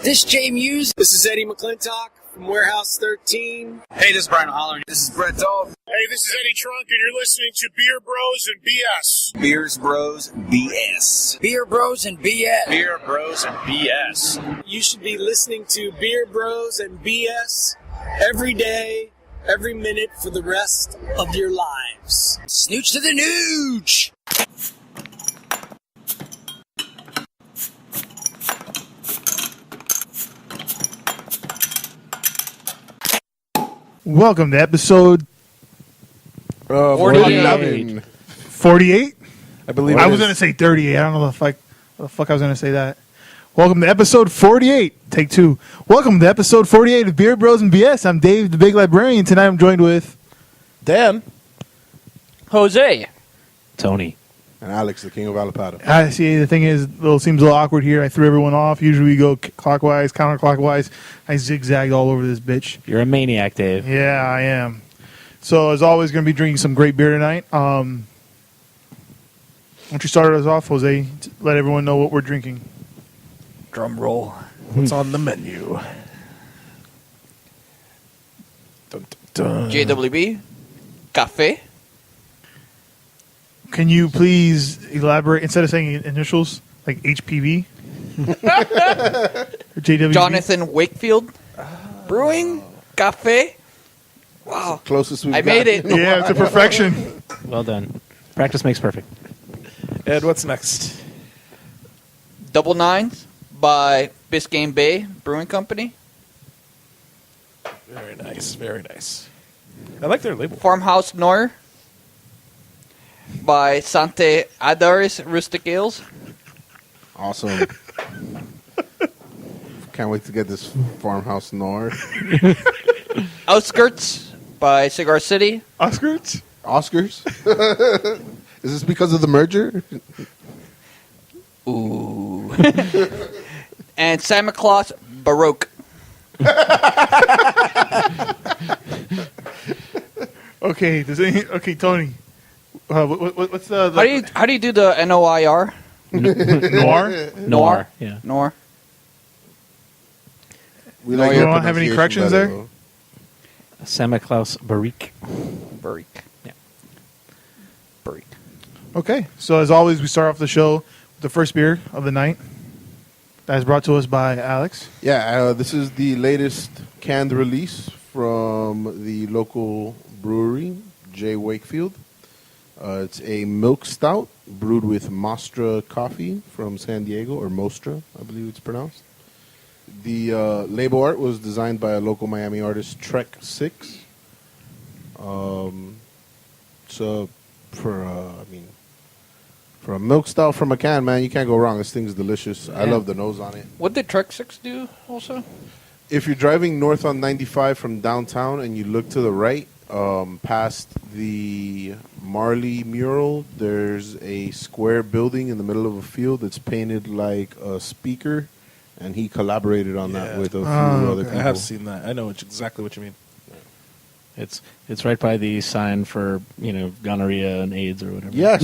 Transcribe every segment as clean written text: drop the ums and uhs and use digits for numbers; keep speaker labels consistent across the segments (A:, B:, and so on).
A: This Jay Muse.
B: This is Eddie McClintock from Warehouse 13.
C: Hey, this is Brian Holler.
D: This is Brett Dahl.
E: Hey, this is Eddie Trunk, and you're listening to Beer Bros and BS.
D: Beers Bros BS.
A: Beer Bros and BS.
C: Beer Bros and BS.
B: You should be listening to Beer Bros and BS every day, every minute for the rest of your lives.
A: Snooch to the nooch.
F: Welcome to episode
G: 48.
F: 48?
G: I believe
F: I was going to say 38. I don't know the fuck I was going to say that. Welcome to episode 48. Take two. Welcome to episode 48 of Beer Bros and BS. I'm Dave, the Big Librarian. Tonight I'm joined with
G: Dan.
H: Jose.
I: Tony.
G: And Alex, the king of Alapata.
F: I see. The thing is, it seems a little awkward here. I threw everyone off. Usually we go clockwise, counterclockwise. I zigzagged all over this bitch.
I: You're a maniac, Dave.
F: Yeah, I am. So, as always, going to be drinking some great beer tonight. Why don't you start us off, Jose? Let everyone know what we're drinking.
H: Drum roll.
G: What's on the menu? Dun, dun, dun.
H: JWB. Cafe.
F: Can you please elaborate, instead of saying initials, like HPV? Or JWB?
H: Jonathan Wakefield. Brewing. Cafe. Wow.
G: Closest we've
H: I
G: got.
H: made it.
F: Yeah, to perfection.
I: Well done. Practice makes perfect.
G: Ed, what's next?
H: Double Nines by Biscayne Bay Brewing Company.
G: Very nice, very nice. I like their label.
H: Farmhouse Noir by Sante Adairius Rustic Ales.
G: Awesome. Can't wait to get this farmhouse north.
H: Outskirts by Cigar City.
F: Oscars?
G: Oscars? Is this because of the merger?
H: Ooh. And Samichlaus Baroque.
F: Okay, okay, Tony. What's the
H: How do you do the NOIR?
F: Noir?
I: Noir. Yeah.
H: Noir.
G: We
F: You
G: your
F: don't have any
G: pronunciation
F: corrections
G: better,
F: there?
G: though.
I: Samichlaus Barik.
H: Baroque.
I: Yeah.
H: Baroque.
F: Okay, so as always, we start off the show with the first beer of the night. That is brought to us by Alex.
G: Yeah, this is the latest canned release from the local brewery, J. Wakefield. It's a milk stout brewed with Mostra coffee from San Diego, or Mostra, I believe it's pronounced. The label art was designed by a local Miami artist, Trek 6. So for a milk stout from a can, man, you can't go wrong. This thing's delicious. I love the nose on it.
H: What did Trek 6 do also?
G: If you're driving north on 95 from downtown and you look to the right, past the Marley mural, there's a square building in the middle of a field that's painted like a speaker, and he collaborated on that with a few other people.
J: I have seen that. I know exactly what you mean.
I: It's right by the sign for gonorrhea and AIDS or whatever.
G: Yes.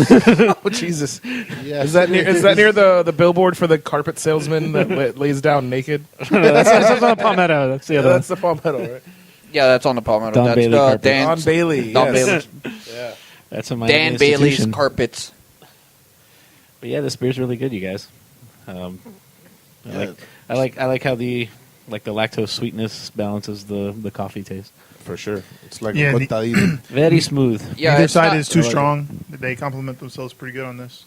J: Oh Jesus!
G: Yes.
J: Is that near the billboard for the carpet salesman that lays down naked?
I: that's on Palmetto. That's the other.
J: That's the Palmetto, right?
H: Yeah, that's on the Palmetto.
I: Don
H: That's
I: Bailey carpet.
J: Don Bailey.
H: Don
J: yes.
H: Bailey.
J: Yeah.
I: That's a Miami
H: Dan Bailey's
I: institution.
H: Carpets.
I: But yeah, this beer's really good, you guys. I like how the lactose sweetness balances the coffee taste.
G: For sure. It's like
F: Yeah,
G: a contadito.
I: Very smooth.
H: Yeah,
F: Neither
H: it's
F: side
H: not-
F: is too strong. They complement themselves pretty good on this.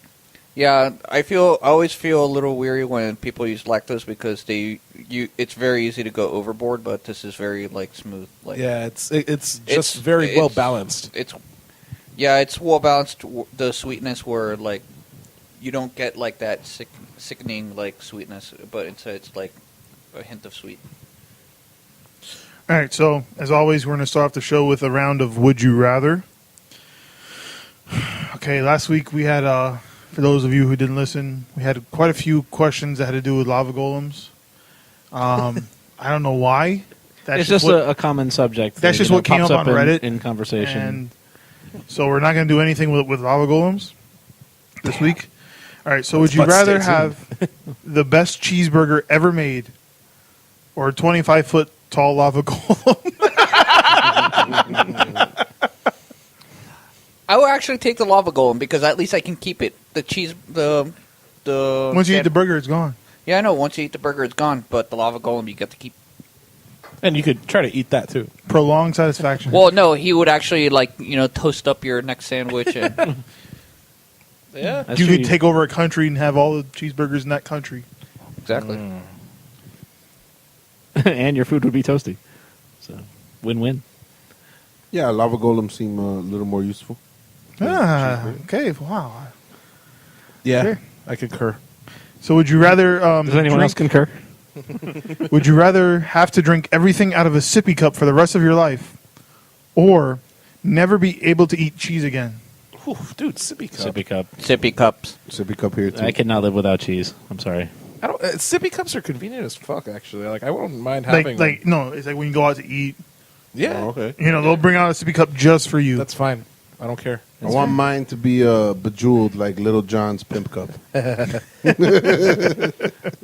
H: Yeah, I always feel a little weary when people use lactose because it's very easy to go overboard, but this is very smooth.
J: Yeah, it's just very well balanced.
H: It's well balanced. The sweetness where you don't get that sickening sweetness, but instead it's a hint of sweet.
F: All right, so as always, we're going to start off the show with a round of Would You Rather. Okay, last week we had, for those of you who didn't listen, we had quite a few questions that had to do with lava golems. I don't know why.
I: It's just a common subject.
F: That's just what came
I: pops
F: up on Reddit
I: in conversation.
F: And so we're not going to do anything with lava golems this week. All right, so would you rather have the best cheeseburger ever made or a 25-foot tall lava golem?
H: I would actually take the lava golem because at least I can keep it. The cheese, the
F: Once you eat the burger, it's gone.
H: Yeah, I know. Once you eat the burger, it's gone. But the lava golem, you get to keep.
J: And you could try to eat that too.
F: Prolonged satisfaction.
H: Well, no, he would actually toast up your next sandwich and.
J: Yeah,
F: you could take over a country and have all the cheeseburgers in that country.
H: Exactly.
I: And your food would be toasty. So, win-win.
G: Yeah, lava golems seem a little more useful.
F: Okay. Wow.
J: Yeah,
F: Okay.
J: I concur.
F: So would you rather...
I: Does anyone else concur?
F: Would you rather have to drink everything out of a sippy cup for the rest of your life, or never be able to eat cheese again?
J: Ooh, dude, sippy cup.
I: Sippy cup.
H: Sippy cups.
G: Sippy cup here too.
I: I cannot live without cheese. I'm sorry.
J: I don't. Sippy cups are convenient as fuck. Actually, like I wouldn't mind having.
F: No, it's like when you go out to eat.
J: Yeah.
G: Oh, okay.
F: They'll bring out a sippy cup just for you.
J: That's fine. I don't care.
G: I want mine to be bejeweled like Little John's pimp cup.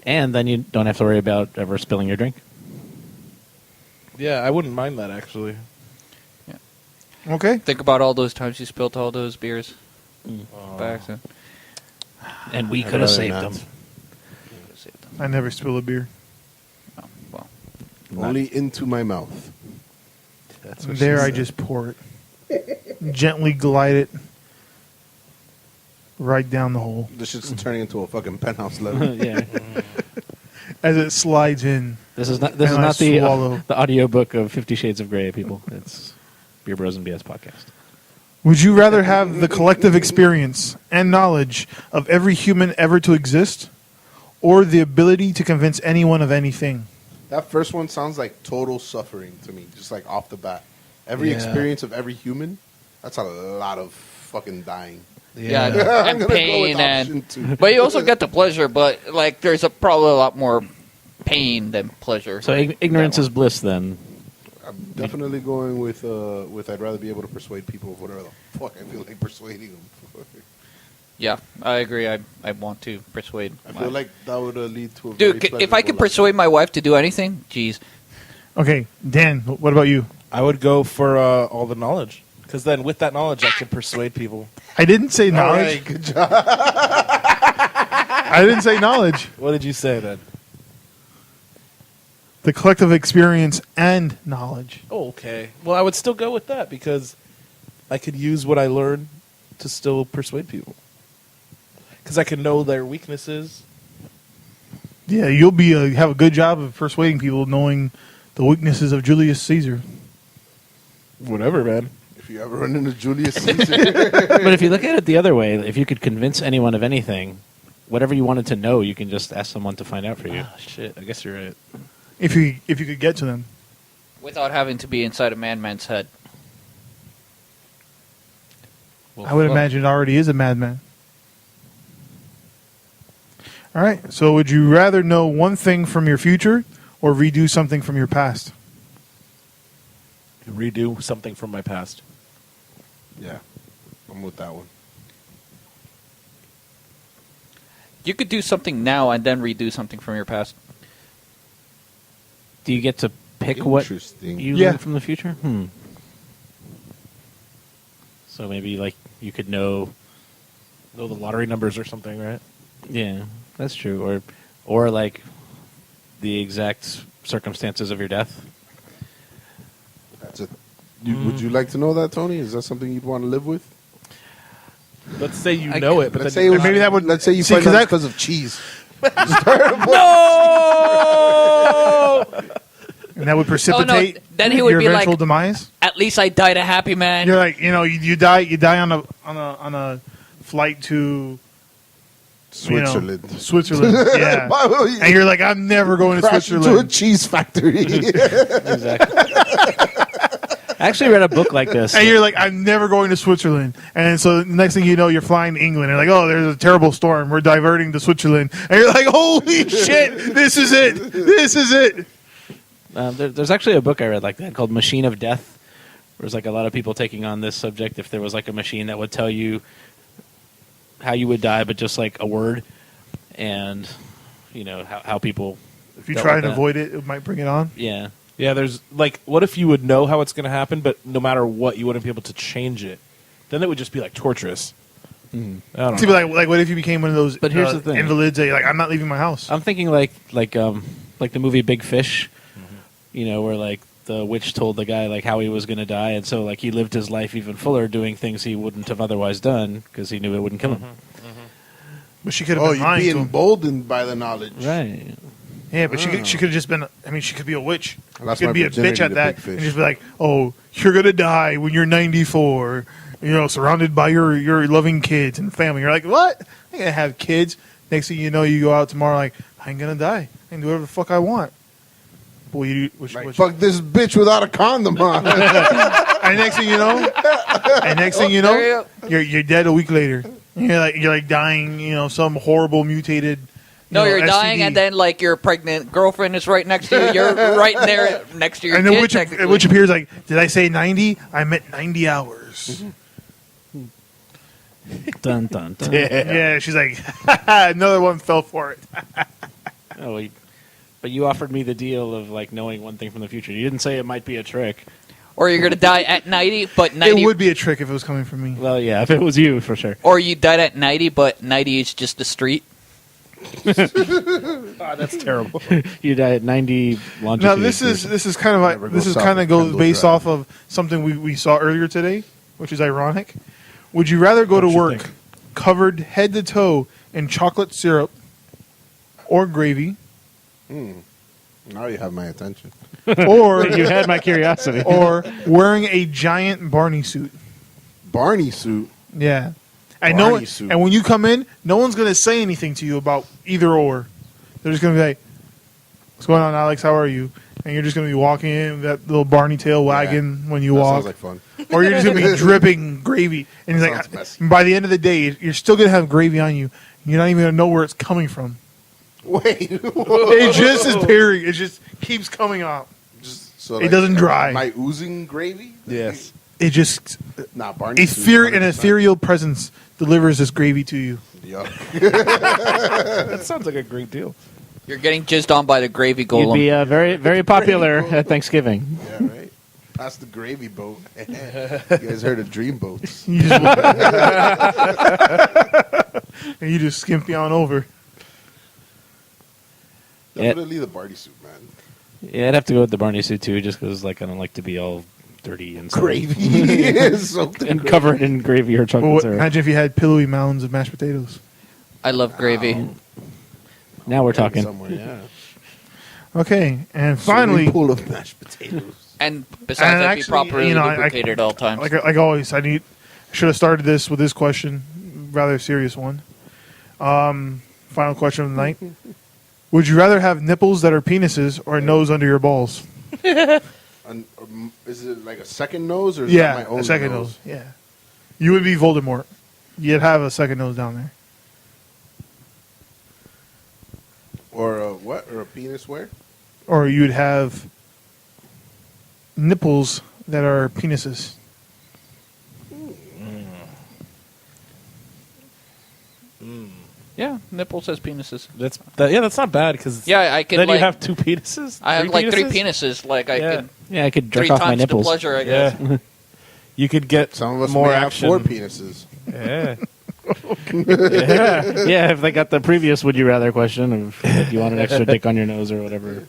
I: And then you don't have to worry about ever spilling your drink.
J: Yeah, I wouldn't mind that actually.
F: Okay.
H: Think about all those times you spilled all those beers by accident.
I: And we
G: I'd
I: could have
G: rather
I: saved
G: not.
I: them.
F: I never spill a beer.
H: Oh, well,
G: Only into my mouth.
J: That's what
F: There,
J: she
F: I
J: said.
F: just pour it. Gently glide it right down the hole
G: This shit's turning into a fucking penthouse level.
I: Yeah.
F: as it slides in.
I: This is not
F: And I swallow.
I: the audiobook of 50 Shades of Grey, people. It's Beer Bros and BS podcast.
F: Would you rather have the collective experience and knowledge of every human ever to exist, or the ability to convince anyone of anything?
G: That first one sounds like total suffering to me, just like off the bat. Every
J: Yeah.
G: experience of every human, that's a lot of fucking dying.
H: yeah,
G: I'm
H: and
G: gonna go with
H: pain
G: option two.
H: but you also get the pleasure. But there's probably a lot more pain than pleasure.
I: So ignorance is bliss, then.
G: I'm definitely going with I'd rather be able to persuade people of whatever the fuck I feel like persuading them.
H: Yeah, I agree. I want to persuade.
G: I feel like that would lead to a
H: Dude,
G: very
H: if I could
G: pleasurable
H: persuade my wife to do anything, geez.
F: Okay, Dan, what about you?
J: I would go for all the knowledge, because then with that knowledge, I could persuade people.
F: I didn't say
G: life. All
F: knowledge.
G: right, good job.
F: I didn't say knowledge.
J: What did you say then?
F: The collective experience and knowledge.
J: Oh, okay. Well, I would still go with that because I could use what I learned to still persuade people. Because I can know their weaknesses.
F: Yeah, you'll be have a good job of persuading people, knowing the weaknesses of Julius Caesar.
J: Whatever, man.
G: If you ever run into Julius Caesar,
I: But if you look at it the other way, if you could convince anyone of anything, whatever you wanted to know, you can just ask someone to find out for you.
J: Ah, shit. I guess you're right.
F: If you could get to them.
H: Without having to be inside a madman's head.
J: Well,
F: I would
J: fuck.
F: imagine it already is a madman. All right. So would you rather know one thing from your future or redo something from your past?
J: Redo something from my past.
G: yeah, I'm with that one.
H: You could do something now and then redo something from your past.
I: Do you get to pick what
G: Interesting.
I: you
F: Yeah.
I: learn from the future? So maybe you could know
J: Know the lottery numbers or something, right?
I: Yeah, that's true. Or the exact circumstances of your death.
G: That's it. Would you like to know that, Tony? Is that something you'd want to live with?
J: Let's say you know it, but
G: Let's
J: then
G: say
J: you
F: maybe that would-
G: Let's say you
F: See,
G: find
F: 'cause
G: out
F: that-
G: because of cheese.
H: No!
F: And that would precipitate
H: Then he would
F: your
H: be
F: eventual
H: like-
F: demise.
H: At least I died a happy man.
F: You're like, you die on a flight to
G: Switzerland.
F: Switzerland. Yeah.
G: Why will you
F: And you're like, I'm never going to
G: crash into a
F: Switzerland.
G: cheese factory?
I: Exactly. I actually read a book like this.
F: And you're like, I'm never going to Switzerland. And so the next thing you know, you're flying to England. And like, oh, there's a terrible storm. We're diverting to Switzerland. And you're like, holy shit, this is it. This is it.
I: There's actually a book I read like that called Machine of Death. There's a lot of people taking on this subject. If there was a machine that would tell you how you would die, but just a word, and how people
F: If you
I: dealt
F: try
I: with
F: and
I: that.
F: avoid it, it might bring it on.
I: Yeah.
J: Yeah, there's like, what if you would know how it's going to happen, but no matter what, you wouldn't be able to change it? Then it would just be like torturous. I don't
F: See,
J: know.
F: but like, what if you became one of those
I: But here's the thing.
F: invalids that you're like, I'm not leaving my house.
I: I'm thinking like the movie Big Fish, you know, where like the witch told the guy like how he was going to die, and so like he lived his life even fuller, doing things he wouldn't have otherwise done because he knew it wouldn't kill him.
F: But she could have
G: Oh,
F: been
G: you're
F: lying
G: being
F: to him.
G: emboldened by the knowledge.
I: Right.
F: Yeah, but she could have just been. I mean, she could be a witch.
G: I lost
F: She could
G: my
F: be a
G: virginity
F: bitch at
G: to
F: that
G: Big Fish.
F: and just be like, "Oh, you're gonna die when you're 94. You know, surrounded by your loving kids and family." You're like, "What? I ain't gonna have kids." Next thing you know, you go out tomorrow like, "I ain't gonna die. I can do whatever the fuck I want." Boy, you
G: Like, fuck this bitch without a condom on.
F: and next thing you know, you're dead a week later. You're like dying. You know, some horrible mutated.
H: No,
F: you know,
H: you're dying,
F: STD.
H: and then like your pregnant girlfriend is right next to you. You're right there next to your
F: And
H: kid.
F: then
H: technically.
F: which appears like, did I say 90? I meant 90 hours.
I: Dun dun dun.
F: Yeah, she's like, another one fell for it.
I: Oh, but you offered me the deal of like knowing one thing from the future. You didn't say it might be a trick.
H: Or you're gonna die at 90, but 90.
F: It would be a trick if it was coming from me.
I: Well, yeah, if it was you, for sure.
H: Or you died at 90, but 90 is just the street.
J: That's terrible.
I: You die at 90 longitude.
F: Now this is kind of
G: Never
F: like
G: go
F: this is
G: south
F: kind of
G: of
F: goes
G: Kendall
F: based
G: Drive.
F: off of something we saw earlier today, which is ironic. Would you rather go to
J: What you
F: work
J: think?
F: covered head to toe in chocolate syrup or gravy,
G: Now you have my attention.
F: or
I: You had my curiosity.
F: or wearing a giant Barney suit?
G: Barney suit.
F: Yeah. And
G: Barney suit.
F: and when you come in, no one's going to say anything to you about either or. They're just going to be like, "What's going on, Alex? How are you?" And you're just going to be walking in with that little Barney tail wagging when you
G: That
F: walk.
G: sounds like fun.
F: Or you're just going to be dripping gravy. And he's
G: Sounds
F: like,
G: messy.
F: by the end of the day, you're still going to have gravy on you. You're not even going to know where it's coming from.
G: Wait.
F: It just is pairing. It just keeps coming out.
G: So
F: It doesn't dry.
G: Am I oozing gravy?
J: Yes.
F: It just,
G: Nah, Barney suit.
F: an
G: 100%.
F: ethereal presence delivers this gravy to you.
G: Yup.
J: That sounds like a great deal.
H: You're getting jizzed on by the gravy
I: You'd
H: golem.
I: be very, very popular at Thanksgiving.
G: Yeah, right. Pass the gravy boat. You guys heard of dream boats?
F: You just, and you just skimpy on over.
I: Yeah.
G: Definitely the Barney suit, man.
I: Yeah, I'd have to go with the Barney suit too, just because like I don't like to be all dirty and stuff.
G: Gravy. Something
I: and
G: gravy.
I: covered in gravy or chocolate
F: Well,
I: syrup.
F: imagine if you had pillowy mounds of mashed potatoes.
H: I love gravy.
I: Now we're talking.
G: Somewhere, yeah.
F: Okay, and
G: Swimming
F: finally,
G: pool of mashed potatoes.
H: And besides
F: And
H: that,
F: actually,
H: be properly
F: you know, I-
H: lubricated at all times.
F: like always, should have started this with this question, rather serious one. Final question of the night: would you rather have nipples that are penises or a nose under your balls?
G: Is it like a second nose or is
F: Yeah,
G: that my own
F: a second nose. Yeah, you would be Voldemort. You'd have a second nose down there.
G: Or a what? Or a penis where?
F: Or you'd have nipples that are penises.
H: Yeah, nipples has penises.
J: That's not bad because
H: Yeah, I could.
J: then
H: like,
J: you have two penises.
H: I have
J: Three
H: like three
J: penises?
H: penises. Like I
J: Yeah.
H: could
I: Yeah, I could jerk
H: three
I: off my
H: times the
I: nipples.
H: pleasure. I guess.
J: Yeah, you could get
G: Some of us
J: more
G: may
J: action.
G: have 4 penises.
J: Yeah,
I: Yeah, if they got the previous "Would you rather" question of if you want an extra dick on your nose or whatever.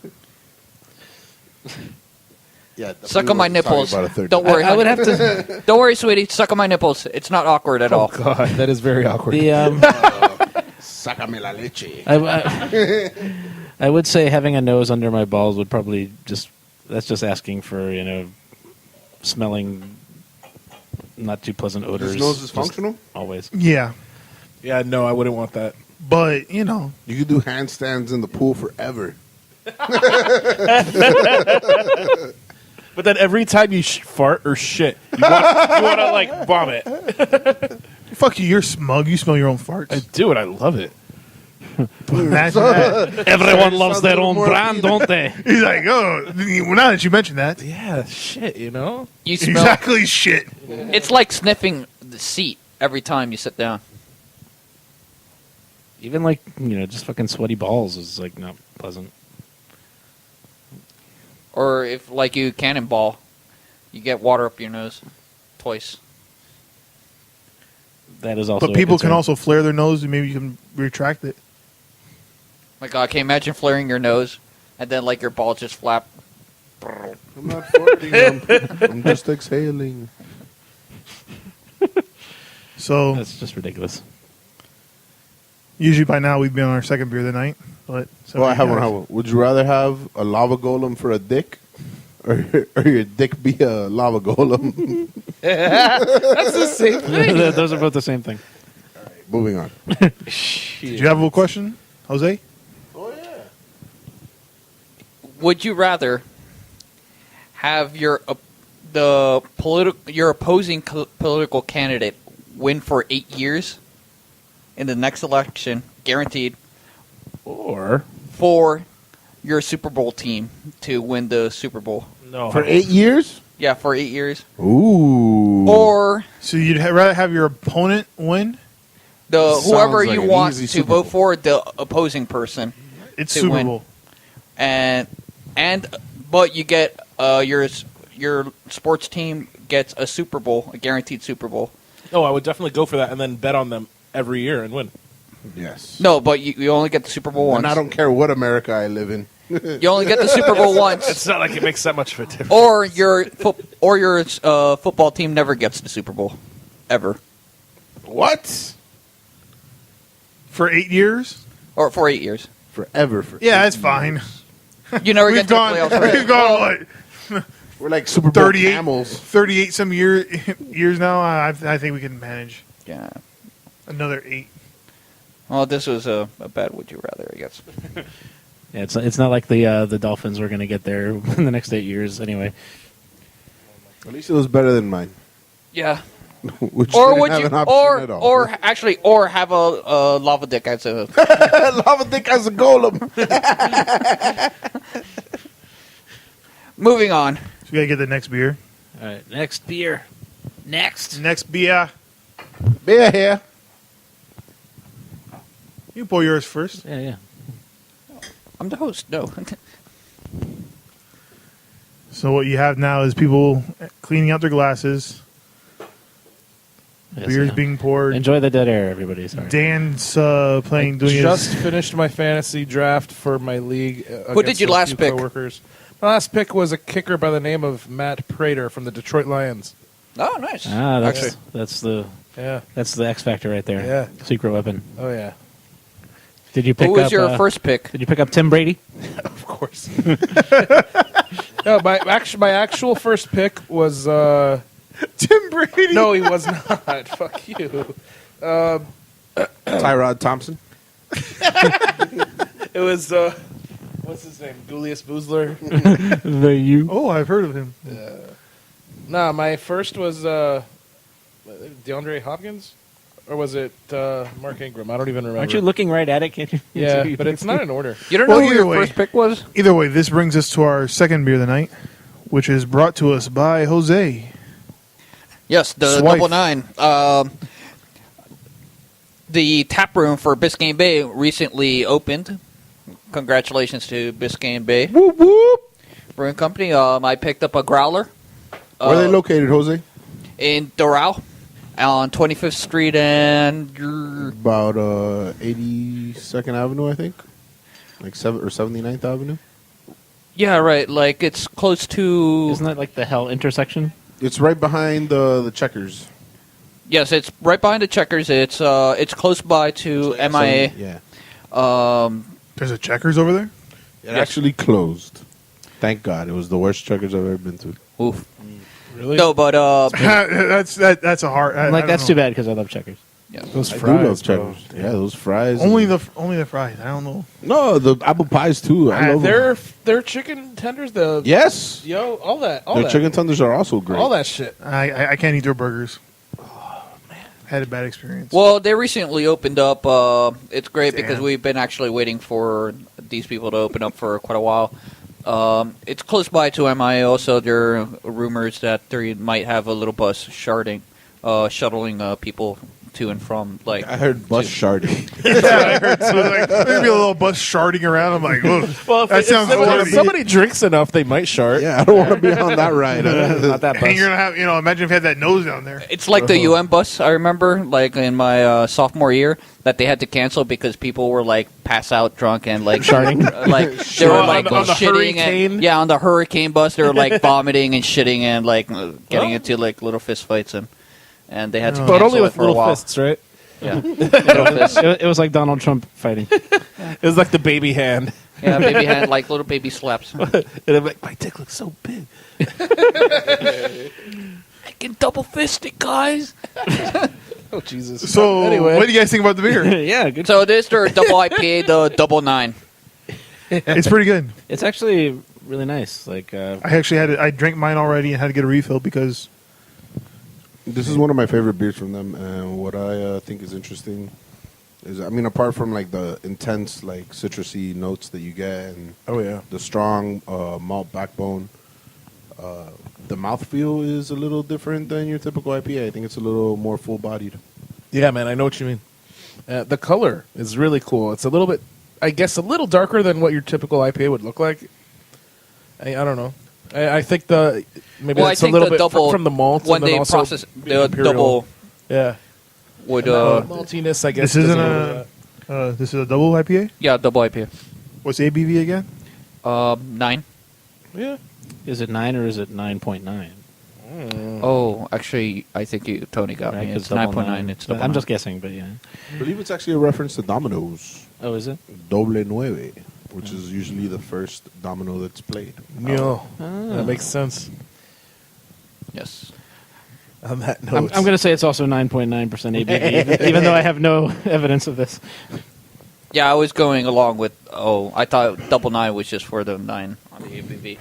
G: Yeah,
H: Suck on my nipples. Don't
I: I,
H: worry.
I: I would
H: honey.
I: have to.
H: Don't worry, sweetie. Suck on my nipples. It's not awkward at all.
J: God, that is very awkward.
I: The
G: Sácame la leche.
I: I would say having a nose under my balls would probably that's just asking for smelling not too pleasant odors.
G: This nose is
I: just
G: functional?
I: always.
F: Yeah,
J: Yeah, no, I wouldn't want that.
F: but
G: You could do handstands in the pool forever.
J: But then every time you fart or shit, you want to like vomit.
F: fuck you, you're smug. You smell your own farts.
J: I do it. I love it.
F: Imagine that.
I: Everyone loves
G: sounds a
I: their
G: little
I: own
G: more
I: brand, don't they?
F: He's like, oh, well, now that you mentioned that,
J: Yeah, shit. You know.
H: You smell.
F: exactly shit.
H: It's like sniffing the seat every time you sit down.
I: Even just fucking sweaty balls is like not pleasant.
H: Or if, like, you cannonball, you get water up your nose twice.
I: That is also.
F: But
I: a
F: people can
I: concern.
F: also flare their nose, and maybe you can retract it.
H: My God, can you imagine flaring your nose and then, like, your balls just flap?
G: I'm not farting. I'm just exhaling.
F: So
I: That's just ridiculous.
F: usually by now we'd be on our second beer of the night. But
G: Well, I have one. Would you rather have a lava golem for a dick, or your dick be a lava golem?
J: That's the same thing.
I: Those are both the same thing.
G: Moving on.
F: Did you have a question, Jose?
H: Would you rather have your opposing political candidate win for 8 years in the next election, guaranteed,
I: Or
H: for your Super Bowl team to win the Super Bowl?
I: no
G: For 8 years?
H: Yeah, for 8 years.
G: Ooh.
H: Or
F: So you'd rather have your opponent win?
H: the
G: Sounds
H: whoever
G: like
H: you
G: an
H: want
G: easy
H: to
G: Super
H: vote
G: Bowl.
H: for, the opposing person,
F: It's
H: To
F: Super
H: win.
F: Bowl.
H: but you get your sports team gets a Super Bowl, a guaranteed Super Bowl.
J: No, I would definitely go for that and then bet on them every year and win.
G: Yes.
H: No, but you only get the Super Bowl once.
G: And I don't care what America I live in.
H: You only get the Super Bowl once.
J: It's not like it makes that much of a difference.
H: Or your football team never gets the Super Bowl, ever,
G: What?
F: For 8 years?
H: or for 8 years.
G: Forever. For
F: Yeah,
G: 8
F: that's fine.
G: years.
H: You never
F: We've
H: get to the
F: gone,
H: playoffs. Right?
F: we've gone what,
G: We're like Super Bowl
F: 38,
G: camels.
F: 38 some years now? I think we can manage
H: Yeah.
F: another 8.
H: Well, this was a bad would you rather, I guess.
I: yeah, it's not like the Dolphins were going to get there in the next 8 years anyway.
G: At least it was better than mine.
H: Yeah.
G: Which
H: Or
G: didn't
H: would
G: have
H: you,
G: an option at all.
H: or have a lava dick as a
G: Lava dick as a golem.
H: Moving on.
F: So we got to get the next beer.
I: All right, next beer. Next.
F: Next beer.
G: Beer here.
F: You pour yours first.
I: Yeah.
H: I'm the host. No.
F: So what you have now is people cleaning out their glasses.
I: Yes,
F: Beer's
I: yeah.
F: being poured.
I: Enjoy the dead air, everybody. Sorry.
F: Dan's doing
J: Just
F: his...
J: finished my fantasy draft for my league.
H: Who did you last pick?
J: Coworkers. My last pick was a kicker by the name of Matt Prater from the Detroit Lions.
H: Oh, nice.
I: That's the
J: Yeah.
I: X factor right there.
J: Yeah.
I: Secret weapon.
J: Oh yeah.
I: Did you pick
H: Who was
I: up
H: your first pick?
I: Did you pick up Tim Brady?
J: Of course. No, my actual first pick was
F: Tim Brady.
J: no, he was not. Fuck you.
G: Tyrod Thompson.
J: It was what's his name? Julius Boozler.
I: The you.
F: Oh, I've heard of him.
J: Nah, my first was DeAndre Hopkins, or was it Mark Ingram? I don't even remember.
I: Aren't you looking right at it? Can't you?
J: Yeah, but it's not in order.
H: You don't know
F: Well,
H: who
F: either
H: your
F: way.
H: first pick was?
F: Either way, this brings us to our second beer of the night, which is brought to us by Jose.
H: Yes, the
F: Swipe.
H: Double 9. The tap room for Biscayne Bay recently opened. Congratulations to Biscayne Bay
G: Whoop whoop.
H: Brewing Company. I picked up a growler.
G: Where are they located, Jose?
H: In Doral on 25th Street and
G: About 82nd Avenue, I think. Like 79th Avenue.
H: yeah, right. Like it's close to.
I: Isn't that like the hell intersection?
G: It's right behind the Checkers.
H: Yes, it's right behind the Checkers. It's close by to MIA.
G: Yeah.
F: There's a Checkers over there?
G: It actually closed. Thank God. It was the worst Checkers I've ever been to.
H: Oof.
J: Really?
H: No, but
F: that's a hard...
I: That's too bad because I love checkers.
H: yeah.
J: Those
G: I
J: fries,
G: do love
J: bro.
G: Checkers. Yeah, those fries.
F: Only
G: and-
F: the fries. I don't know.
G: No, the apple pies too. I love them.
J: Their chicken tenders, the
G: Yes.
J: yo, all that,
G: Their chicken tenders are also great.
J: all that shit.
F: I can't eat their burgers. Oh, man. Had a bad experience.
H: Well, they recently opened up. It's great because
F: Damn.
H: we've been actually waiting for these people to open up for quite a while. It's close by to MIA. Also, there are rumors that they might have a little bus shuttling people to and from. Like
G: I heard bus sharding.
F: Yeah, I heard so like maybe a little bus sharding around. I'm like, whoa,
J: Well,
F: that sounds
J: if
F: horrible.
J: somebody drinks enough, they might shart.
G: Yeah, I don't want to be on that ride.
I: Not that
F: And
I: bus.
F: you're gonna have, imagine if you had that nose down there.
H: it's like the UN bus. I remember, like in my sophomore year, that they had to cancel because people were like pass out drunk and like
I: Sharding?
H: like they were like
J: on the
H: shitting.
J: hurricane?
H: On the hurricane bus, they were like vomiting and shitting and like getting into like little fist fights and they had to
J: But
H: cancel
J: only
H: it
J: with
H: for a
J: little
H: while.
J: fists, right?
H: Yeah, little fists.
I: It was like Donald Trump fighting.
J: It was like the baby hand.
H: Yeah, baby had like little baby slaps.
J: And I'm like, my dick looks so big.
H: I can double fist it, guys.
J: Oh, Jesus.
F: So,
J: anyway.
F: what do you guys think about the beer?
I: Yeah, good.
H: So this their double IPA, the double 9.
F: It's pretty good.
I: It's actually really nice. Like,
F: I actually I drank mine already and had to get a refill because
G: This is one of my favorite beers from them, and what I think is interesting is, I mean, apart from like the intense like citrusy notes that you get and
J: Oh, yeah.
G: the strong malt backbone, the mouthfeel is a little different than your typical IPA. I think it's a little more full-bodied.
J: Yeah, man, I know what you mean. The color is really cool. It's a little bit, I guess, a little darker than what your typical IPA would look like. I don't know. I think maybe
H: Well, I
J: that's a
H: think
J: little
H: the
J: bit
H: double
J: from the malt.
H: when
J: and then
H: they
J: also
H: process the
J: imperial.
H: double
J: Yeah.
H: would
J: Maltiness, I guess.
F: this isn't
J: doesn't
F: a this is a double IPA.
H: double IPA.
F: What's ABV again?
H: 9.
J: Yeah.
I: is it 9 or is it 9.9?
H: Oh, actually, I think Tony got
I: Right,
H: me.
I: 'cause
H: It's
I: double
H: 9.9. It's double.
I: I'm
H: 9.
I: just guessing, but yeah.
G: I believe it's actually a reference to Domino's,
I: Oh, is it?
G: Doble Nueve, which is usually the first domino that's played.
J: No.
I: Oh.
J: That makes sense.
H: Yes.
J: On that
I: I'm
J: note.
I: going to say it's also 9.9% ABV, even though I have no evidence of this.
H: Yeah, I was going along with. Oh, I thought double 9 was just for the 9 on the ABV.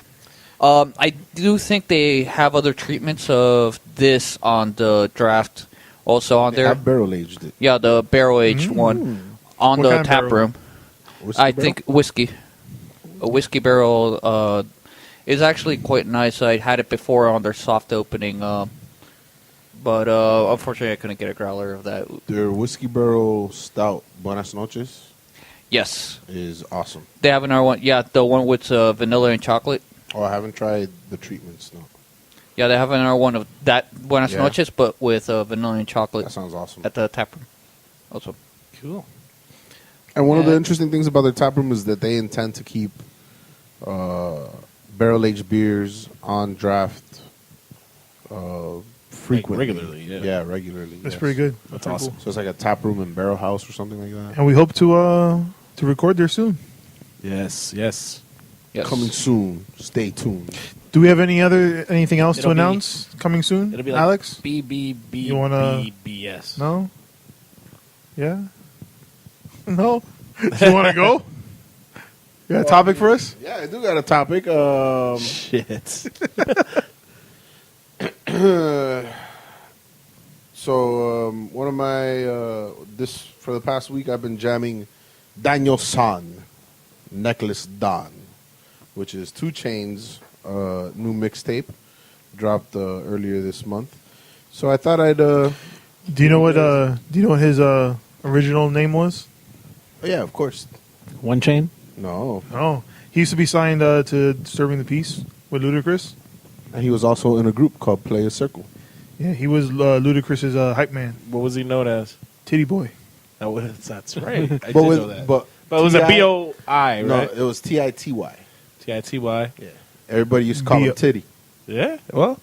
H: I do think they have other treatments of this on the draft, also on
G: They
H: there.
G: have barrel aged it.
H: Yeah, the barrel aged one on
F: What
H: the
F: kind of
H: tap
F: barrel?
H: room.
G: Whiskey
H: I
G: barrel?
H: think whiskey. A whiskey barrel is actually quite nice. I had it before on their soft opening, but unfortunately I couldn't get a growler of that.
G: Their whiskey barrel stout, Buenas Noches,
H: Yes,
G: is awesome.
H: they have another one. Yeah, the one with vanilla and chocolate.
G: Oh, I haven't tried the treatments. No,
H: Yeah, they have another one of that Buenas
G: Yeah.
H: Noches, but with vanilla and chocolate
G: that sounds awesome.
H: at the tap room. Also,
I: Cool.
G: And one of the
H: Yeah.
G: interesting things about their tap room is that they intend to keep barrel aged beers on draft frequently,
I: regularly, yeah.
G: Yeah, regularly.
F: That's
G: yes.
F: pretty good.
J: That's
F: Pretty
J: awesome.
F: cool.
G: So it's like a tap room and barrel house or something like that.
F: And we hope to record there soon.
J: Yes, yes.
H: yes.
G: Coming soon. Stay tuned.
F: Do we have anything else to
I: It'll be-
F: announce coming soon?
I: It'll be like
F: Alex?
I: BBB.
F: You wanna-
I: BBS.
F: No? Yeah? No? Do you want to go? You got a topic for us?
G: Yeah, I do got a topic.
J: Shit.
G: So one of my this for the past week I've been jamming Daniel San, Necklace Don, which is 2 Chainz new mixtape dropped earlier this month. So I thought I'd
F: Do you know what his original name was?
G: oh, yeah, of course.
I: One chain?
G: No,
F: Oh, he used to be signed to Disturbing the Peace with Ludacris.
G: and he was also in a group called Play a Circle.
F: Yeah, he was Ludacris's hype man,
J: What was he known as?
F: Titty Boy.
J: That's right. I did
G: But with
J: know that.
G: but
J: But it was a
G: T.I.
J: B-O-I,
G: No,
J: right?
G: it was Tity.
J: T-I-T-Y.
G: Yeah, everybody used to call him
F: B-
G: Titty.
J: Yeah, well,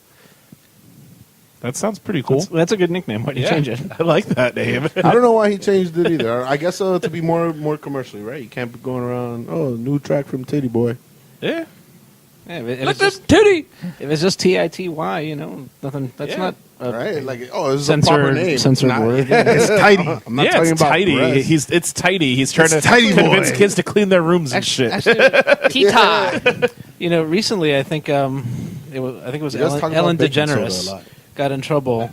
J: that sounds pretty cool.
I: That's a good nickname. Why do you change it?
J: I like that name.
G: I don't know why he changed it either. I guess to be more commercially, right? You can't be going around. Oh, new track from Titty Boy.
J: Yeah.
I: Yeah, if
H: Look
I: it's
H: this
I: just,
H: titty.
I: if it's just TITY, nothing. That's
J: Yeah.
I: not a
G: Right? Like, oh, this is a proper
I: censored,
G: name.
I: censored
G: It's not-
I: word.
F: It's tidy.
G: I'm not
J: yeah,
G: talking
J: it's
G: about
J: tidy.
G: breasts.
J: It's tidy. He's trying
F: It's
J: to
F: tidy
J: convince
F: boy.
J: kids to clean their rooms and shit.
H: Tita.
I: Recently, I think it was
G: He does talk about
I: Ellen
G: baking soda a
I: DeGeneres
G: lot.
I: got in trouble.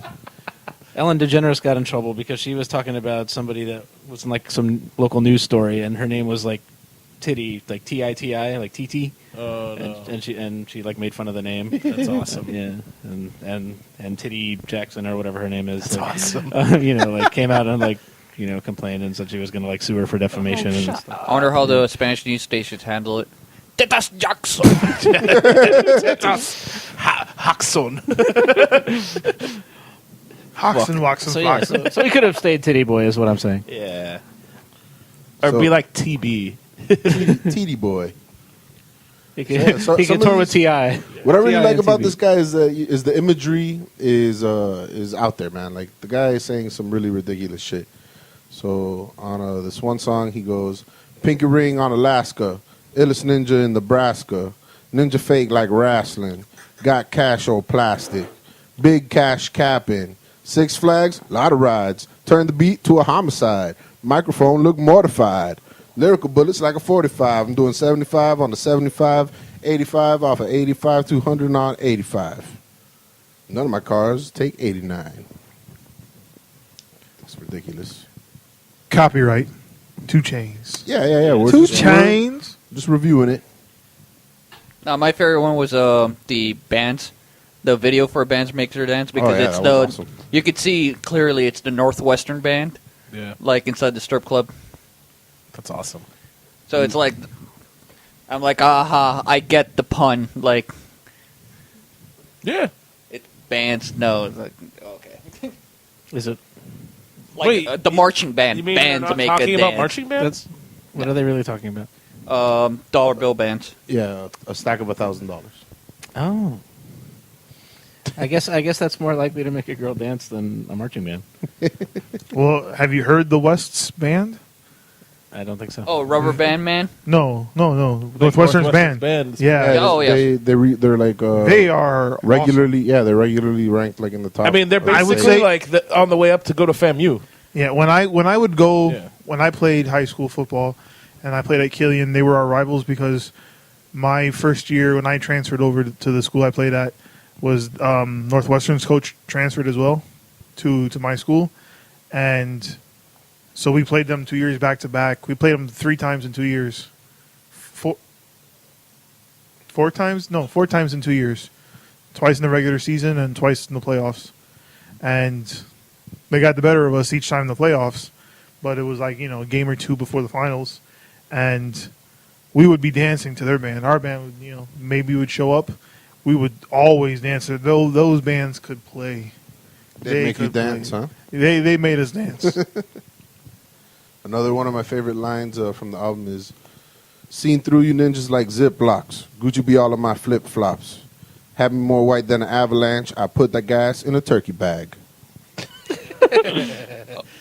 I: Ellen DeGeneres got in trouble because she was talking about somebody that was in like some local news story, and her name was like Titty, like Titi, like TT.
J: Oh no.
I: And she like made fun of the name.
J: That's awesome.
I: Yeah, and Titty Jackson or whatever her name is.
J: That's
I: like,
J: awesome.
I: like came out and like complained and said she was going to like sue her for defamation and stuff.
H: I wonder how the Spanish news stations handle it. Tetas Jackson.
J: Haxon.
F: Hawks and walks and
I: So yeah,
F: flocks.
I: so he could have stayed Titty Boy, is what I'm saying.
J: Yeah. Or
G: So-
J: be like TB.
G: TD boy.
I: He could,
G: Yeah, so-
I: he
G: some
I: could
G: of
I: tour with
G: these-
I: Ti.
G: What I really
I: T.I.
G: like
I: and
G: about
I: TB.
G: this guy is the imagery is out there, man. Like the guy is saying some really ridiculous shit. So on this one song, he goes, "Pinky ring on Alaska, illest ninja in Nebraska, ninja fake like wrestling, got cash or plastic, big cash capping, Six Flags, lot of rides, turn the beat to a homicide, microphone look mortified, lyrical bullets like a 45. I'm doing 75 on the 75, 85 off of 85, 200 on 85. None of my cars take 89. That's ridiculous.
F: Copyright. 2 Chainz.
G: Yeah. We're
F: 2
G: just-
F: Chainz.
G: Just reviewing it.
H: Now, my favorite one was the bands, the video for bands make their dance because
G: yeah,
H: it's
G: that
H: the
G: was awesome.
H: you could see clearly it's the Northwestern band,
J: Yeah.
H: like inside the strip club.
J: That's awesome.
H: So it's like I'm like, aha, I get the pun. Like
J: Yeah.
H: it bands, no, it's like okay,
I: Is it?
H: like
J: Wait,
H: the marching band
J: You mean they're
H: bands
J: not
H: make
J: talking
H: a
J: about
H: dance.
J: marching bands?
I: What are they really talking about?
H: Dollar bill bands.
G: Yeah, a stack of $1,000.
I: Oh. I guess that's more likely to make a girl dance than a marching band.
F: Well, have you heard the West's band?
I: I don't think so.
H: Oh, Rubber Band Man.
F: No. Northwestern's band. Yeah.
H: Oh, yes.
G: They're like
F: They are
G: regularly. Yeah, they're regularly ranked like in the top.
J: I mean, they're
F: I would
J: basically
F: say-
J: like on the way up to go to FAMU.
F: Yeah, when I would go
J: Yeah.
F: when I played high school football and I played at Killian, they were our rivals because my first year when I transferred over to the school I played at was Northwestern's coach transferred as well to my school, and so we played them 2 years back to back. We played them 3 times in 2 years. Four times in 2 years. Twice in the regular season and twice in the playoffs. And they got the better of us each time in the playoffs, but it was like, a game or two before the finals, and we would be dancing to their band. Our band would, maybe would show up. We would always dance. Those bands could play.
G: they make you
F: could play.
G: dance, huh?
F: They made us dance.
G: Another one of my favorite lines from the album is, "Seen through you ninjas like Ziplocs. Gucci be all of my flip flops. Have me more white than an avalanche. I put the gas in a turkey bag."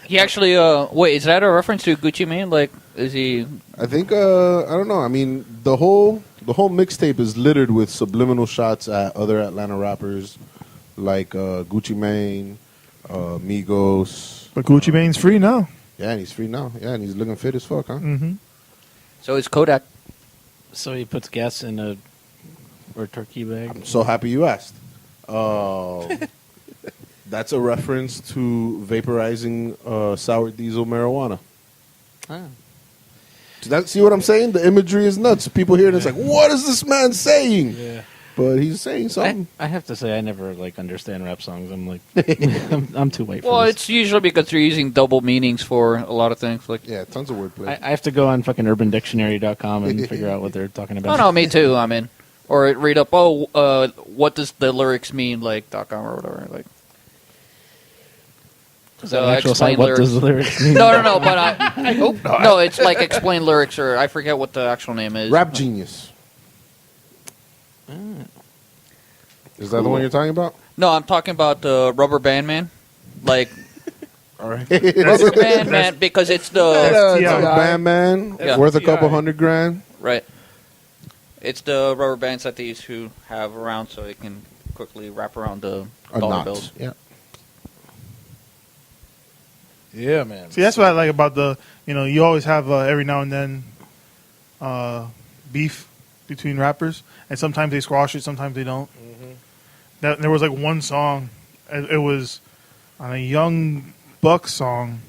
H: He actually wait, is that a reference to Gucci Mane? Like, is he?
G: I think I don't know. I mean, the whole mixtape is littered with subliminal shots at other Atlanta rappers like Gucci Mane, Migos.
F: But Gucci Mane's free now.
G: Yeah, and he's free now. Yeah, and he's looking fit as fuck, huh?
F: Mm-hmm.
H: So is Kodak.
I: So he puts gas in a turkey bag.
G: I'm so happy you asked. That's a reference to vaporizing sour diesel marijuana. See what I'm saying? The imagery is nuts. People hear it, it's like, what is this man saying?
J: Yeah.
G: But he's saying something.
I: I have to say, I never understand rap songs. I'm like, I'm too white for
H: Well,
I: this.
H: it's usually because they're using double meanings for a lot of things. Like,
G: Yeah, tons of wordplay.
I: I have to go on fucking UrbanDictionary.com and figure out what they're talking about.
H: oh no, me too. I'm in. Or read up. What does the lyrics mean? Like .com or whatever. Like.
I: Is that an actual site?
H: explain
I: What
H: lyrics.
I: does the lyrics mean?
H: No. But I hope not. No, it's like explain lyrics, or I forget what the actual name is.
G: Rap Genius. Is that the one you're talking about?
H: No, I'm talking about Rubber Band Man. Like
G: All right.
H: Rubber Band Man because it's the
F: Yeah.
G: Bandman,
H: Yeah.
G: worth a couple $100,000.
H: right. It's the rubber bands that they used to have around so they can quickly wrap around the
G: A
H: dollar
G: knot.
H: bills.
G: Yeah.
J: Yeah, man.
F: See, that's what I like about you always have every now and then beef between rappers, and sometimes they squash it, sometimes they don't. There was like one song, it was on a Young Buck song,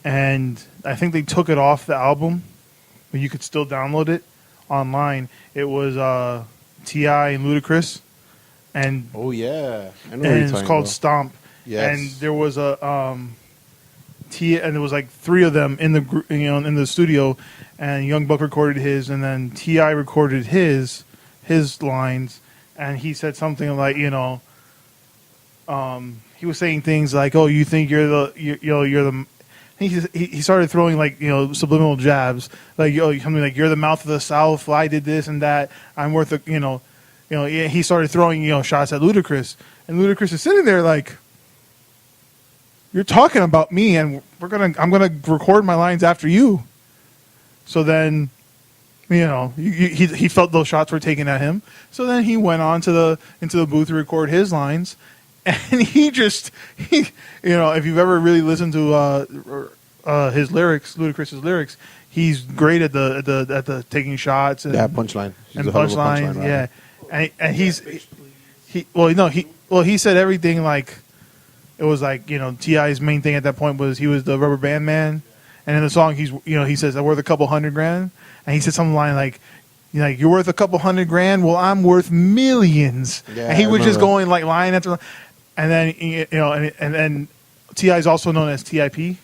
F: and I think they took it off the album but you could still download it online. It was T.I. and Ludacris, and
G: Oh yeah, I know what
F: and
G: you're
F: it's
G: talking
F: called
G: about.
F: Stomp.
G: Yes.
F: And there was a and there was like three of them in the in the studio, and Young Buck recorded his, and then T.I. recorded his lines, and he said something like, he was saying things like, "Oh, you think you're the." He started throwing like subliminal jabs, like something like, "You're the mouth of the South. I did this and that. I'm worth a He started throwing shots at Ludacris, and Ludacris is sitting there like, "You're talking about me, and I'm gonna record my lines after you." So then, he felt those shots were taken at him. So then he went on into the booth to record his lines, and if you've ever really listened to his lyrics, Ludacris's lyrics, he's great at the taking shots and
G: punchline.
F: and punchlines, yeah. And he said everything like. It was like, T.I.'s main thing at that point was he was the rubber band man. And in the song, he says, "I'm worth a couple $100,000. And he said something like, "You're worth a couple $100,000. Well, I'm worth millions."
G: Yeah,
F: and he
G: I
F: was just
G: remember.
F: going like line after line. And then, and then T.I. is also known as T.I.P.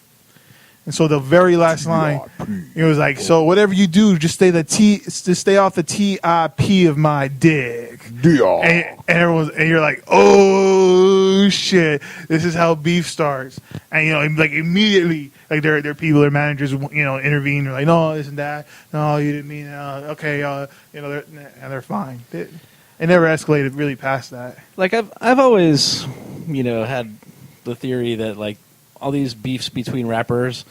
F: And so the very last line, it was like, "So whatever you do, just stay off the T.I.P. of my dick." And you're like, "Oh shit, this is how beef starts." And like immediately, like their people, their managers, intervene. They're like, "No, this and that. No, you didn't mean okay." They're fine. It never escalated really past that.
I: Like I've always, had the theory that like all these beefs between rappers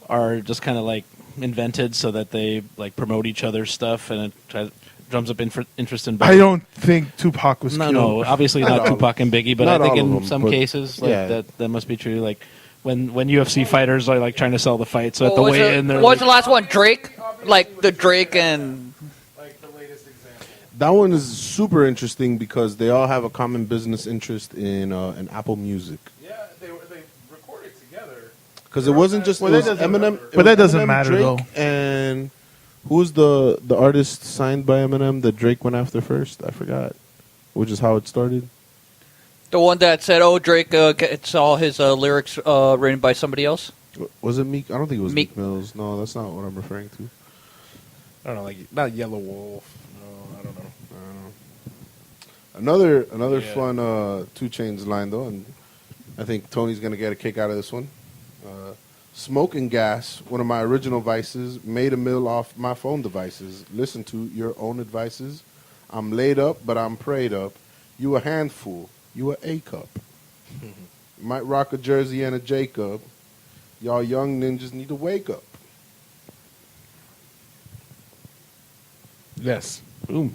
I: are just kind of like invented so that they like promote each other's stuff and it drums up interest in both.
F: I don't think Tupac was killed.
I: No, obviously not Tupac and Biggie, but
G: Not
I: I think
G: all of
I: in
G: them,
I: some
G: but
I: cases like
G: yeah.
I: that must be true. Like when UFC fighters are like trying to sell the fight, so at the
H: What was
I: weigh-in, they're
H: what was
I: like,
H: the last one? Drake? Like the Drake and...
G: That one is super interesting because they all have a common business interest in Apple Music.
J: Yeah, they recorded together.
G: Because it wasn't just
F: Well,
G: it was
F: that doesn't-
G: Eminem,
F: but that
G: it was
F: doesn't
G: Eminem,
F: matter,
G: Drake,
F: though.
G: And who was the artist signed by Eminem that Drake went after first? I forgot. Which is how it started.
H: The one that said, "Oh, Drake gets all his lyrics written by somebody else."
G: Was it Meek? I don't think it was
H: Meek.
G: Meek Mills. No, that's not what I'm referring to.
J: I don't know, like not Yellow Wolf. No, I don't know.
G: Another
J: Yeah.
G: fun 2 Chainz line though, and I think Tony's gonna get a kick out of this one. Smoke and gas, one of my original vices, made a meal off my phone devices. Listen to your own advices. I'm laid up, but I'm prayed up. You a handful. You a A-cup. Might rock a jersey and a Jacob. Y'all young ninjas need to wake up.
J: Yes.
I: boom.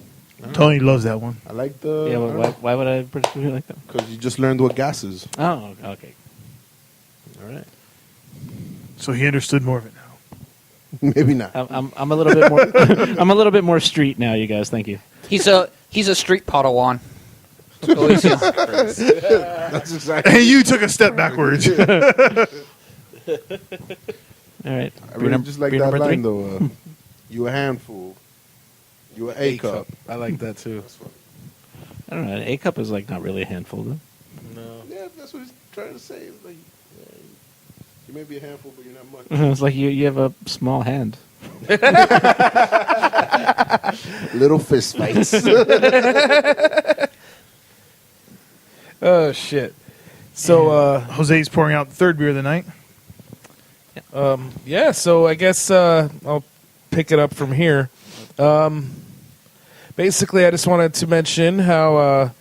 F: Tony loves that one.
G: I like the...
I: Yeah, why would I particularly like that?
G: Because you just learned what gas is.
I: Oh, okay.
G: All right.
F: So he understood more of it now.
G: Maybe not.
I: I'm a little bit more. I'm a little bit more street now, you guys. Thank you.
H: He's a street Padawan. Always,
G: That's exactly...
F: And you took a step backwards.
I: All right.
G: I really just like that line, though. You a handful. You a A-cup.
J: I like that too.
I: I don't know. An A cup is like not really a handful, though.
J: No.
G: Yeah, that's what he's trying to say. It's like, you may be a handful, but you're not much.
I: It's like you have a small hand.
G: Little fist fights.
J: Oh shit. So
F: Jose's pouring out the third beer of the night.
J: yeah, so I guess I'll pick it up from here. Basically, I just wanted to mention how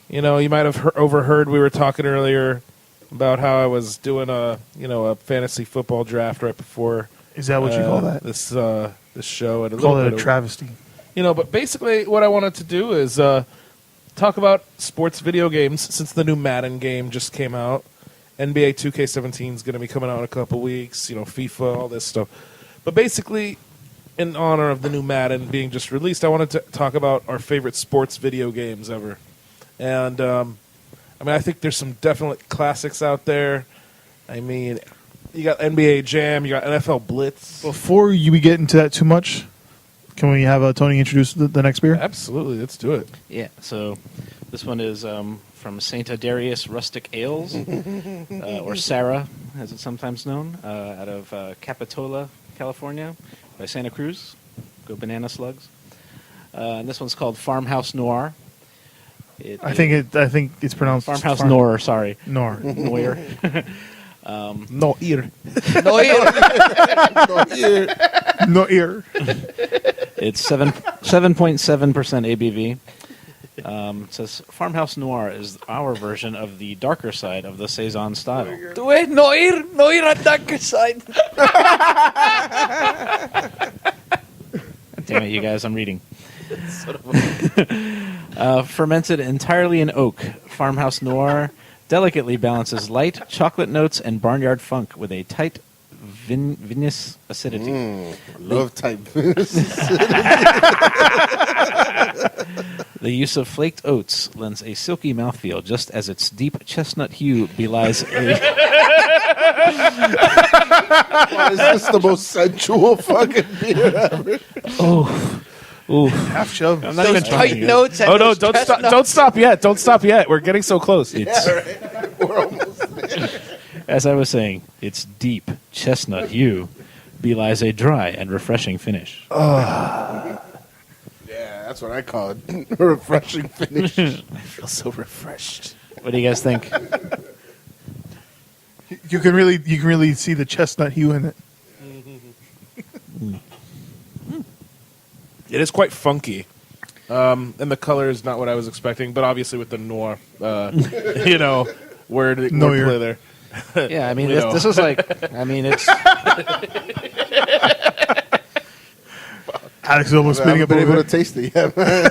J: you might have overheard we were talking earlier about how I was doing a fantasy football draft right before.
F: Is that what you call that?
J: This show and
F: Call it a travesty.
J: But basically what I wanted to do is talk about sports video games since the new Madden game just came out. NBA 2K17 is going to be coming out in a couple weeks. FIFA, all this stuff. But basically, in honor of the new Madden being just released, I wanted to talk about our favorite sports video games ever. And I think there's some definite classics out there. I mean, You got NBA Jam. You got NFL Blitz.
F: Before we get into that too much, can we have Tony introduce the next beer?
J: Absolutely, let's do it.
I: Yeah, so this one is from Sante Adairius Rustic Ales, or Sarah, as it's sometimes known, out of Capitola, California, by Santa Cruz. Go Banana Slugs. And this one's called Farmhouse Noir.
F: I think it's pronounced
I: Farmhouse Noir. Sorry,
F: Noir.
I: Noir.
J: No ear.
H: No,
F: No ear.
I: It's 7.7% ABV. It says Farmhouse Noir is our version of the darker side of the Saison style.
H: no ir at darker side.
I: Damn it, you guys! I'm reading. Fermented entirely in oak, Farmhouse Noir delicately balances light chocolate notes and barnyard funk with a tight vinous acidity.
G: I love type.
I: The use of flaked oats lends a silky mouthfeel, just as its deep chestnut hue belies a...
G: Why is this the most sensual fucking beer ever?
I: Ooh,
F: Half shove.
I: I'm not
H: Those
I: even
H: tight
I: trying.
H: notes. And
J: Oh no!
H: those
J: Don't stop!
H: chestnuts.
J: Don't stop yet! Don't stop yet! We're getting so close.
G: We're almost there.
I: As I was saying, its deep chestnut hue belies a dry and refreshing finish.
G: Yeah, that's what I call it. A refreshing finish.
J: I feel so refreshed.
I: What do you guys think?
F: You can really see the chestnut hue in it.
J: It is quite funky, and the color is not what I was expecting. But obviously, with the noir, word play there.
I: Yeah, I mean,
J: You know.
I: this is like, I mean, it's...
F: Alex is almost
G: I
F: spitting
G: haven't
F: up
G: been
F: over
G: able
F: there.
G: to taste it yet. Man.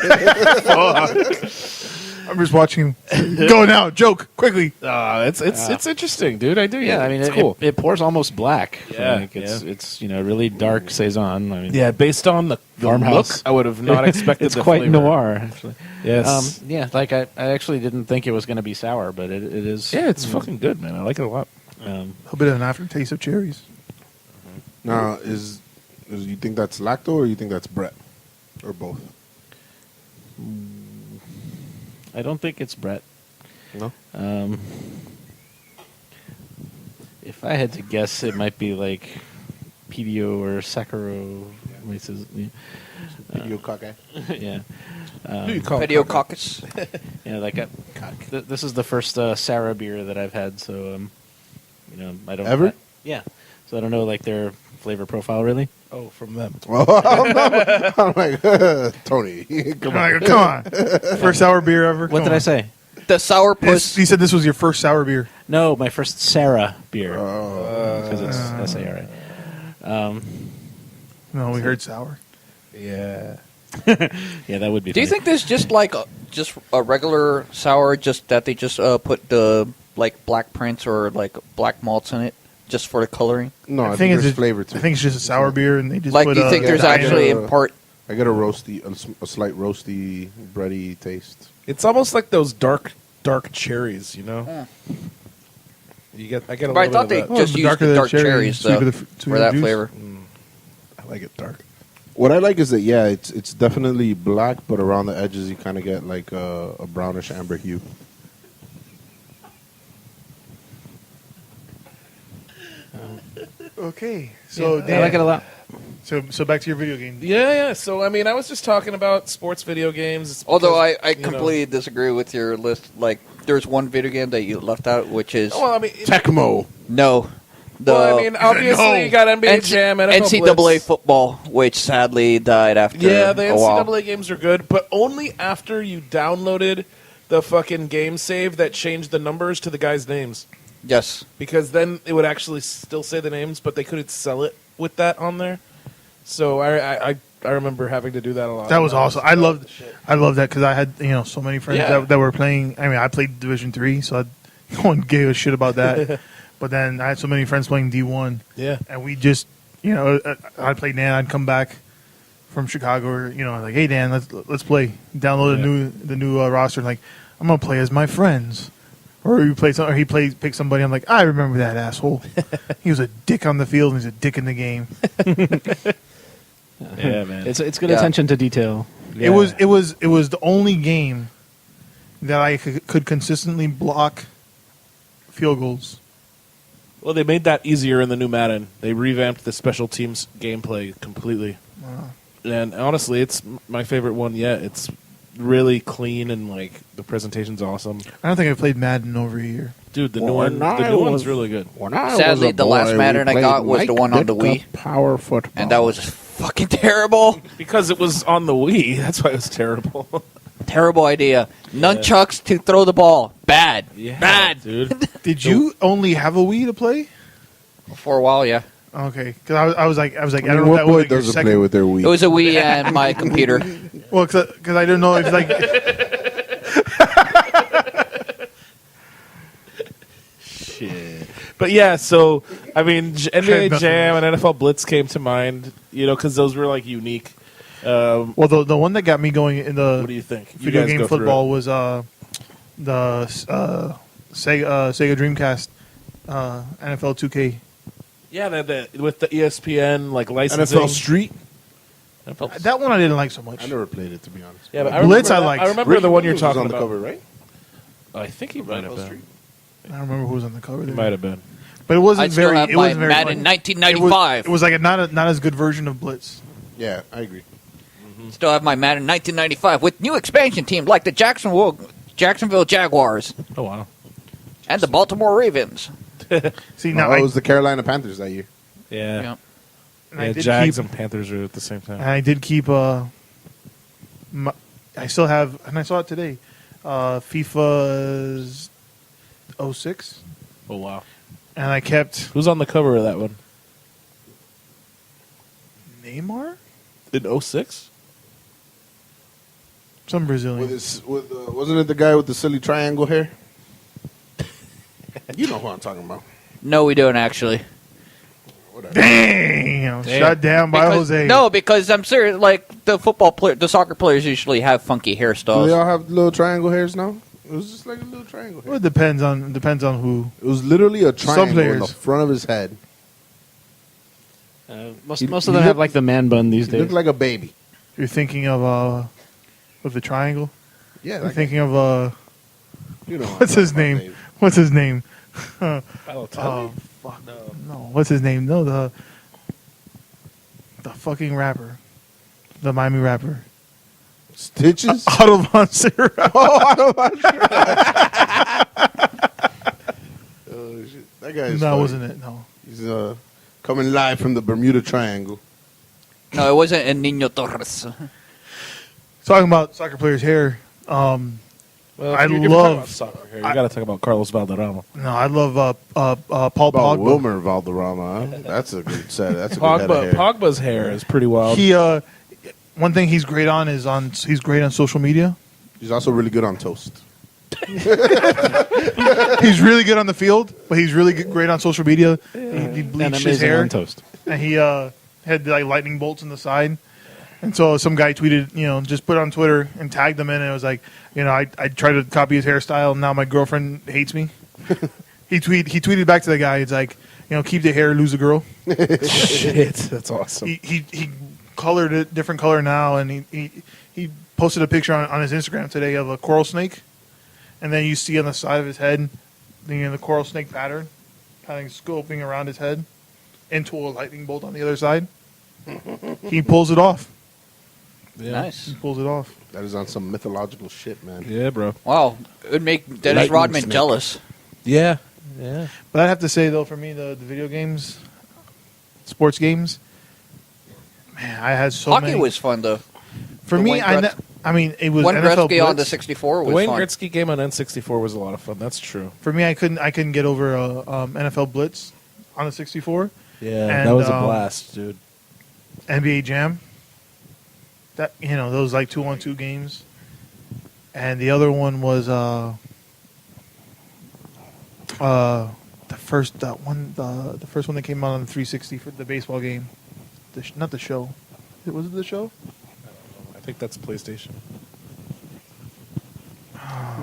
F: I'm just watching him. Go now, joke quickly.
J: It's interesting, dude. I do.
I: Yeah, I mean,
J: it's
I: it,
J: cool.
I: it pours almost black.
J: Yeah,
I: Like, it's really dark Saison. I mean,
J: Yeah, based on the
I: Farmhouse.
J: look, I would have not expected.
I: it's
J: the
I: quite
J: flavor.
I: noir, actually.
J: Yes.
I: Yeah, like I actually didn't think it was going to be sour, but it is.
J: Yeah, it's fucking good, man. I like it a lot.
F: A little bit of an aftertaste of cherries.
G: Now, is you think that's lacto or you think that's Brett? Or both?
I: I don't think it's Brett.
G: No?
I: If I had to guess, it might be like Pedio or Sakuro.
G: Video cockeye.
I: Yeah.
J: Who you call
H: Pediococcus.
I: Yeah, like this is the first Sarah beer that I've had, so I don't
G: Ever?
I: yeah, so I don't know like their flavor profile really.
J: Oh, from them.
G: I'm like, Tony, come on.
F: Come on. First sour beer ever.
I: What did I say?
H: The sourpuss.
F: You said this was your first sour beer.
I: No, my first Sarah beer
G: Oh.
I: because it's SARA.
F: No, we heard sour.
J: Yeah.
I: Yeah, that would be.
H: Do you
I: funny.
H: think this just like just a regular sour, just that they just put the like black prints or like black malts in it just for the coloring?
G: No, I think there's flavor to
F: I
G: it.
F: think it's just a sour beer, and they just
H: Like,
F: put
H: do you think there's
G: yeah,
H: actually
G: yeah.
H: in part?
G: I get a slight roasty, bready taste.
J: It's almost like those dark cherries, you know. I get a
H: But I
J: little
H: thought
J: bit
H: they
J: of that.
H: just
F: the
H: used
F: darker
H: the
F: the
H: dark
F: cherry,
H: cherries
F: sweeter
H: though,
F: the
H: for
F: sweeter
H: that
F: juice.
H: flavor.
J: I like it dark.
G: What I like is that it's definitely black, but around the edges you kind of get like a brownish amber hue.
F: Okay, so
I: I like it a lot.
F: So back to your video game.
J: Yeah. So I mean, I was just talking about sports video games. It's
H: Although
J: because,
H: I completely disagree with your list. Like, there's one video game that you left out, which is
J: Well, I mean,
G: Tecmo.
H: no.
J: well, I mean, obviously you got NBA Jam, NFL
H: NCAA
J: Blitz.
H: football, which sadly died after
J: Yeah, the
H: a while.
J: NCAA games are good, but only after you downloaded the fucking game save that changed the numbers to the guys' names.
H: Yes.
J: Because then it would actually still say the names, but they couldn't sell it with that on there. So I remember having to do that a lot.
F: That was awesome. I loved that because I had so many friends
J: Yeah.
F: that were playing. I mean, I played Division III, so no one gave a shit about that. But then I had so many friends playing D1.
J: Yeah.
F: And we just I'd play Dan. I'd come back from Chicago, or like, hey Dan, let's play. Download the new roster. Like, I'm gonna play as my friends. Or he picked somebody. I'm like, I remember that asshole. He was a dick on the field and he's a dick in the game.
J: Yeah, man.
I: It's good attention to detail.
F: It was the only game that I could consistently block field goals.
J: Well, they made that easier in the new Madden. They revamped the special teams gameplay completely.
F: Wow.
J: And honestly, it's my favorite one yet. It's really clean and like the presentation's awesome.
F: I don't think I've played Madden in over a year.
J: Dude, the new one's really good.
H: Sadly, the last Madden I got was the one on the Wii.
G: Power football.
H: And that was fucking terrible.
J: Because it was on the Wii. That's why it was terrible.
H: Terrible idea. Nunchucks to throw the ball. Bad.
J: Yeah,
H: Bad.
J: dude.
F: Did you only have a Wii to play?
H: For a while, yeah.
F: Okay, because I was like, I don't know if
G: what
F: that
G: boy
F: was like your
G: doesn't
F: second.
G: play with their Wii?
H: It was a Wii and my computer.
F: Well, because I didn't know if like.
J: Shit. But yeah, so I mean, NBA Jam and NFL Blitz came to mind, because those were like unique.
F: Well, the one that got me going in the
J: What do you think? You
F: video
J: guys
F: game
J: go through
F: football
J: it.
F: was the Sega Dreamcast NFL 2K.
J: Yeah, with the ESPN like licensing.
G: NFL Street.
F: That one I didn't like so much.
G: I never played it, to be honest.
J: Yeah, but
F: Blitz I
J: remember
F: liked.
J: I remember the one you're
G: Williams was
J: talking
G: on
J: about.
G: the cover, right?
J: I think he might have been.
F: I don't remember who was on the cover.
J: He
F: There.
J: might have been.
F: But it wasn't
H: I still
F: very.
H: have
F: It
H: my
F: wasn't very
H: Madden
F: fun.
H: 1995.
F: It was like a not as good version of Blitz.
G: Yeah, I agree.
H: Still have my Madden 1995 with new expansion teams like the Jacksonville Jaguars
J: Oh wow.
H: and the Baltimore Ravens.
F: See
G: No,
F: now,
G: it was the Carolina Panthers that year.
J: Yeah.
H: Yeah.
F: and I
J: Yeah,
F: did
J: Jags
F: keep,
J: and Panthers are at the same time.
F: and I did keep. I still have, and I saw it today. FIFA's 06,
J: Oh wow.
F: and I kept
J: Who's on the cover of that one?
F: Neymar,
J: In 06?
F: some Brazilian.
G: Wasn't it the guy with the silly triangle hair? You know who I'm talking about.
H: No, we don't actually.
F: Damn, shut down by
H: Because-
F: Jose.
H: No, because I'm serious. Like the soccer players usually have funky
G: Do they
H: hairstyles.
G: all have little triangle hairs now? It was just like a little triangle hair.
F: Well, it depends on who.
G: It was literally a triangle in the
F: players.
G: front of his head.
I: Most
G: He
I: of them have
G: looked-
I: like the man bun these
G: He
I: days.
G: looked like a baby.
F: You're thinking of the triangle.
G: Yeah,
F: You're
G: like
F: thinking of
G: you know.
F: what's his name? What's his name? Oh
J: Balotelli?
F: fuck! No, what's his name? No, the fucking rapper, the Miami rapper,
G: Stitches?
F: Otto von Zero.
G: Oh, shit. That guy is
F: No,
G: funny.
F: wasn't it? No.
G: He's coming live from the Bermuda Triangle.
H: No, it wasn't El Niño Torres.
F: Talking about soccer players' hair.
J: Well,
F: I
J: if you're talking
F: love-
J: about soccer here, you got to talk about Carlos Valderrama.
F: No, I love Paul
G: About
F: Pogba.
G: Wilmer Valderrama. Huh? That's a good set. That's a good head of hair.
J: Pogba's hair is pretty wild.
F: He one thing he's great on is he's great on social media.
G: He's also really good on toast.
F: He's really good on the field, but he's really great on social media. He
I: And
F: bleached his
I: amazing
F: hair,
I: on toast.
F: and he had like lightning bolts in the side. And so some guy tweeted, just put it on Twitter and tagged him in, and it was like, I tried to copy his hairstyle, and now my girlfriend hates me. He tweeted back to the guy. It's like, keep the hair, lose a girl.
J: Shit, that's awesome.
F: He colored it different color now, and he posted a picture on his Instagram today of a coral snake, and then you see on the side of his head, the coral snake pattern, kind of scoping around his head into a lightning bolt on the other side. He pulls it off.
J: Yeah.
H: Nice.
F: He pulls it off.
G: That is on some mythological shit, man.
J: Yeah, bro.
H: Wow, it would make Dennis
G: Lightning
H: Rodman
G: snake.
H: jealous.
J: Yeah. Yeah.
F: But I'd have to say, though, for me, the video games, sports games, man, I had so
H: Hockey
F: many.
H: was fun though.
F: For
H: the
F: me,
H: Wayne
F: I mean, it was
H: One
F: NFL
H: Gretzky on the
F: Blitz.
H: 64
J: The
H: was
J: Wayne
H: fun.
J: Gretzky game on N64 was a lot of fun. That's true.
F: For me, I couldn't get over NFL Blitz on the 64.
J: Yeah,
F: And,
J: that was a blast, dude.
F: NBA Jam. That those like 2-on-2 games, and the other one was the first one that came out on the 360 for the baseball game, not the show. Was it the show?
J: I think that's PlayStation.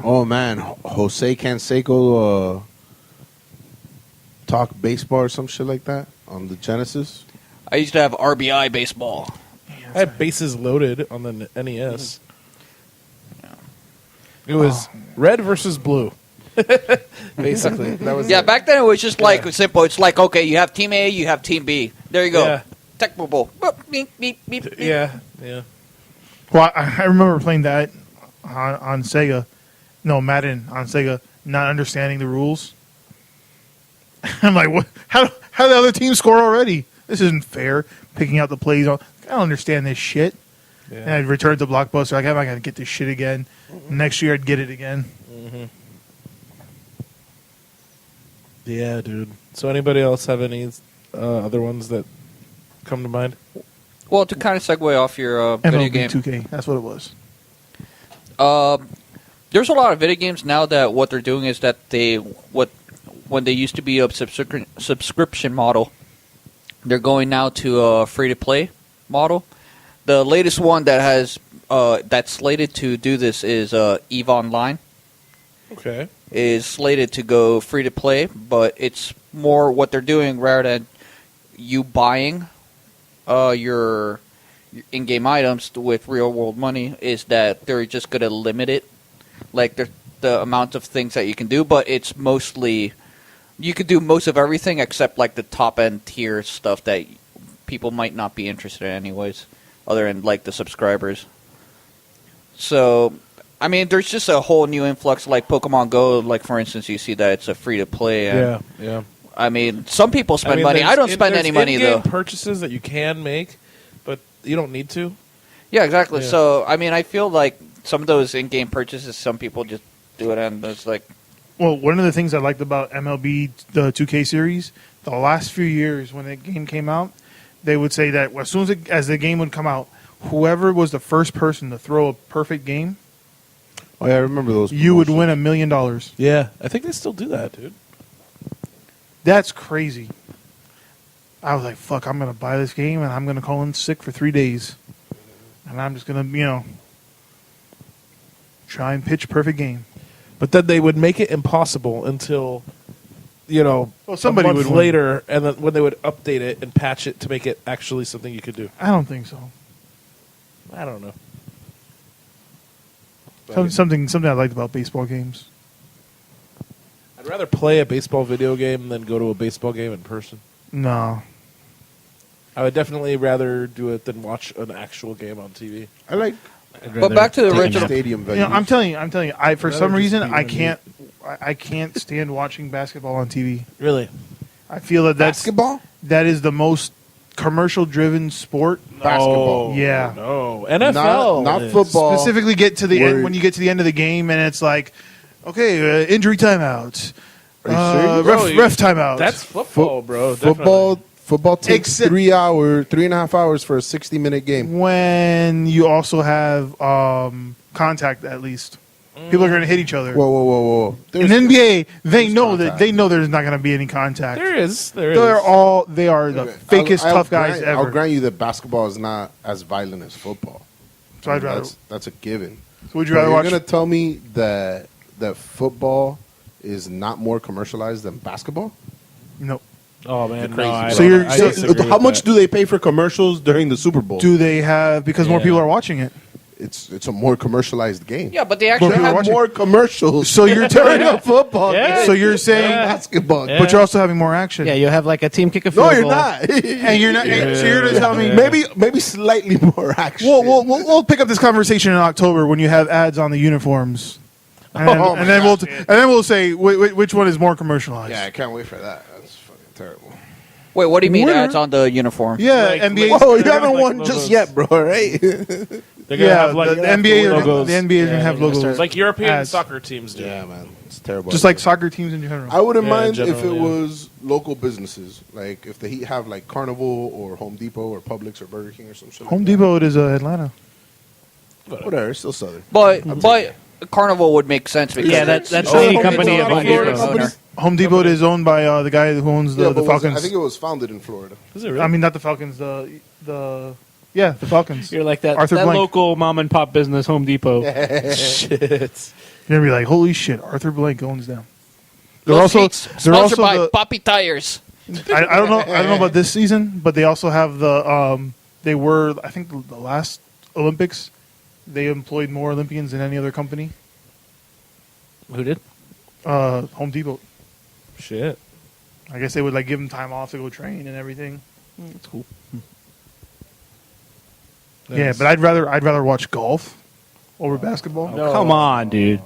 G: Oh man, Jose Canseco talk baseball or some shit like that on the Genesis.
H: I used to have RBI baseball.
J: I had Bases Loaded on the NES. It was red versus blue. Basically, that was
H: Yeah,
J: it.
H: back then it was just like simple. It's like, okay, you have Team A, you have Team B. There you go.
J: Yeah.
H: Technical. Boop, beep, beep, beep, beep.
J: Yeah.
F: Well, I remember playing that on Sega. No, Madden on Sega, not understanding the rules. I'm like, what? How did the other team score already? This isn't fair. Picking out the plays. I don't understand this shit.
J: Yeah.
F: And I'd return to Blockbuster. Like, I'm not going to get this shit again. Next year, I'd get it again.
J: Yeah, dude. So anybody else have any other ones that come to mind?
H: Well, to kind of segue off your video
F: MLB
H: game.
F: 2K. That's what it was.
H: There's a lot of video games now that what they're doing is that when they used to be a subscription model, they're going now to a free-to-play model. The latest one that has that's slated to do this is EVE Online.
J: Okay.
H: Is slated to go free to play, but it's more what they're doing rather than you buying your in-game items with real-world money. Is that they're just going to limit it, like the amount of things that you can do. But it's mostly you could do most of everything except like the top-end tier stuff that people might not be interested in anyways, other than like the subscribers. So. I mean, there's just a whole new influx, like Pokemon Go. Like, for instance, you see that it's a free-to-play.
J: Yeah.
H: I mean, some people spend money. I don't spend any money, though.
J: There's purchases that you can make, but you don't need to.
H: Yeah, exactly.
J: Yeah.
H: So, I mean, I feel like some of those in-game purchases, some people just do it, and it's like...
F: Well, one of the things I liked about MLB, the 2K series, the last few years when the game came out, they would say that as soon as the game would come out, whoever was the first person to throw a perfect game,
G: Oh yeah, I remember those.
F: you would
G: promotions.
F: win $1 million.
J: Yeah, I think they still do that, dude.
F: That's crazy. I was like, fuck, I'm going to buy this game and I'm going to call in sick for 3 days. And I'm just going to, try and pitch a perfect game.
J: But then they would make it impossible until,
F: Well, somebody
J: a month
F: would win.
J: later, and then when they would update it and patch it to make it actually something you could do.
F: I don't think so.
J: I don't know.
F: Something I liked about baseball games.
J: I'd rather play a baseball video game than go to a baseball game in person.
F: No.
J: I would definitely rather do it than watch an actual game on TV.
G: I like
H: But back to the original...
G: stadium venues.
F: I'm telling you, for
J: Rather
F: some
J: just
F: reason,
J: be
F: I can't stand watching basketball on TV.
J: Really?
F: I feel that
G: Basketball?
F: that is the most commercial-driven sport.
G: Basketball.
F: Yeah.
J: No. NFL.
G: Not
J: is.
G: football.
F: Specifically, get to the
G: Where-
F: end when you get to the end of the game, and it's like, okay, injury timeout,
G: Are you serious?
F: ref timeout.
J: That's football, bro.
G: Football takes
F: Except-
G: 3.5 hours for a 60-minute game.
F: when you also have contact. At least people are going to hit each other.
G: Whoa.
F: In NBA, they know
G: contact.
F: there's not going to be any contact.
J: There is.
F: They are the fakest tough guys ever.
G: I'll grant you that basketball is not as violent as football.
F: So I'd rather.
G: That's a given.
F: So would you
G: But
F: rather
G: you're
F: watch?
G: going to tell me that football is not more commercialized than basketball?
F: No.
I: Oh man,
G: You're crazy.
I: no, I
F: So
I: don't-
F: you're-
I: I
F: so-
I: disagree
G: How
I: with
G: much
I: that.
G: do they pay for commercials during the Super Bowl?
F: Do they have because more
I: Yeah.
F: people are watching it?
G: It's a more commercialized game.
H: Yeah, but they
G: They
H: actually
F: people are
H: have...
F: watching-
G: more commercials.
F: So you're telling
G: during a football
I: Yeah.
G: game
F: So you're saying,
G: than basketball.
I: Yeah.
F: but you're also having more action.
I: Yeah, you have like a team kick a
G: No,
I: field
G: you're
I: goal.
G: not.
F: And you're not. So you're to tell me
G: Maybe slightly more action.
F: We'll pick up this conversation in October when you have ads on the uniforms, and then,
G: Oh,
F: and
G: my
F: then
G: gosh,
F: we'll say which one is more commercialized.
G: Yeah, I can't wait for that. That's fucking terrible.
H: Wait, what do you mean
F: Winner.
H: ads on the uniform?
F: Yeah,
I: Like-
F: NBA.
G: Whoa, you
I: they're
G: haven't
I: like
G: won
I: logos.
G: just yet, bro. Right?
I: They're gonna
F: Yeah,
I: have like
F: the NBA.
I: logos.
F: The NBA is gonna have
I: they're gonna
F: logos,
I: start-
J: Like European
F: Ads.
J: soccer teams do.
G: yeah, man, it's terrible.
F: just like soccer teams in general.
G: I wouldn't
J: Yeah,
G: mind if it
J: generally, yeah.
G: was local businesses, like if the Heat have like Carnival or Home Depot or Publix or Burger King or some shit.
F: Home
G: like
F: Depot, it is Atlanta.
G: that. Whatever, it's still Southern.
H: But Carnival would make sense because
I: Yeah, that's
G: Oh,
I: the
G: Home
I: company
G: Depot's
I: of
G: not
I: Home
G: a Florida
I: Depot.
G: company?
F: Home Depot is owned by the guy who owns the
G: but
F: Falcons.
G: I think it was founded in Florida.
J: Is it really?
F: I mean, not the Falcons. The Falcons.
I: You're like that
F: Arthur
I: that
F: Blank.
I: local mom and pop business, Home Depot.
J: Shit.
F: You're gonna be like, holy shit, Arthur Blank owns them.
H: Those seats sponsored by Poppy Tires.
F: I don't know. I don't know about this season, but they also have the. They were, I think, the last Olympics. They employed more Olympians than any other company.
I: Who did?
F: Home Depot.
J: Shit.
F: I guess they would like give them time off to go train and everything.
I: That's cool.
F: Yeah, but I'd rather watch golf over basketball.
I: No. Come on, dude.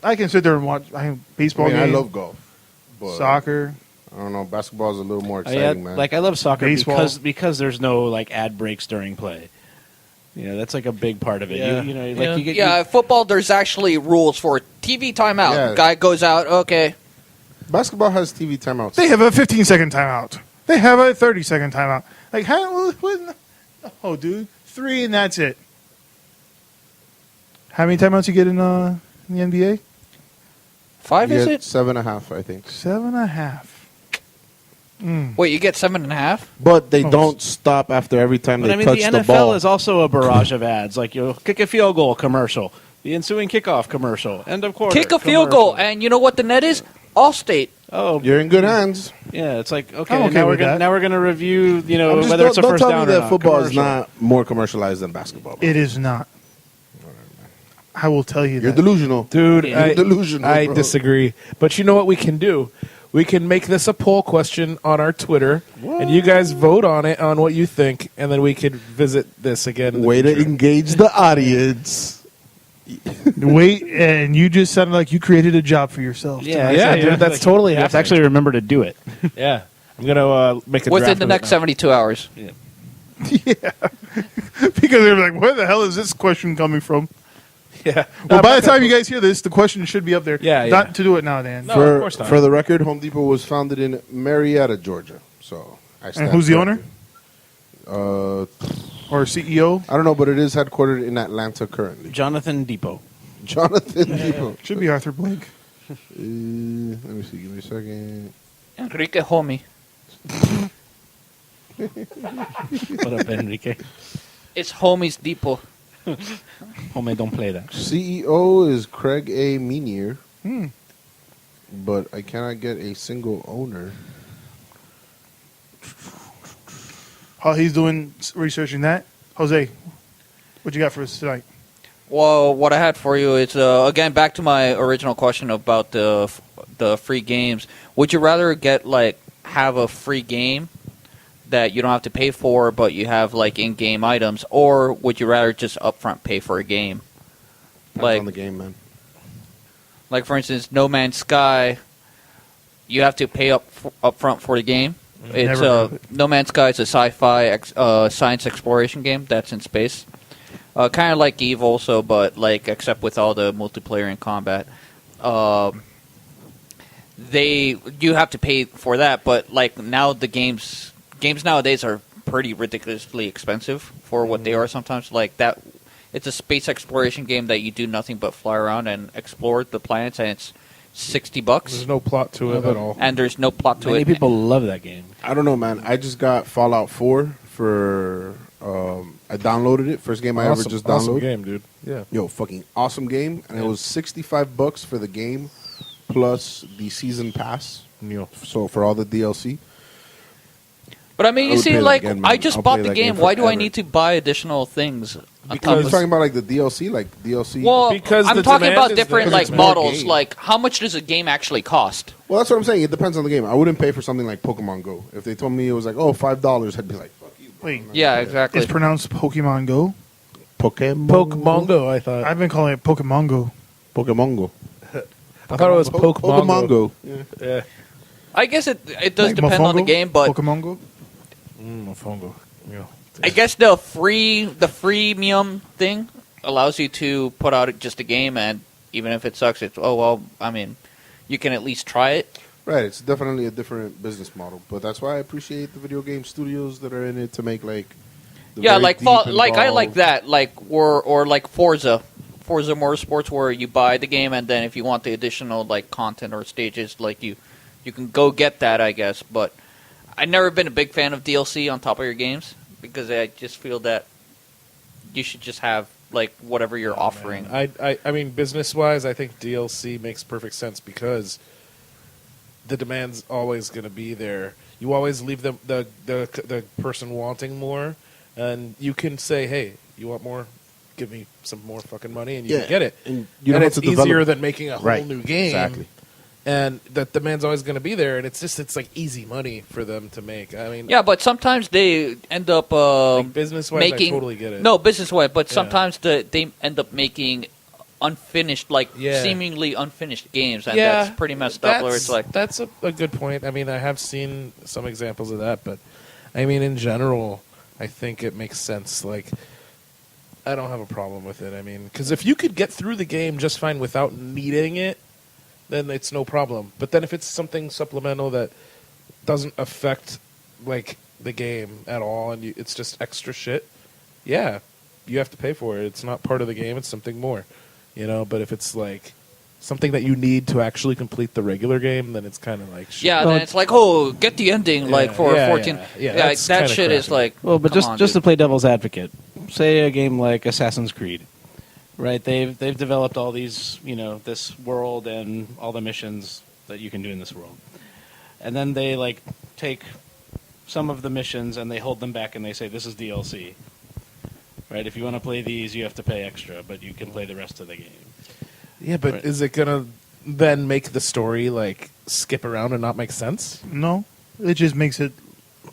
F: I can sit there and watch baseball.
G: I
F: games,
G: love golf. But
F: soccer.
G: I don't know. Basketball is a little more exciting, man.
I: Like I love soccer
F: Baseball.
I: because there's no like ad breaks during play. You know, that's like a big part of it.
J: Yeah.
I: You know, like you get
H: Football. There's actually rules for TV timeout.
G: Yeah.
H: Guy goes out. Okay.
G: Basketball has TV timeouts.
F: They have a 15-second timeout. They have a 30-second timeout. Like how? Oh, dude, 3 and that's it. How many timeouts you get in the NBA?
H: 5 is it?
G: 7.5, I think.
F: 7.5.
H: Wait, you get 7.5?
G: But they
F: Oh.
G: don't stop after every time
I: But
G: they
I: I mean,
G: touch
I: the
G: the
I: NFL
G: ball.
I: is also a barrage of ads. Like you'll kick a field goal commercial, the ensuing kickoff commercial, end of quarter.
H: Kick a field goal,
I: commercial.
H: and you know what the net is? Allstate.
I: Oh,
G: You're in good hands.
I: yeah. It's like
F: I'm
I: okay,
F: okay
I: now we're
F: with
I: gonna
F: that.
I: now we're gonna review. You know,
G: Just
I: whether it's a
G: don't
I: first
G: tell
I: down
G: me
I: or
G: that
I: not.
G: football is
I: Commercial.
G: not more commercialized than basketball.
F: It is not. I will tell you
G: You're
F: that.
G: delusional.
J: Dude,
G: You're delusional,
J: I
G: bro.
J: disagree. But you know what we can do? We can make this a poll question on our Twitter, and you guys vote on it, on what you think, and then we could visit this again. In the
G: Way to
J: future.
G: engage the audience.
F: Wait, and you just sounded like you created a job for yourself.
I: Yeah,
J: Yeah, dude, that's totally
I: You have to
J: happening.
I: actually remember to do it.
J: Yeah. I'm going to make a
H: Within
J: draft
H: the
J: of
H: next
J: it now.
H: 72 hours.
F: Because they're like, where the hell is this question coming from?
J: Yeah.
F: Well, by the time you guys hear this, the question should be up there.
J: Yeah,
F: Not
J: yeah.
F: to do it now, Dan.
J: No, of course not.
G: For the record, Home Depot was founded in Marietta, Georgia. So,
F: And who's the owner?
G: Uh,
F: Or CEO?
G: I don't know, but it is headquartered in Atlanta currently.
I: Jonathan Depot.
G: Jonathan Depot.
F: Should be Arthur Blank.
G: Let me see. Give me a second.
H: Enrique Homie.
I: What up, Enrique?
H: It's Homie's Depot.
I: Homie, don't play that.
G: CEO is Craig A. Meanier,
F: Hmm.
G: but I cannot get a single owner.
F: While he's doing researching that, Jose, what you got for us tonight?
H: Well, what I had for you is, again, back to my original question about the free games. Would you rather have a free game that you don't have to pay for, but you have in-game items, or would you rather just upfront pay for a game?
G: Depends on the game, man.
H: Like for instance, No Man's Sky, you have to pay upfront for the game. It's
F: Never heard of it.
H: No Man's Sky is a sci-fi science exploration game that's in space. Kind of like Eve also, but except with all the multiplayer and combat. You have to pay for that, but now the games nowadays are pretty ridiculously expensive for what they are sometimes. That, it's a space exploration game that you do nothing but fly around and explore the planets, and it's $60.
J: There's no plot to it at all.
H: And there's no plot to
I: Many
H: it.
I: people love that game.
G: I don't know, man. I just got Fallout 4 for. I downloaded it. First game I ever just
J: Awesome
G: downloaded.
J: game, dude. Yeah.
G: Yo, fucking awesome game, and it was $65 for the game, plus the season pass. So for all the DLC.
H: But I mean,
G: I
H: you
G: would
H: see,
G: play that again, man.
H: I just
G: I'll
H: bought
G: play
H: the
G: that
H: game.
G: game
H: Why do I
G: forever.
H: need to buy additional things?
G: Because you're talking about the DLC, DLC.
H: Well,
J: Because
H: I'm
J: the
H: talking
J: demand
H: about
J: is
H: different
J: there. Because
G: it's more
H: models.
G: game.
H: How much does a game actually cost?
G: Well, that's what I'm saying. It depends on the game. I wouldn't pay for something like Pokemon Go. If they told me it was $5, I'd be like, fuck you.
F: Wait,
H: Yeah, exactly.
F: it's pronounced Pokemon Go?
G: Pokemon.
J: Pokemon Go, I thought.
F: I've been calling it Pokemon Go.
G: Pokemon Go.
J: I thought it was Pokemon
G: Pokemon
J: Go.
G: Go.
J: Yeah.
H: I guess it does
F: Like
H: depend on the
F: Mofongo?
H: game, but
F: Pokemon Go?
J: Pokemon Go. Yeah.
H: I guess the freemium thing allows you to put out just a game, and even if it sucks, it's you can at least try it.
G: Right. It's definitely a different business model, but that's why I appreciate the video game studios that are in it to make the
H: Yeah,
G: very deep
H: I like
G: involved-
H: that, or like Forza Motorsports, where you buy the game and then if you want the additional content or stages, you can go get that, I guess. But I've never been a big fan of DLC on top of your games because I just feel that you should just have like whatever you're offering.
J: I mean, business wise, I think DLC makes perfect sense because the demand's always going to be there. You always leave the person wanting more, and you can say, "Hey, you want more? Give me some more fucking money," and you can get it.
G: And you don't
J: it's
G: have to develop-
J: easier than making a whole
G: Right,
J: new game.
G: exactly.
J: And that demand's always going to be there, and it's like easy money for them to make. I mean,
H: Yeah, but sometimes they end up
J: like business-wise,
H: making.
J: I totally get it.
H: No, business-wise, but
J: Yeah.
H: sometimes they end up making unfinished, like
J: Yeah.
H: seemingly unfinished games, and that's pretty messed up. Where it's like,
J: that's a good point. I mean, I have seen some examples of that, but I mean, in general, I think it makes sense. Like, I don't have a problem with it. I mean, because if you could get through the game just fine without needing it, then it's no problem. But then if it's something supplemental that doesn't affect like the game at all, and it's just extra shit, yeah, you have to pay for it. It's not part of the game; it's something more, you know. But if it's like something that you need to actually complete the regular game, then it's kind of like shit.
H: yeah, then it's like, oh, get the ending, like for 14.
J: Yeah,
H: Yeah,
J: that's
H: that
J: kinda
H: shit is
J: crappy.
H: like.
I: Well, but
H: come
I: just
H: on,
I: just to
H: dude.
I: play devil's advocate, say a game like Assassin's Creed, right? They've developed all these, this world and all the missions that you can do in this world, and then they like take some of the missions and they hold them back and they say this is DLC, right? If you want to play these, you have to pay extra, but you can play the rest of the game.
J: Yeah, but
I: Right.
J: is it gonna then make the story like skip around and not make sense?
F: No, it just makes it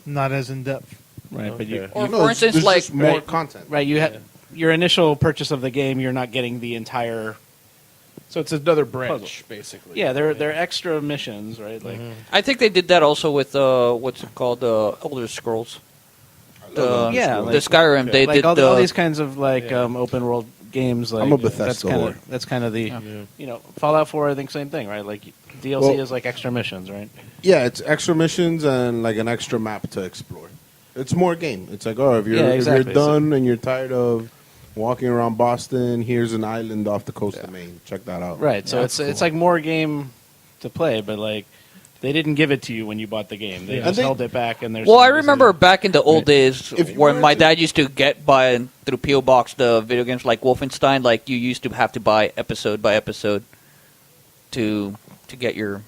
F: not as in depth.
I: Right, but you,
J: Okay.
H: Or
G: No,
H: for
G: it's-
H: instance,
G: there's
H: like
G: just more
I: Right.
G: content.
I: right, you have your initial purchase of the game, you're not getting the entire.
J: So it's another branch, basically.
I: Yeah, they're extra missions, right? Like,
H: I think they did that also with what's it called, Elder Scrolls.
I: Yeah,
H: the
I: like-
H: Skyrim. They
I: like
H: did
I: all these kinds of like
J: Yeah.
I: open world games. Like
G: I'm a Bethesda whore.
I: That's kind of the
J: Yeah.
I: Fallout 4. I think same thing, right? Like DLC
G: Well-
I: is like extra missions, right?
G: Yeah, it's extra missions and like an extra map to explore. It's more game. It's like, oh, if you're
I: Yeah,
G: if
I: exactly.
G: you're done and you're tired of walking around Boston, here's an island off the coast of Maine. Check that out.
I: Right. So
J: Yeah,
I: it's
J: that's
I: it's
J: cool.
I: like more game to play, but like they didn't give it to you when you bought the game. They
J: Yeah.
I: just
G: And
I: held it back, and there's.
H: Well, I
I: some
H: remember
I: reason-
H: back in the old days
G: If you
H: when
G: wanted
H: my
G: to-
H: dad used to get by through PO Box the video games like Wolfenstein. Like you used to have to buy episode by episode to get your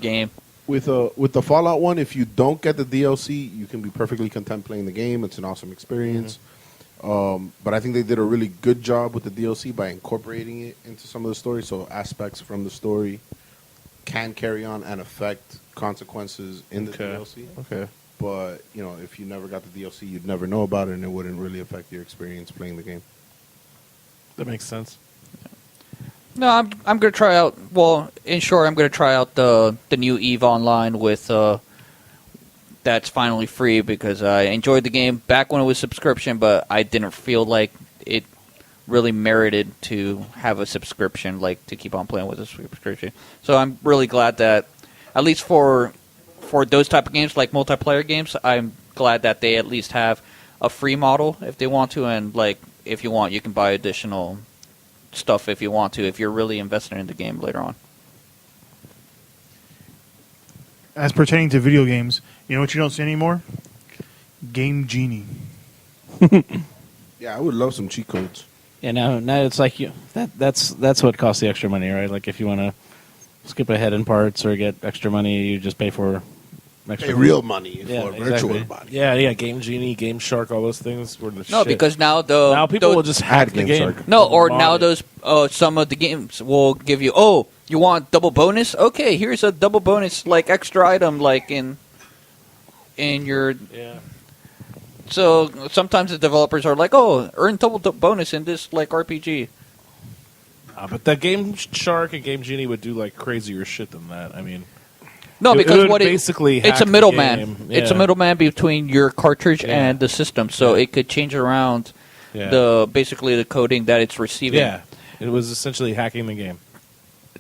H: game.
G: With the Fallout one, if you don't get the DLC, you can be perfectly content playing the game. It's an awesome experience. But I think they did a really good job with the DLC by incorporating it into some of the story. So aspects from the story can carry on and affect consequences in the DLC.
J: Okay.
G: But if you never got the DLC, you'd never know about it, and it wouldn't really affect your experience playing the game.
J: That makes sense.
H: No, I'm gonna try out. Well, in short, I'm gonna try out the new Eve Online with that's finally free because I enjoyed the game back when it was subscription, but I didn't feel like it really merited to have a subscription, like to keep on playing with a subscription. So I'm really glad that, at least for those type of games like multiplayer games, I'm glad that they at least have a free model if they want to, and like if you want, you can buy additional stuff if you want to, if you're really invested in the game later on.
F: As pertaining to video games, you know what you don't see anymore? Game Genie.
G: Yeah, I would love some cheat codes.
I: Yeah, now it's like that's what costs the extra money, right? Like if you want to skip ahead in parts or get extra money, you just pay for extra
G: Pay real money
I: Yeah,
G: for virtual
I: exactly.
G: money.
J: Yeah, Game Genie, Game Shark, all those things were the
H: No,
J: shit.
H: because now
J: now people
H: those-
J: will just hack
G: Add
J: the
G: Game
J: game.
G: Shark.
H: no, or
J: Mod
H: now
J: it.
H: those some of the games will give you, oh, you want double bonus? Okay, here's a double bonus like extra item like in your.
J: Yeah.
H: So sometimes the developers are like, oh, earn double bonus in this like RPG.
J: But the Game Shark and Game Genie would do like crazier shit than that. I mean,
H: No,
J: It
H: because
J: would
H: what
J: basically
H: it's
J: hack
H: a
J: the
H: middleman.
J: game.
H: It's a
J: Yeah.
H: middleman between your cartridge
J: Yeah.
H: and the system, so
J: Yeah.
H: it could change around
J: yeah.
H: basically the coding that it's receiving.
J: Yeah. It was essentially hacking the game.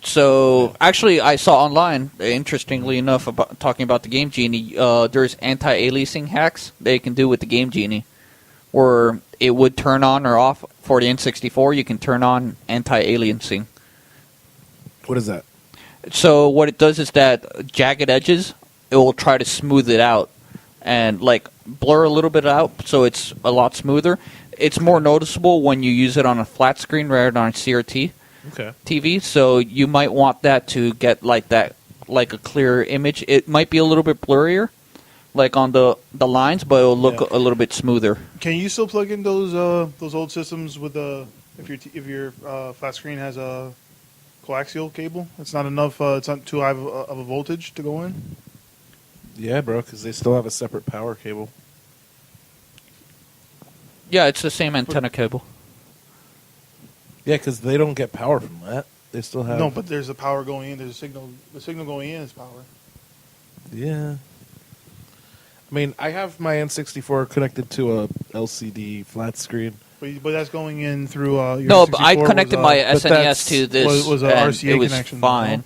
H: So actually, I saw online, interestingly enough, about talking about the Game Genie. There's anti-aliasing hacks they can do with the Game Genie, where it would turn on or off for the N64. You can turn on anti-aliasing.
J: What is that?
H: So what it does is that jagged edges, it will try to smooth it out and like blur a little bit out, so it's a lot smoother. it's more noticeable when you use it on a flat screen rather than on a CRT
J: Okay.
H: TV. So you might want that to get like that, like a clearer image. It might be a little bit blurrier, like on the lines, but it'll look a little bit smoother.
F: Can you still plug in those old systems with if your flat screen has a coaxial cable? It's not enough. It's not too high of a voltage to go in.
J: Yeah, bro, because they still have a separate power cable.
H: Yeah, it's the same antenna cable.
J: Yeah, because they don't get power from that. They still have...
F: No, but there's a power going in. There's a signal. The signal going in is power.
J: Yeah. I mean, I have my N64 connected to a LCD flat screen.
F: But that's going in through your
H: No, but I
F: 64
H: connected
F: was,
H: my
J: but
H: SNES
J: that's-
H: to this,
F: was a
H: and
F: RCA
H: it was
F: connection,
H: fine.
F: no?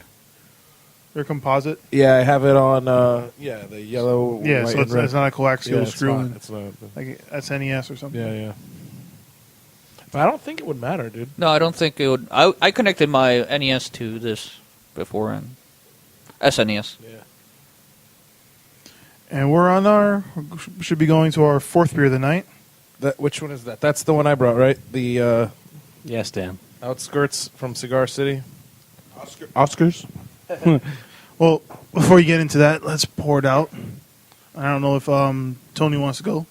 F: They're composite.
J: Yeah, I have it on, the yellow,
F: Yeah,
J: white,
F: so
J: and red.
F: it's not a coaxial
J: Yeah, it's
F: screw
J: not.
F: in,
J: It's not.
F: like SNES or something.
J: Yeah. But I don't think it would matter, dude.
H: No, I don't think it would. I connected my NES to this before and SNES.
J: Yeah.
F: And should be going to our fourth beer of the night.
J: Which one is that? That's the one I brought, right? The
I: Yes, Dan.
J: Outskirts from Cigar City. Oscars?
F: Well, before you get into that, let's pour it out. I don't know if Tony wants to go.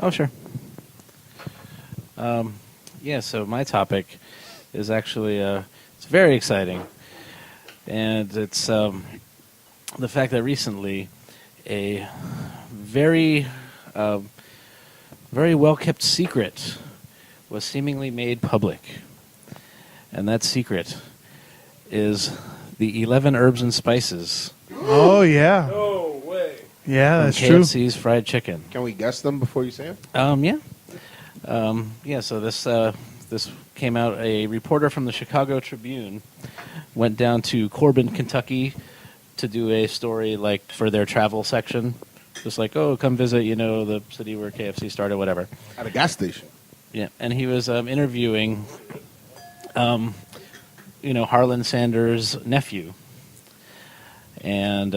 I: Oh, sure. Yeah, so my topic is actually it's very exciting, and it's the fact that recently a very very well kept secret was seemingly made public, and that secret is the 11 herbs and spices.
F: Oh yeah,
J: No way.
F: yeah, that's
I: from
F: true.
I: KFC's fried chicken.
G: Can we guess them before you say them?
I: Yeah. So this came out. A reporter from the Chicago Tribune went down to Corbin, Kentucky, to do a story like for their travel section, just like, oh, come visit, the city where KFC started, whatever.
G: At a gas station.
I: Yeah, and he was interviewing, Harlan Sanders' nephew, and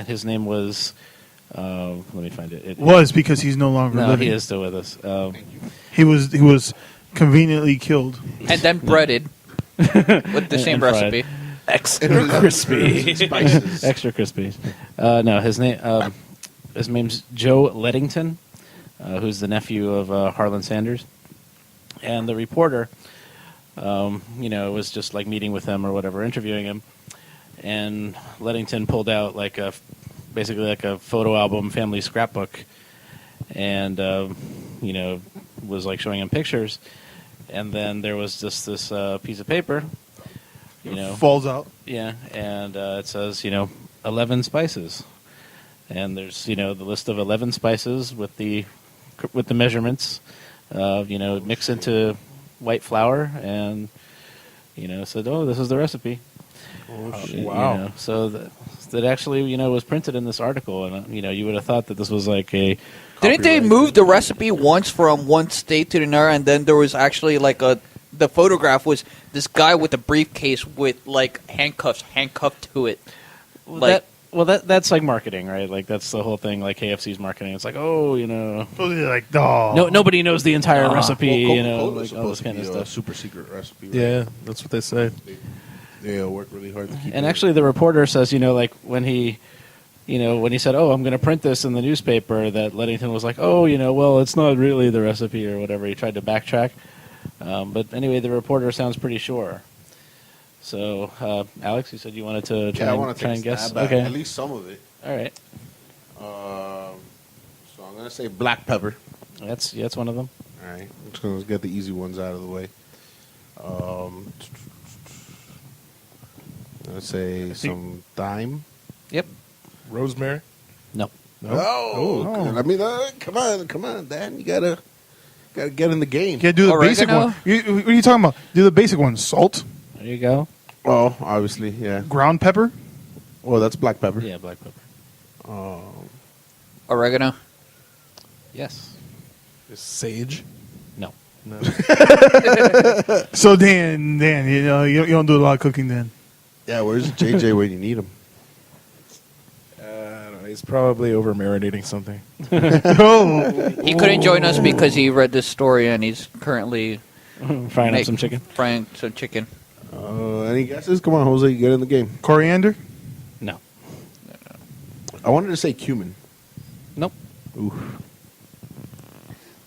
I: his name was. Let me find it.
F: Was because he's no longer
I: No,
F: living.
I: he is still with us.
F: He was conveniently killed.
H: And then breaded with the same
I: and fried.
H: recipe.
I: Extra crispy.
G: Spices.
I: Extra crispy. No, his name's Joe Leddington, who's the nephew of Harlan Sanders. And the reporter, was just like meeting with him or whatever, interviewing him. And Leddington pulled out basically like a photo album, family scrapbook, and was like showing him pictures. And then there was just this piece of paper,
F: Falls out.
I: yeah, and it says 11 spices, and there's the list of 11 spices with the measurements, mix into white flour, and said, oh, this is the recipe.
J: Oh, shit. Wow.
I: So that actually was printed in this article, and you would have thought that this was like a.
H: Didn't they move the recipe once from one state to another, and then there was actually the photograph was this guy with a briefcase with handcuffs handcuffed to it.
I: That's like marketing, right? Like that's the whole thing. Like KFC's marketing. It's like, oh,
F: Like, oh.
I: nobody knows the entire recipe.
G: Coca-Cola's
I: Like all
G: supposed
I: this
G: to
I: kind
G: be
I: of
G: a
I: stuff.
G: super secret recipe. Right?
J: Yeah, that's what they say.
G: They work really hard to keep
I: And
G: it.
I: actually, the reporter says, when he said, "Oh, I'm going to print this in the newspaper," that Leddington was like, "Oh, well, it's not really the recipe or whatever." He tried to backtrack, but anyway, the reporter sounds pretty sure. So, Alex, you said you wanted to
G: I want to
I: try
G: take
I: and
G: a
I: guess.
G: stab at
I: Okay,
G: at least some of it.
I: all right,
G: So I'm gonna say black pepper.
I: that's one of them.
G: All right, I'm just gonna get the easy ones out of the way. Let's say some thyme.
I: Yep.
J: Rosemary?
I: No.
J: No.
G: Oh, I mean, come on, Dan, you gotta get in the game.
F: You gotta do the basic
H: Oregano?
F: one. What are you talking about? Do the basic one. Salt,
I: There you go.
G: Oh, obviously, yeah.
F: ground pepper.
G: Well, that's black pepper.
I: Yeah, black pepper.
H: Oregano.
I: Yes.
J: Is sage?
I: No.
J: No.
F: So Dan, you don't do a lot of cooking then.
G: Yeah, where's JJ when you need him?
J: He's probably over marinating something.
F: Oh,
H: He couldn't join us because he read this story and he's currently
I: Frying up some chicken.
H: Frying some chicken.
G: Any guesses? Come on, Jose, get in the game.
F: coriander.
I: No.
G: I wanted to say cumin.
I: Nope.
G: Ooh.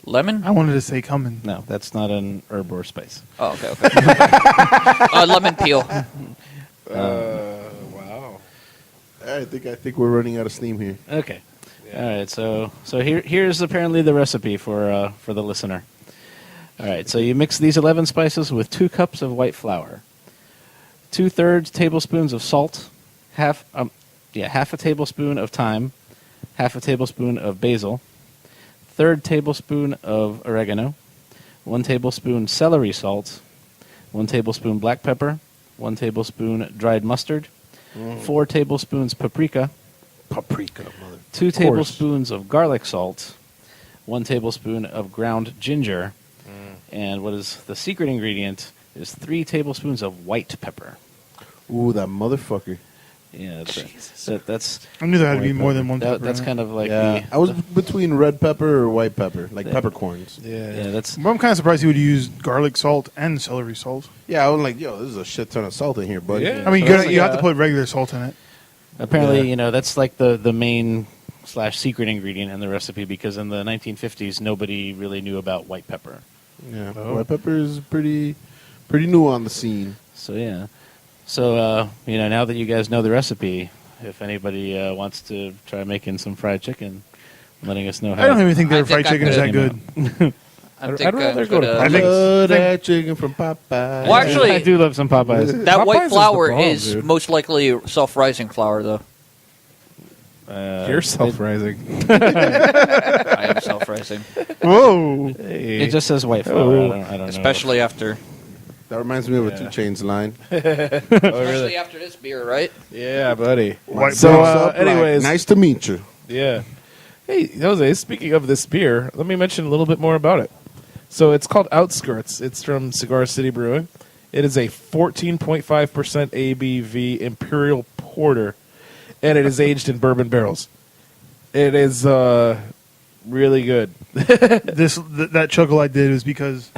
H: Lemon?
F: I wanted to say cumin.
I: No, that's not an herb or spice.
H: Oh, okay. Lemon peel.
J: Wow.
G: I think we're running out of steam here.
I: Okay. All right. So here's apparently the recipe for the listener. All right. So you mix these 11 spices with 2 cups of white flour, 2/3 tablespoons of salt, half a tablespoon of thyme, half a tablespoon of basil, 1/3 tablespoon of oregano, 1 tablespoon celery salt, 1 tablespoon black pepper, 1 tablespoon dried mustard, 4 tablespoons paprika,
G: Mother.
I: 2 tablespoons of garlic salt, 1 tablespoon of ground ginger, and what is the secret ingredient is 3 tablespoons of white pepper.
G: Ooh, that motherfucker.
I: Yeah, that's
F: I knew there had to
I: white
F: be more
I: pepper.
F: than one pepper.
I: That's
F: in it.
I: kind of like
G: Yeah, I was between red pepper or white pepper, like
I: Yeah.
G: peppercorns.
I: yeah, that's
F: But I'm kind of surprised he would use garlic salt and celery salt.
G: Yeah, I was like, yo, this is a shit ton of salt in here, buddy.
J: Yeah.
F: I mean,
J: So
F: you have to put regular salt in it.
I: apparently
G: Yeah.
I: that's like the main / secret ingredient in the recipe because in the 1950s nobody really knew about white pepper.
G: Yeah,
J: Oh.
G: white pepper is pretty new on the scene.
I: So yeah, so now that you guys know the recipe, if anybody wants to try making some fried chicken, letting us know how.
F: I don't even think their
H: I
F: fried
H: think I
F: chicken is that
H: could've-
F: good.
J: I'd rather go to
F: I think-
G: Love
F: think-
G: that chicken from Popeye.
H: Well, actually-
I: I do love some Popeyes.
H: That
J: Popeyes
H: white
J: is the
H: flour
J: bomb,
H: is
J: dude.
H: most likely self-rising flour, though.
J: You're self-rising.
H: I am self-rising,
F: Whoa!
I: It just says white flour. I don't know.
H: especially after
G: That reminds me of a 2 Chainz line.
H: especially after this beer, right?
J: Yeah, buddy.
F: White
J: So,
F: Brown.
G: What's up, Black?
J: anyways,
G: nice to meet you.
J: yeah. Hey, Jose, speaking of this beer, let me mention a little bit more about it. So it's called Outskirts. It's from Cigar City Brewing. It is a 14.5% ABV Imperial Porter, and it is aged in bourbon barrels. It is really good.
F: That chuckle I did was because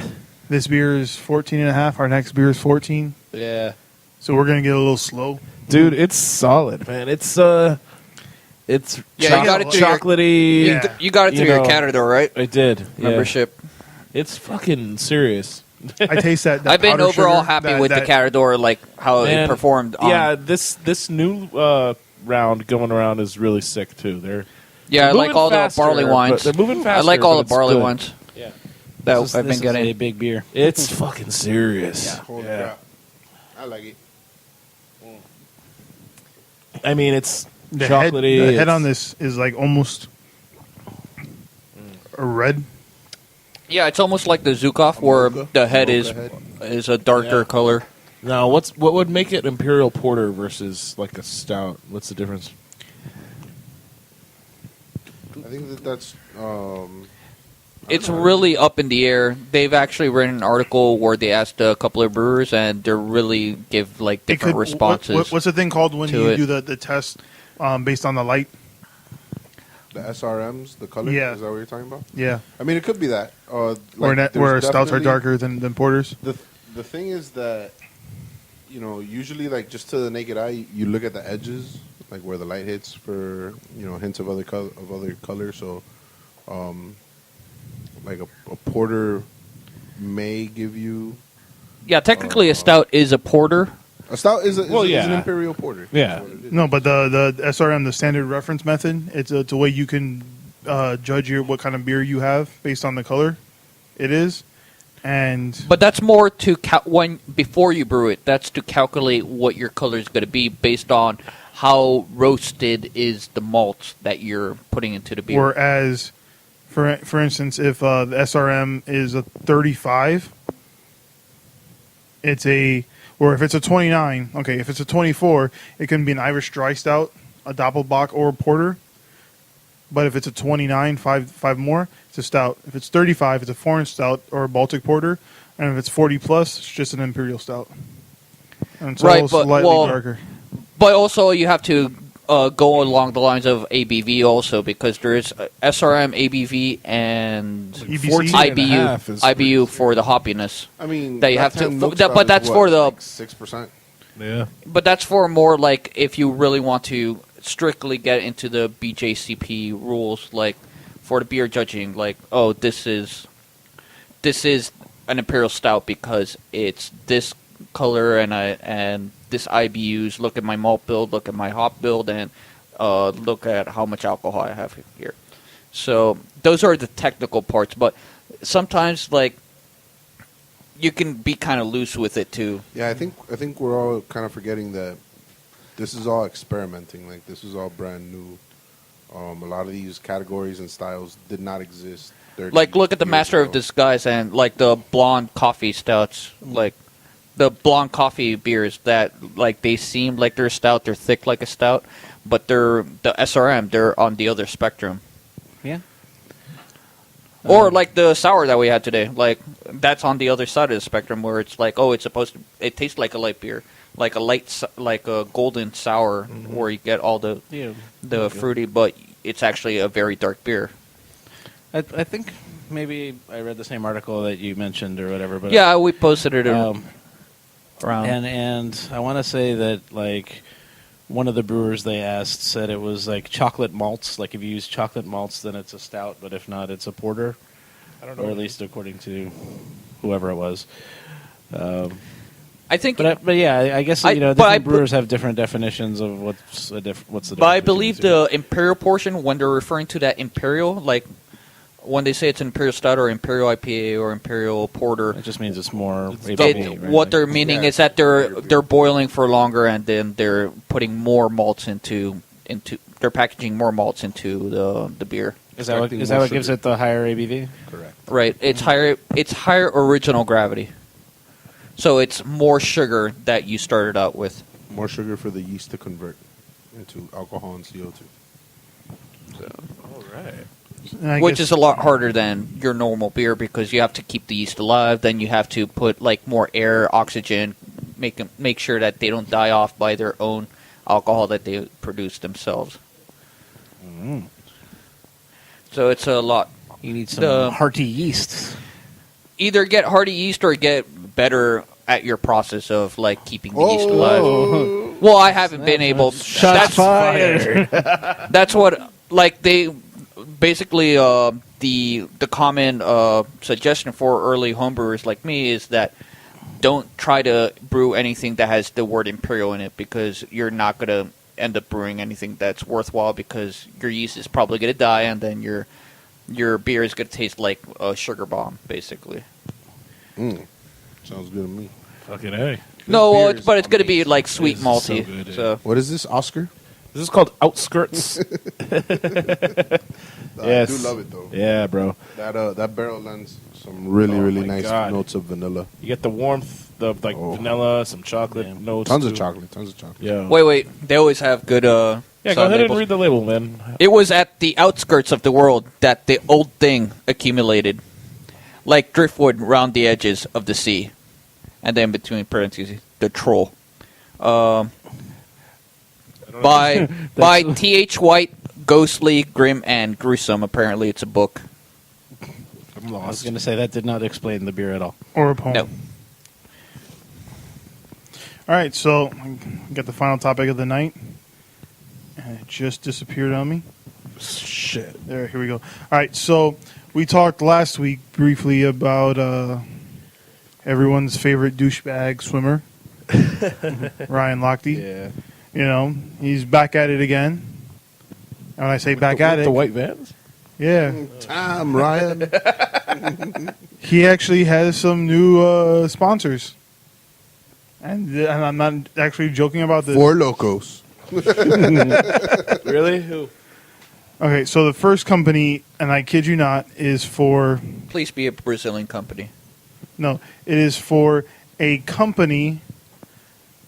F: this beer is 14.5. Our next beer is 14.
J: Yeah.
F: So we're gonna get a little slow.
J: Dude, it's solid, man. It's
H: Yeah, you got it through your-
J: chocolatey.
F: Yeah.
H: You got it through
J: You
H: your
J: know,
H: Canada, right?
J: I did. Yeah.
H: Membership.
J: It's fucking serious.
F: I taste that.
H: I've been
F: powder
H: overall
F: sugar,
H: happy
F: that-
H: with
F: that-
H: the Carador, like how
J: Man,
H: it performed. On,
J: Yeah, this new round going around is really sick too. They're
H: I like
J: moving
H: all
J: faster,
H: the barley
J: but
H: wines.
J: they're moving
H: I
J: faster,
H: like all
J: but
H: the
J: it's
H: barley
J: good.
H: wines
J: Yeah.
H: that
I: This
H: I've been
I: is
H: getting.
I: a big beer.
J: It's fucking serious.
G: Holy
J: Yeah.
G: crap. I like it.
J: I mean, it's
F: The
J: chocolatey.
F: head
J: it's-
F: on this is like almost a red.
H: Yeah, it's almost like the Zukov, where
G: mocha-
H: the head
G: mocha
H: is
G: head.
H: is a darker
J: Yeah.
H: color.
J: Now, what would make it Imperial Porter versus like a stout? What's the difference?
G: I think that's.
H: It's really up in the air. They've actually written an article where they asked a couple of brewers, and they really give like
F: It
H: different
F: could-
H: responses.
F: what's the thing called when
H: to
F: you
H: it.
F: do the test based on the light?
G: The SRMs, the color.
F: Yeah.
G: Is that what you're talking about?
F: Yeah,
G: I mean, it could be that.
F: where
G: there's
F: stouts are
G: definitely-
F: darker than porters.
G: The thing is that, usually like just to the naked eye, you look at the edges, like where the light hits for hints of other color. So, like a porter may give you
H: Yeah, technically a stout is a porter.
G: a stout is an
J: yeah.
G: imperial porter.
J: Yeah.
G: That's what it is.
F: No, but the SRM, the standard reference method, it's a way you can judge what kind of beer you have based on the color it is, and
H: But that's more to before you brew it. That's to calculate what your color is going to be based on how roasted is the malt that you're putting into the beer.
F: whereas, for instance, if the SRM is a 35, or if it's a 29, okay, if it's a 24, it can be an Irish dry stout, a Doppelbock, or a porter. But if it's a 29, five more, it's a stout. If it's 35, it's a foreign stout or a Baltic porter. And if it's 40 plus, it's just an imperial stout. And it's
H: Right,
F: all
H: but-
F: slightly
H: well,
F: darker.
H: But also, you have to go along the lines of ABV also, because there is SRM, ABV, and
F: EBC?
J: 14.5 is
H: IBU for the hoppiness.
G: I mean,
H: That you have
G: Left Hand
H: to,
G: Milk Stout
H: but
G: is
H: that's
G: what,
H: for the,
G: like 6%.
J: Yeah.
H: but that's for more like if you really want to strictly get into the BJCP rules, like for the beer judging, like this is an imperial stout because it's this color and this IBUs. Look at my malt build, look at my hop build, and look at how much alcohol I have here. So those are the technical parts, but sometimes like you can be kind of loose with it too.
G: Yeah, I think we're all kind of forgetting that this is all experimenting. Like, this is all brand new. A lot of these categories and styles did not exist. 30
H: Like, look at the
G: years
H: Master
G: ago.
H: of Disguise and like the blonde coffee stouts, like the blonde coffee beers that like they seem like they're stout, they're thick like a stout, but they're the SRM, they're on the other spectrum.
I: Yeah.
H: Or like the sour that we had today, like that's on the other side of the spectrum where it's like, it tastes like a light beer, like a golden sour, where you get all the fruity, but it's actually a very dark beer.
I: I think maybe I read the same article that you mentioned or whatever. But
H: Yeah, we posted it around.
I: and I want to say that like one of the brewers they asked said it was like chocolate malts. Like if you use chocolate malts, then it's a stout, but if not, it's a porter.
J: I don't know.
I: Or at least according to whoever it was.
H: I think,
I: But yeah, I guess different brewers have different definitions of what's the difference.
H: but I
I: between
H: believe
I: two.
H: the imperial portion, when they're referring to that imperial, like when they say it's an imperial stout or imperial IPA or imperial porter,
I: it just means it's more.
H: What
I: right?
H: they're meaning is that they're boiling for longer, and then they're putting more malts into they're packaging more malts into the beer.
I: Is that what gives it the higher ABV?
G: Correct.
H: Right. It's higher original gravity. So it's more sugar that you started out with.
G: More sugar for the yeast to convert into alcohol and CO2.
J: All right.
H: Which is a lot harder than your normal beer because you have to keep the yeast alive. Then you have to put like more air, oxygen, make sure that they don't die off by their own alcohol that they produce themselves. So it's a lot.
I: You need some hearty yeast.
H: Either get hearty yeast or get better at your process of like keeping the yeast alive. Well, I haven't been able.
I: Shots fired.
H: That's what like they basically the common suggestion for early homebrewers like me is that don't try to brew anything that has the word imperial in it because you're not going to end up brewing anything that's worthwhile because your yeast is probably going to die and then your beer is going to taste like a sugar bomb basically.
G: Sounds good to me.
J: Fucking A.
H: No, well,
G: beer is
H: but it's going to be like sweet
J: This is so
H: malty.
J: good,
H: So,
G: What is this, Oscar?
J: This is called Outskirts.
G: I
J: Yes.
G: do love it though.
J: Yeah, bro.
G: That barrel lends some really
J: my
G: nice
J: God.
G: notes of vanilla.
J: You get the warmth, the vanilla, some chocolate notes.
G: Tons of
J: too.
G: chocolate.
J: Yeah.
H: wait. They always have good.
J: Yeah, go
H: side
J: ahead
H: labels.
J: and read the label, man.
H: It was at the outskirts of the world that the old thing accumulated, like driftwood round the edges of the sea, and then between parentheses, the troll. By T.H. White, Ghostly, Grim, and Gruesome. Apparently, it's a book.
J: I'm
I: I was
J: lost.
I: going to say that did not explain the beer at all.
F: Or a poem.
H: No.
F: All right, so we got the final topic of the night. And it just disappeared on me.
J: Shit.
F: There, here we go. All right, so we talked last week briefly about everyone's favorite douchebag swimmer, Ryan Lochte.
J: Yeah.
F: You know, he's back at it again. And when I say back at
J: The
F: it,
J: white vans?
F: yeah,
G: Time, Ryan.
F: he actually has some new sponsors. And I'm not actually joking about this.
G: Four Locos.
J: Really? Who?
F: Okay, so the first company, and I kid you not, is for...
H: Please be a Brazilian company.
F: No, it is for a company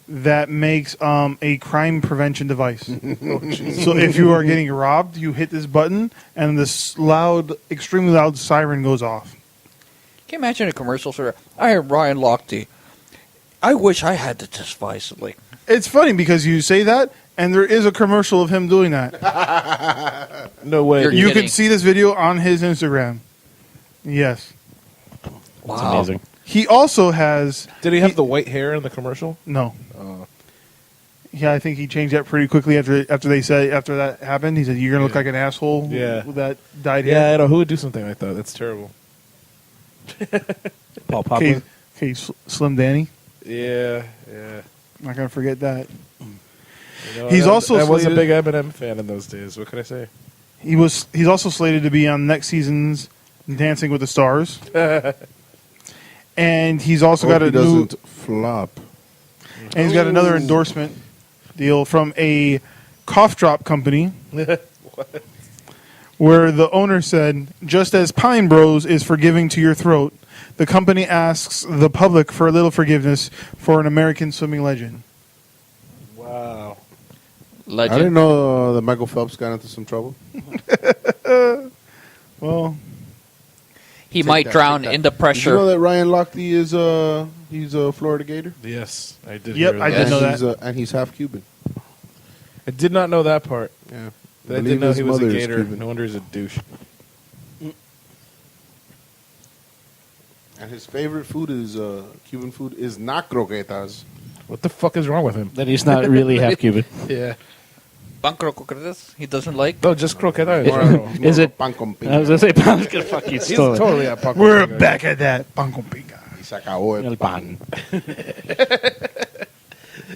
F: that makes a crime prevention device. So if you are getting robbed, you hit this button, and this extremely loud siren goes off.
H: Can you imagine a commercial sort of, I am Ryan Lochte. I wish I had this device. Like,
F: It's funny because you say that, And there is a commercial of him doing that.
J: No way.
H: You're
F: You
H: kidding.
F: can see this video on his Instagram. Yes.
I: That's
H: Wow.
I: amazing.
F: He also has...
J: Did he have the white hair in the commercial?
F: No. Yeah, I think he changed that pretty quickly after that happened. He said, "You're gonna look like an asshole."
J: Yeah.
F: With that dyed
J: Yeah,
F: hair.
J: I know. Who would do something like that? That's terrible.
I: Paul Poplar.
F: Okay, Slim Danny.
J: Yeah.
F: Not gonna forget that.
J: You know,
F: He's also
J: I was a
F: slated-
J: big Eminem fan in those days. What can I say?
F: He's also slated to be on next season's Dancing with the Stars, and he's also got
G: Hope
F: a
G: he
F: new.
G: doesn't flop.
F: And he's got another endorsement deal from a cough drop company, where the owner said, "Just as Pine Bros is forgiving to your throat, the company asks the public for a little forgiveness for an American swimming legend."
J: Wow.
G: I
H: Legend.
G: didn't know that Michael Phelps got into some trouble.
F: Well,
H: He might
G: that,
H: drown
G: take that.
H: in the
G: Did
H: pressure.
G: you know that Ryan Lochte is he's a Florida Gator?
J: Yes, I did.
F: Yep,
J: hear
F: I
J: that.
F: did know that.
G: He's, and he's half Cuban.
J: I did not know that part.
G: Yeah,
J: I
G: believe
J: didn't know
G: his
J: he was a
G: mother is
J: gator.
G: Cuban.
J: No wonder he's a douche.
G: And his favorite food is Cuban food is not croquetas.
J: What the fuck is wrong with him?
I: Then he's not really half Cuban.
J: Yeah.
H: Pancro croquetas. He doesn't like.
J: No, just croqueta.
G: More-
J: Is
I: Is
G: more
I: it-
G: pan con
I: I was
G: piña.
I: gonna say, I was gonna fuck you.
J: He's
I: Stole it.
J: totally a Paco.
F: we're back at that. Pan con pica.
G: Y se acabó el pan.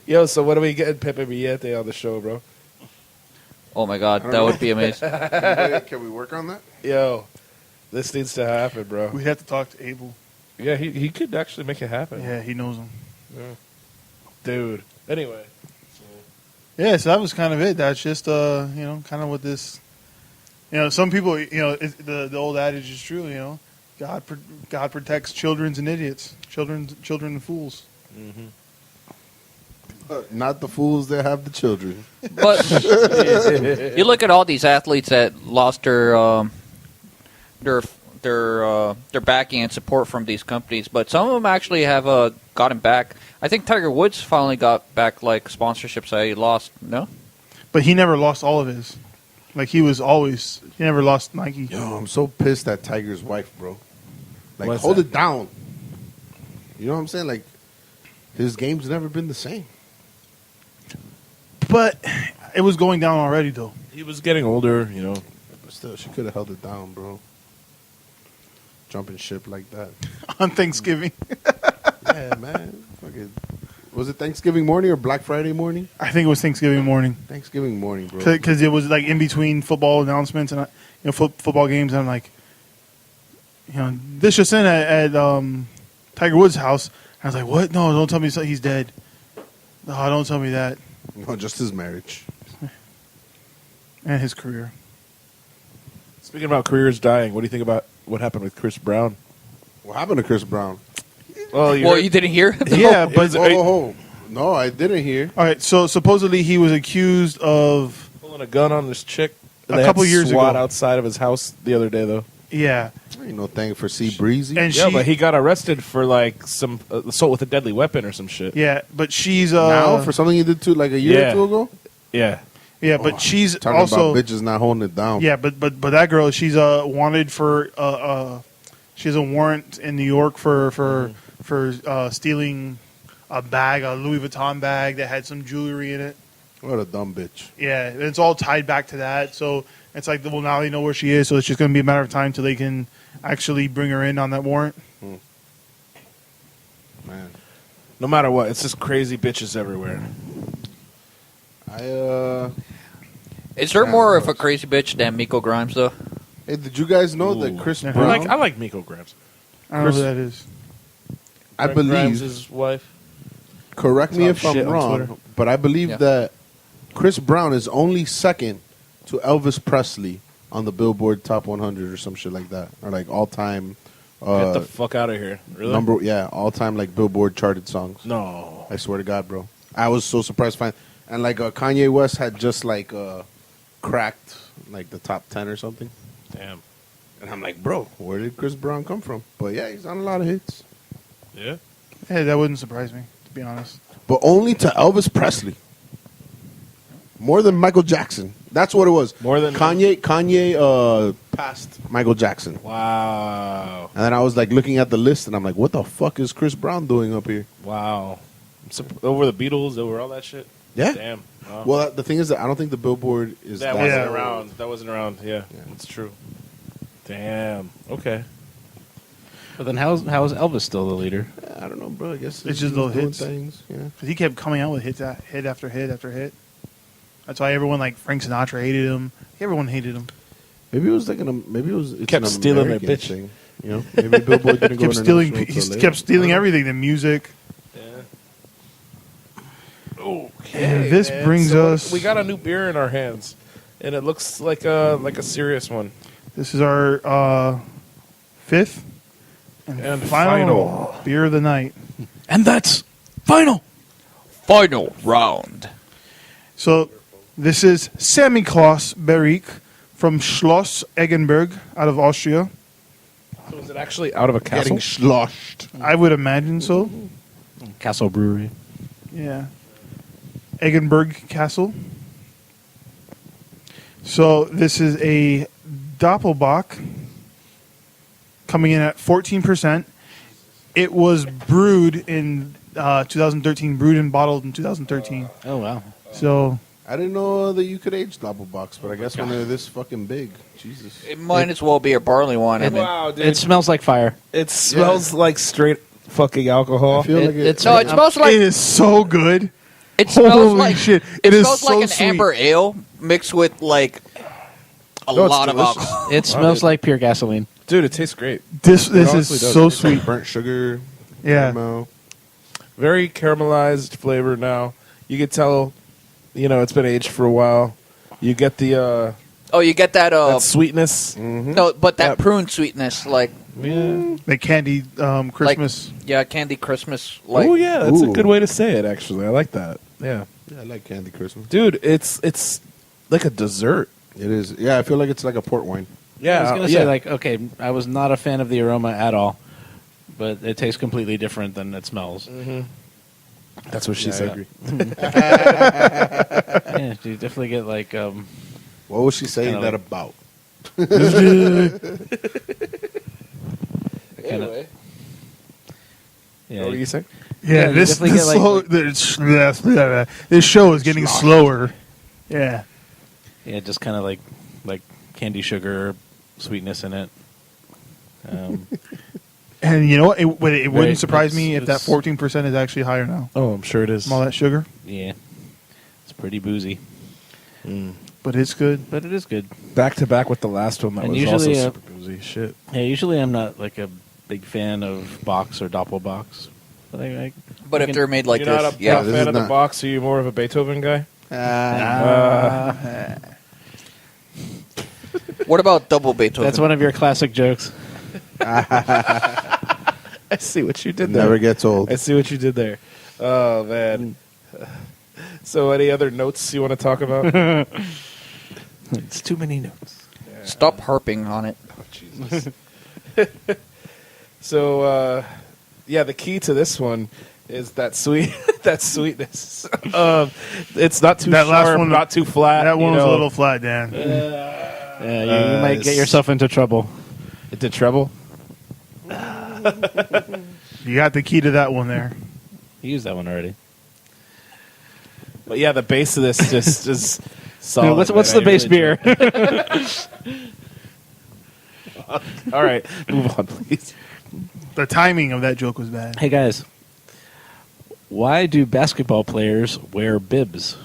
J: Yo, so what are we getting Pepe Billete on the show, bro?
H: Oh my god,
G: I don't
H: that
G: know.
H: would be amazing.
G: Can we work on that?
J: Yo, this needs to happen, bro.
F: We have to talk to Abel.
J: Yeah, he could actually make it happen.
F: Yeah, he knows him.
J: Dude. Anyway.
F: Yeah, so that was kind of it. That's just kind of what this. Some people, the old adage is true. God protects children and idiots, children and fools.
G: Not the fools that have the children.
H: But you look at all these athletes that lost their backing and support from these companies, but some of them actually have gotten back. I think Tiger Woods finally got back like sponsorships that he lost. No,
F: But he never lost all of his. Like he never lost Nike.
G: Yo, I'm so pissed at Tiger's wife, bro. Like,
J: What's
G: hold
J: that?
G: it down. You know what I'm saying? Like, his game's never been the same.
F: But it was going down already, though.
J: He was getting older,
G: But still, she could have held it down, bro. Jumping ship like that.
F: On Thanksgiving,
G: Yeah, man. Fucking, was it Thanksgiving morning or Black Friday morning?
F: I think it was Thanksgiving morning
G: Thanksgiving morning, bro.
F: because it was like in between football announcements and football games. And I'm like, this just in at Tiger Woods' house. I was like, what? No, don't tell me he's dead. No, don't tell me that.
G: No, just his marriage.
F: And his career.
J: Speaking about careers dying, what do you think about what happened with Chris Brown?
G: What happened to Chris Brown?
J: Well,
H: you didn't hear?
F: Yeah, but
G: Oh, no, I didn't hear.
F: all right. So supposedly he was accused of
J: pulling a gun on this chick.
F: A
J: They
F: couple
J: had
F: years
J: SWAT
F: ago.
J: outside of his house the other day, though.
G: Ain't no thing for Sea Breezy.
F: and
J: Yeah,
F: she
J: but he got arrested for like some assault with a deadly weapon or some shit.
F: yeah, but she's
G: now for something he did to like a year
J: Yeah.
G: or two ago.
J: Yeah.
F: yeah, but she's
G: Talking
F: also
G: about bitches not holding it down.
F: yeah, but that girl, she's wanted for she has a warrant in New York for stealing a bag, a Louis Vuitton bag that had some jewelry in it.
G: What a dumb bitch.
F: Yeah, and it's all tied back to that. So it's like, well, now they know where she is, so it's just going to be a matter of time till they can actually bring her in on that warrant.
G: Man,
J: No matter what, it's just crazy bitches everywhere.
H: Is there more of a crazy bitch than Miko Grimes, though?
G: Hey, did you guys know that Chris Brown?
J: I like Miko Grimes.
F: I don't know who that is.
G: I
J: Greg
G: believe.
J: Grimes' wife.
G: Correct me
J: Talk
G: if I'm
J: shit on
G: wrong,
J: Twitter.
G: but I believe
H: Yeah.
G: that Chris Brown is only second to Elvis Presley on the Billboard Top 100 or some shit like that, or like all time.
J: Get the fuck out of here. Really?
G: All time like Billboard charted songs.
J: No.
G: I swear to God, bro. I was so surprised. And like Kanye West had just like cracked like the top 10 or something.
J: Damn.
G: And I'm like, bro, where did Chris Brown come from? But yeah, he's on a lot of hits.
J: Yeah.
F: Hey, that wouldn't surprise me, to be honest.
G: But only to Elvis Presley. More than Michael Jackson. That's what it was.
J: More than
G: Kanye passed Michael Jackson.
J: Wow.
G: And then I was like looking at the list, and I'm like, what the fuck is Chris Brown doing up here?
J: Wow. Over the Beatles, over all that shit?
G: Yeah.
J: Damn. Wow.
G: Well, the thing is that I don't think the Billboard is
J: that
G: that
J: wasn't
G: old.
J: around. That wasn't around. Yeah, that's true. Damn. Okay.
I: But then how is Elvis still the leader?
G: I don't know, bro. I guess
F: It's just
G: he
F: little
G: was doing
F: hits.
G: things. Yeah.
F: Because he kept coming out with hit after hit after hit. That's why everyone, like Frank Sinatra, hated him. Everyone hated him.
G: Maybe it was like it's
J: Kept
G: an
J: stealing their
G: American
J: bitch.
G: thing. You know, maybe Billboard didn't go
F: Kept stealing.
G: international
F: He
G: till later.
F: kept stealing everything. The music.
J: Okay.
F: And this
J: man.
F: brings
J: So
F: us.
J: We got a new beer in our hands, and it looks like a serious one.
F: This is our fifth and final beer of the night.
I: And that's final
H: round.
F: So this is Samichlaus Berrick from Schloss Eggenberg out of Austria.
J: So is it actually out of a castle?
G: Getting sloshed.
F: I would imagine so.
I: Castle Brewery.
F: Yeah. Eggenberg Castle. So this is a Doppelbock coming in at 14%. It was brewed in 2013, brewed and bottled in 2013.
I: Oh wow.
F: So
G: I didn't know that you could age Doppelbocks, but I guess when they're this fucking big, Jesus.
H: It might as well be a barley wine. I mean,
J: Wow, dude.
I: It smells like fire.
J: It smells like straight fucking alcohol.
G: I feel like
I: it's
H: no, it smells like
F: it is so good.
H: it smells
F: Holy
H: like
F: shit.
H: It
F: It is
H: smells
F: so
H: like an
F: sweet.
H: amber ale mixed with like a
J: No, it's
H: lot of
J: delicious.
H: alcohol.
I: It smells like pure gasoline.
J: Dude, it tastes great.
F: This
J: honestly
F: is
J: does.
F: so
G: It's like
F: sweet.
G: burnt sugar.
F: Yeah.
G: caramel.
J: Very caramelized flavor now. You could tell, it's been aged for a while. You get the
H: Oh, you get that
J: that sweetness.
H: no, but that
J: Yep.
H: prune sweetness, like
J: Yeah.
F: The candy Christmas.
H: yeah, candy Christmas. Like
J: Oh yeah, that's a
G: Ooh.
J: good way to say it. Actually, I like that. Yeah,
G: Yeah, I like Candy Christmas.
J: dude, it's like a dessert.
G: It is. Yeah, I feel like it's like a port wine.
J: Yeah,
I: I was gonna say like, okay, I was not a fan of the aroma at all, but it tastes completely different than it smells.
J: that's what she
G: Yeah, I
J: said.
G: agree.
I: Yeah, you definitely get like
G: What was she saying
I: Kinda
G: that
I: like-
G: about?
J: Anyway,
I: yeah,
J: what were you saying?
F: Yeah,
I: you
F: this
I: definitely get, like-
F: this show is getting slower. Yeah.
I: yeah, just kind of like candy sugar sweetness in it.
F: And you know what? It
I: Very-
F: wouldn't surprise me if that
I: it's-
F: 14% is actually higher now.
J: Oh, I'm sure it is.
F: From all that sugar.
I: Yeah, it's pretty boozy,
F: But it's good.
I: but it is good.
J: Back to back with the last one that
I: And
J: was
I: usually,
J: also super boozy. Shit.
I: Yeah, usually I'm not like a big fan of box or doppelbox, but I
H: but if they're made like
J: You're
H: this,
J: not a
H: yeah.
G: this
J: fan
G: is
J: of the
G: not-
J: box. Are you more of a Beethoven guy?
H: What about double Beethoven?
I: that's one of your classic jokes.
J: I see what you did there.
G: Never gets old.
J: I see what you did there. Oh man. So, any other notes you want to talk about?
I: It's too many notes.
H: Stop harping on it.
J: Jesus. So, yeah, the key to this one is that sweetness. It's not too
F: That last
J: sharp,
F: one-
J: not too flat.
F: That one was
J: you
F: a
J: know.
F: little flat, Dan.
I: Yeah, you might get yourself into trouble.
J: It did treble.
F: You got the key to that one there.
I: You used that one already.
J: But yeah, the base of this just is solid.
I: What's
J: man.
I: the base
J: Really
I: beer?
J: All right, move on, please.
F: The timing of that joke was bad.
I: Hey guys, why do basketball players wear bibs?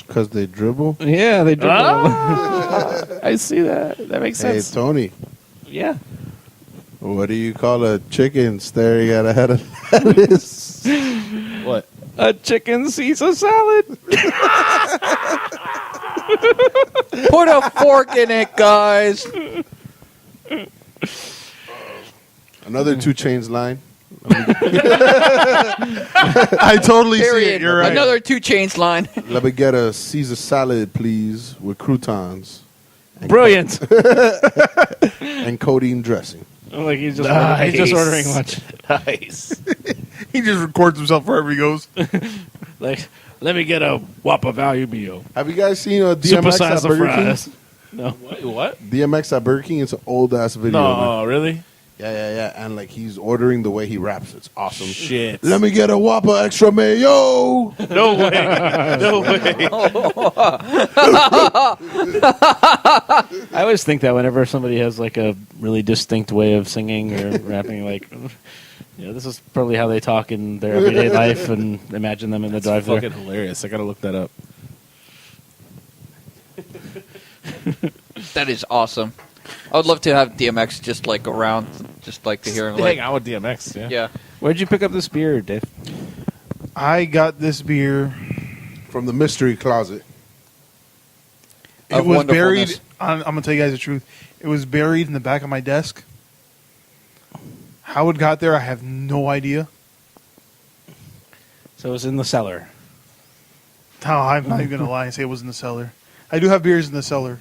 G: Because they dribble.
I: Yeah, they do.
J: I see that. That makes
G: Hey,
J: sense.
G: Tony,
I: Yeah.
G: what do you call a chicken staring at a head of lettuce?
J: What?
I: A chicken Caesar salad.
H: Put a fork in it, guys.
G: Another 2 Chainz line.
F: I totally see
H: Period.
F: it. You're right.
H: Another 2 Chainz line.
G: Let me get a Caesar salad, please, with croutons
I: Brilliant.
G: and codeine dressing.
I: Like he's just ordering lunch.
J: Nice.
F: He just records himself wherever he goes.
I: Like Let me get a Whopper value meal.
G: Have you guys seen DMX
I: Supersize
G: at
I: the
G: Burger
I: fries.
G: King?
I: No.
J: What?
G: DMX at Burger King. It's an old ass video. man.
J: No, really?
G: Yeah. And like he's ordering the way he raps. It's awesome.
J: Shit.
G: Let me get a Whopper extra mayo.
J: No way. No way.
I: I always think that whenever somebody has like a really distinct way of singing or rapping, like, this is probably how they talk in their everyday life, and imagine them in the drive
J: Fucking
I: there.
J: hilarious. I gotta look that up.
H: That is awesome. I would love to have DMX just like around, just like to hear him.
J: Hang
H: Like,
J: out with DMX. Yeah.
H: yeah.
I: Where'd you pick up this beer, Dave?
F: I got this beer.
G: From the mystery closet.
F: It
H: Of
F: was buried.
H: wonderfulness.
F: I'm going to tell you guys the truth. It was buried in the back of my desk. How it got there, I have no idea.
I: So it was in the cellar.
F: No, I'm not even going to lie and say it was in the cellar. I do have beers in the cellar.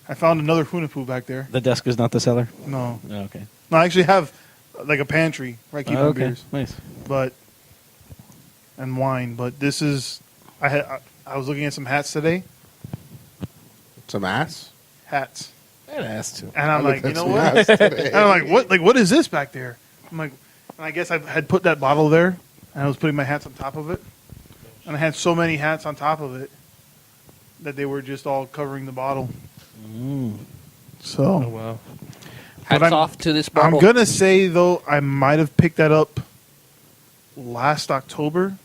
F: I found another Hunapu back there.
I: The desk is not the cellar?
F: No.
I: Oh, okay.
F: No, I actually have like a pantry where I keep my beers.
I: Nice.
F: And wine. But this is... I was looking at some hats today.
G: Some ass.
F: Hats.
J: And ass too.
F: And I'm like, you know
G: some
F: what?
G: ass today.
F: And I'm like, what? Like, what is this back there? I'm like, and I guess I had put that bottle there, and I was putting my hats on top of it, and I had so many hats on top of it that they were just all covering the bottle. So,
J: Oh wow.
H: Hats
F: I'm-
H: off to this bottle.
F: I'm gonna say though, I might have picked that up last October,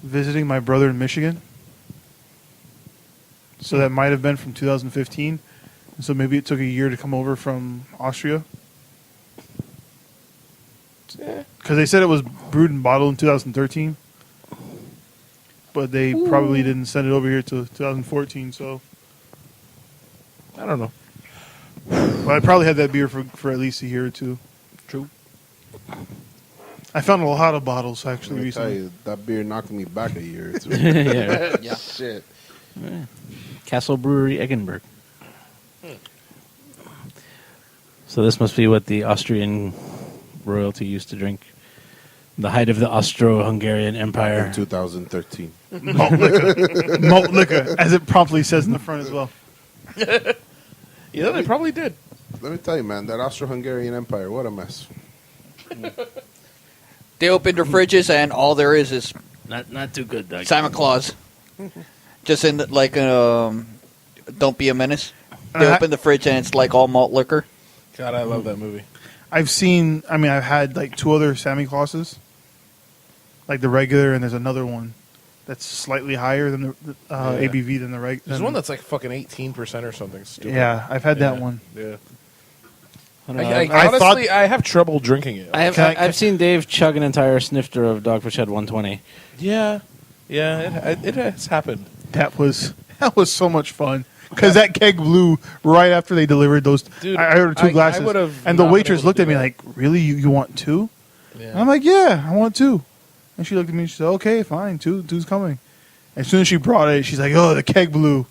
F: visiting my brother in Michigan. So that might have been from 2015. So maybe it took a year to come over from Austria. Because they said it was brewed and bottled in 2013. But they probably didn't send it over here till 2014. So
J: I don't know.
F: well, I probably had that beer for at least a year or two.
J: True.
F: I found a lot of bottles
G: Let
F: actually
G: me tell
F: recently.
G: you, that beer knocked me back a year or two.
I: Yeah.
H: Yeah.
G: Shit.
I: Castle Brewery, Eggenberg. So this must be what the Austrian royalty used to drink. The height of the Austro-Hungarian Empire.
G: In 2013.
F: Malt liquor. Malt liquor, as it promptly says in the front as well.
J: Yeah, they probably did.
G: Let me tell you, man, that Austro-Hungarian Empire, what a mess.
H: They opened their fridges, and all there is
I: Not too good, Doug.
H: Samichlaus. Just in like Don't Be a Menace. They
F: Uh-huh.
H: open the fridge, and it's like all malt liquor.
J: God, I love that movie.
F: I've had like two other Samichlauses. Like the regular, and there's another one that's slightly higher than the ABV than the regular.
J: There's one that's like fucking 18% or something stupid.
F: Yeah, I've had that one.
J: Yeah.
I: I don't know.
F: I
J: Honestly,
F: thought-
J: I have trouble drinking it.
I: I've seen Dave chug an entire snifter of Dogfish Head 120.
J: Yeah. Yeah, it has happened.
F: That was so much fun. Because that keg blew right after they delivered those.
J: Dude,
F: I ordered two
J: I
F: glasses,
J: would've
F: and the
J: not been
F: waitress
J: able to
F: looked
J: do
F: at me
J: that.
F: like, "Really, you want two?"
J: Yeah.
F: And I'm like, "Yeah, I want two." And she looked at me and she said, "Okay, fine, two's coming." As soon as she brought it, she's like, "Oh, the keg blew."